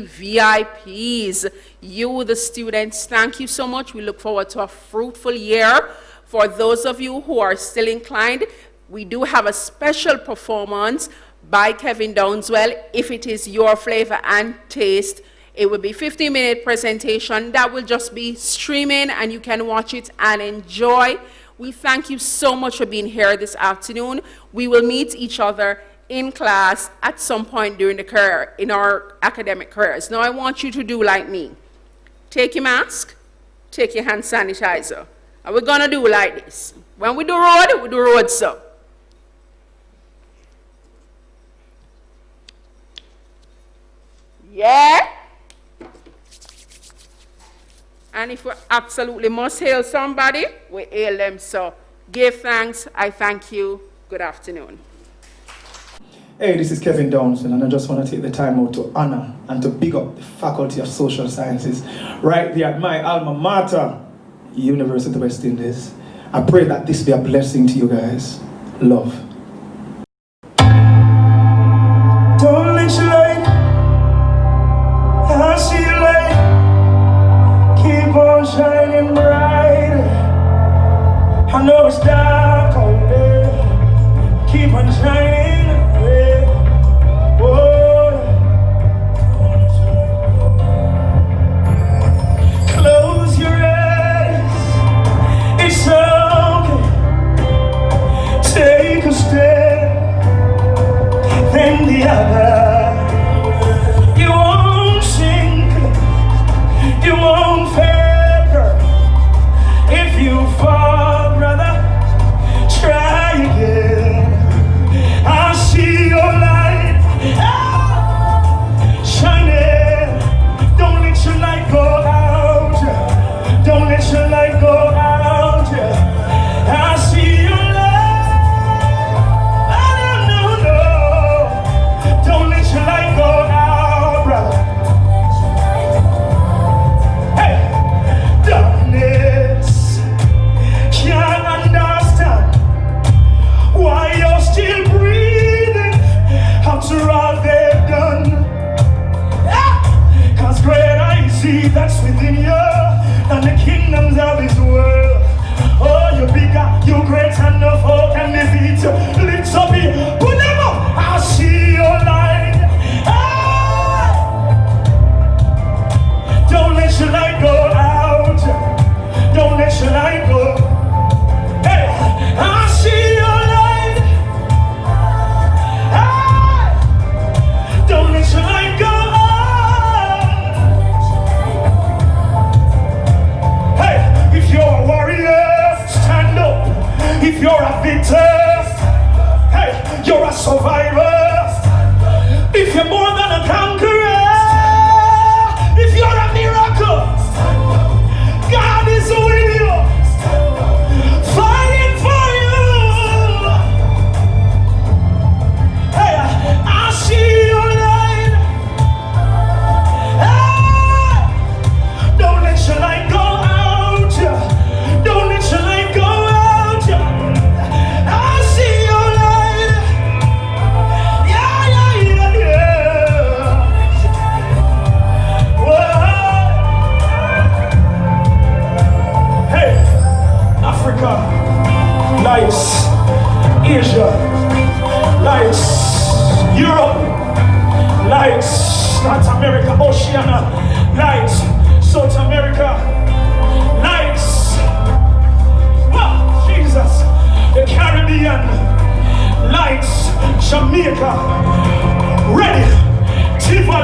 you, the students, thank you so much. We look forward to a fruitful year. For those of you who are still inclined, we do have a special performance by Kevin Downswell. If it is your flavor and taste, it will be a 15-minute presentation that will just be streaming, and you can watch it and enjoy. We thank you so much for being here this afternoon. We will meet each other in class at some point during the career, in our academic careers. Now I want you to do like me. Take your mask, take your hand sanitizer, and we're gonna do like this. When we do road so. Yeah? And if we absolutely must hail somebody, we hail them. So give thanks, I thank you, good afternoon. Hey, this is Kevin Downswell, and I just want to take the time out to honor and to big up the Faculty of Social Sciences right there at my alma mater, University of West Indies. I pray that this be a blessing to you guys. Love. Don't let your light, I see your light, keep on shining bright. I know it's dark out there, keep on shining. Close your eyes, it's okay. Take a step, then the other. You won't sink, you won't fail. If you fall, brother, try again. I see your light shining. Don't let your light go out. Don't let your light go out. I see your light. No. Don't let your light go out, brother. Hey, darkness can't understand why you're still breathing after all they've done. Cause greater is he that's within you than the kingdoms of this world. Oh, you're bigger, you're greater, no foe can defeat you. Lift up here, put them up. I see your light. Don't let your light go out. Don't let your light go. Hey, I see your light. Don't let your light go out. Hey, if you're a warrior, stand up. If you're a victor, hey, you're a survivor. If you're more than a conqueror, if you're a miracle, God is with you, fighting for you. Hey, I see your light. Hey, don't let your light go out. Don't let your light go out. I see your light. Yeah. Whoa. Hey, Africa, lights. Asia, lights. Europe, lights. North America, Oceania, lights. South America, lights. Wow, Jesus. The Caribbean, lights. Jamaica, ready. Tiva,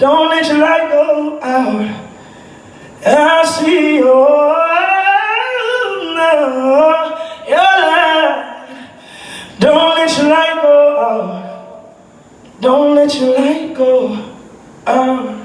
Don't let your light go out. I see your light. Don't let your light go out. Don't let your light go out.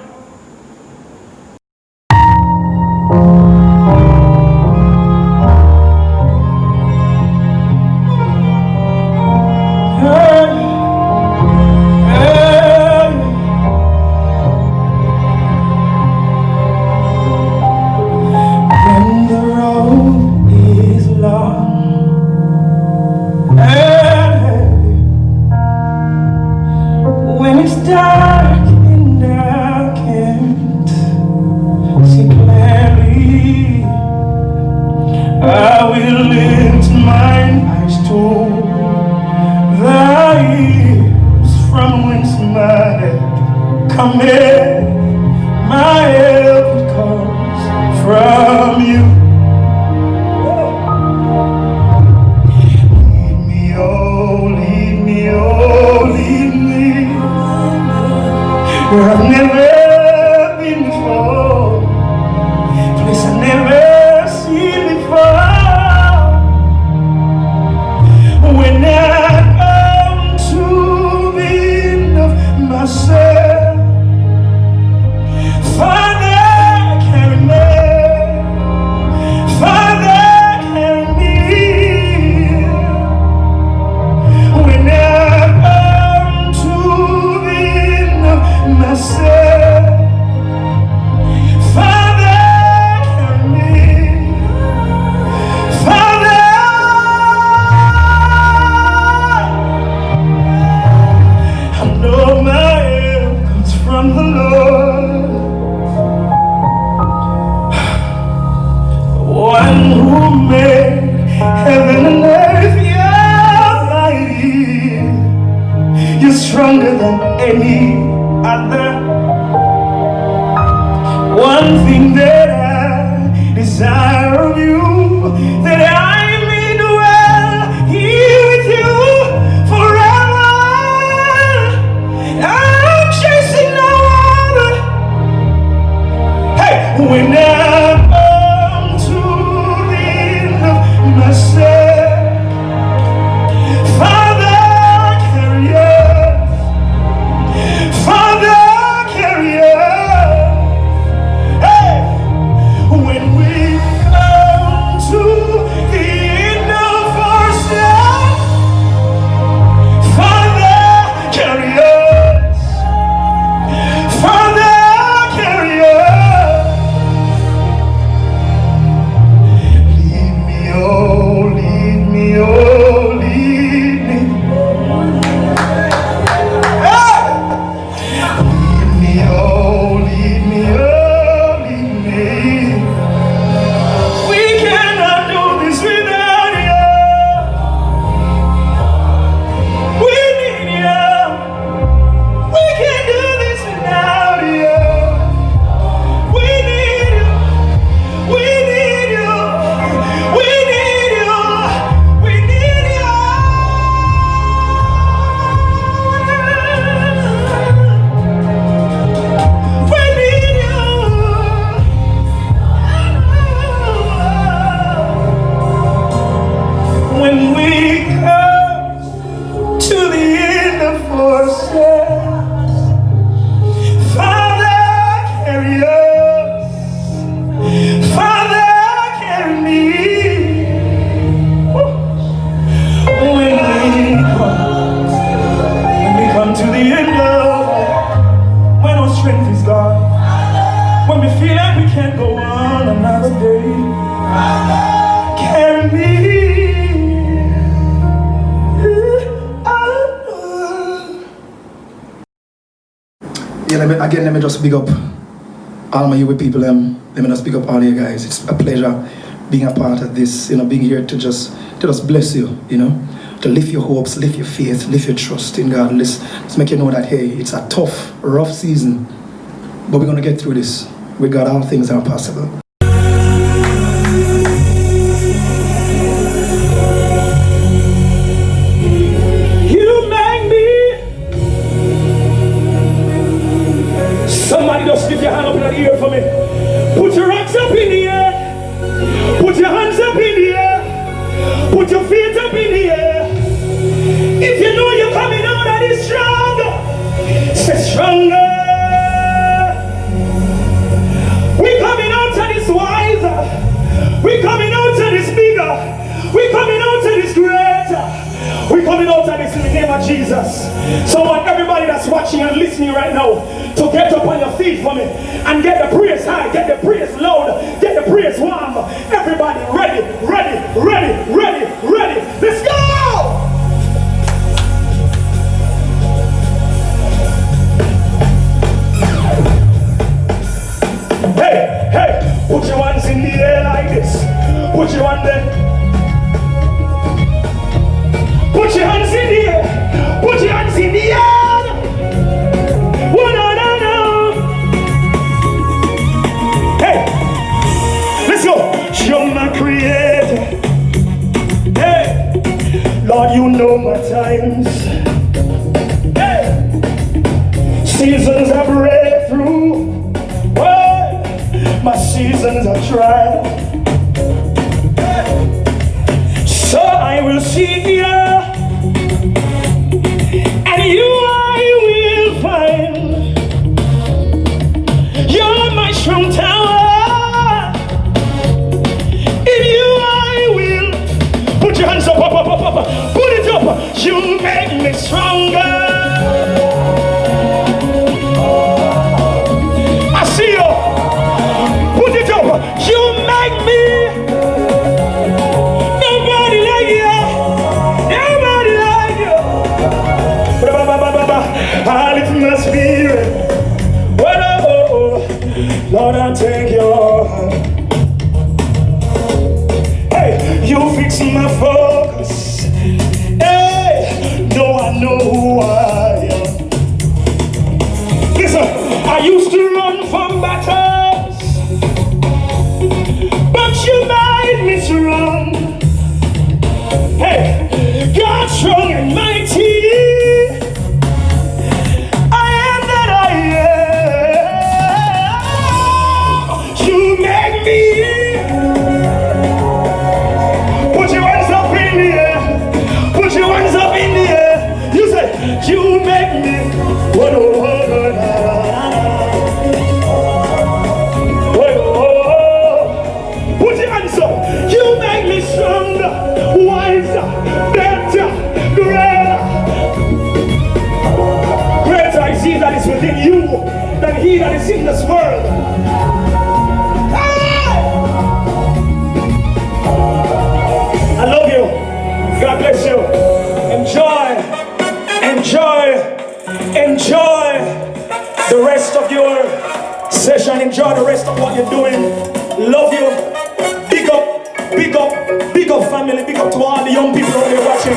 Let me just big up all my UWI people. Let me just big up all you guys. It's a pleasure being a part of this, being here to just bless you, to lift your hopes, lift your faith, lift your trust in God. Let's make you know that, hey, it's a tough, rough season, but we're going to get through this. With God, all things are possible. You make me so just lift your hand up in the air for me. Put your hands up in the air. Put your hands up in the air. Put your feet up in the air. If you know you're coming out of this stronger, say stronger. We're coming out of this wiser. We're coming out of this bigger. We're coming out of this greater. We're coming out of this in the name of Jesus. So I want everybody that's watching and listening right now to get up on your feet for me and get the praise high, get the praise loud, get the praise warm. Everybody ready, ready, ready, ready, ready. Let's go! Hey, hey, put your hands in the air like this. Put your hand there. Put your hands in the air. Put your hands in the air. Oh, no, no, no. Hey, let's go. You're my creator. Hey, Lord, you know my times. Hey, seasons of breakthrough. My seasons of trial. So I will seek you, and you I will find. You're my strong tower. In you I will. Put your hands up, up, up, up, up. Put it up. You make me stronger. I see you. You make me. Nobody like you. Nobody like you. I lift my spirit. Whoa, Lord, I take your hand. Hey, you fix my focus. Hey, no, I know who I am. Listen, I used to run from battle. You made me strong. Hey, God strong and mighty. I am that I am. You make me. Put your hands up in the air. Put your hands up in the air. You say, you make me. Wiser, better, greater. Greater is he that is within you than he that is in this world. Hey! I love you. God bless you. Enjoy, enjoy, enjoy the rest of your session. Enjoy the rest of what you're doing. Love you. Big up, big up. Big up family, big up to all the young people out there watching.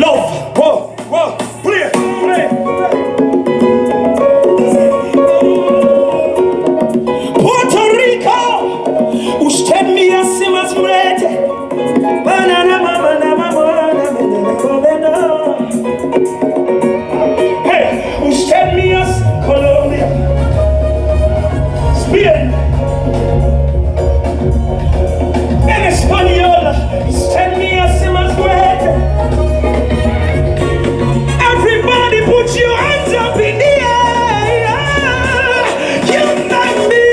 Love, whoa, whoa, play, play, play. Puerto Rico, usted me hace más fuerte. Hey, usted me hace Colombia. Spain. En español, usted me hace más fuerte. Everybody put your hands up in the air. You make me.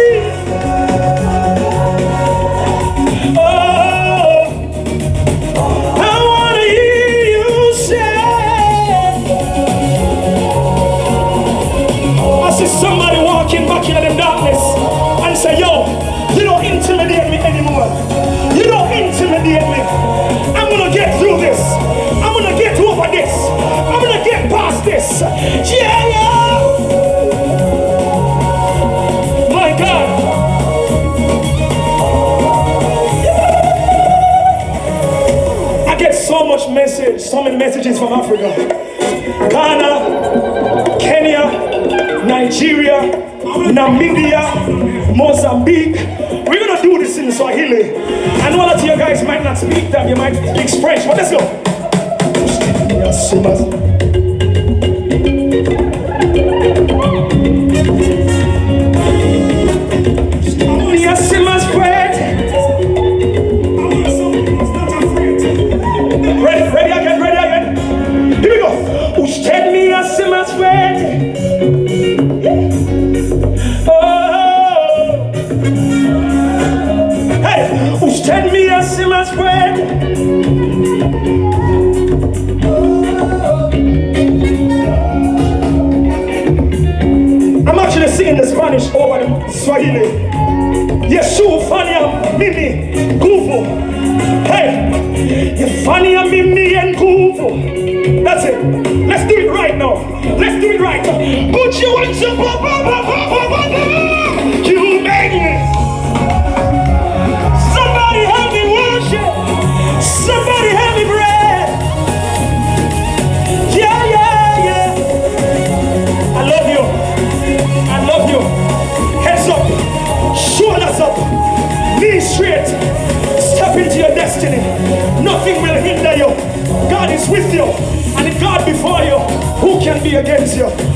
Oh, I want to hear you say. I see somebody walking back in the darkness and say, yo, you don't intimidate me anymore. You don't intimidate me. I'm gonna get through this. I'm gonna get over this. I'm gonna get past this. Yeah, yeah. My God. I get so much message, so many messages from Africa. Ghana, Kenya, Nigeria, Namibia, Mozambique. We're gonna do this in Swahili. I know a lot of you guys might not speak that, you might speak French, but let's go. I'm actually singing the Spanish over the Swahili. Yeshu Fania Mimi Guvu. Hey, Yefania Mimi and Guvu. That's it. Let's do it right now. Let's do it right now. Put you on some you make me. Somebody help me worship. Somebody help me pray. Yeah, yeah, yeah. I love you. I love you. Heads up. Shoulders up. Knees straight. Step into your destiny. Nothing will hinder you. God is with you. And if God before you, who can be against you?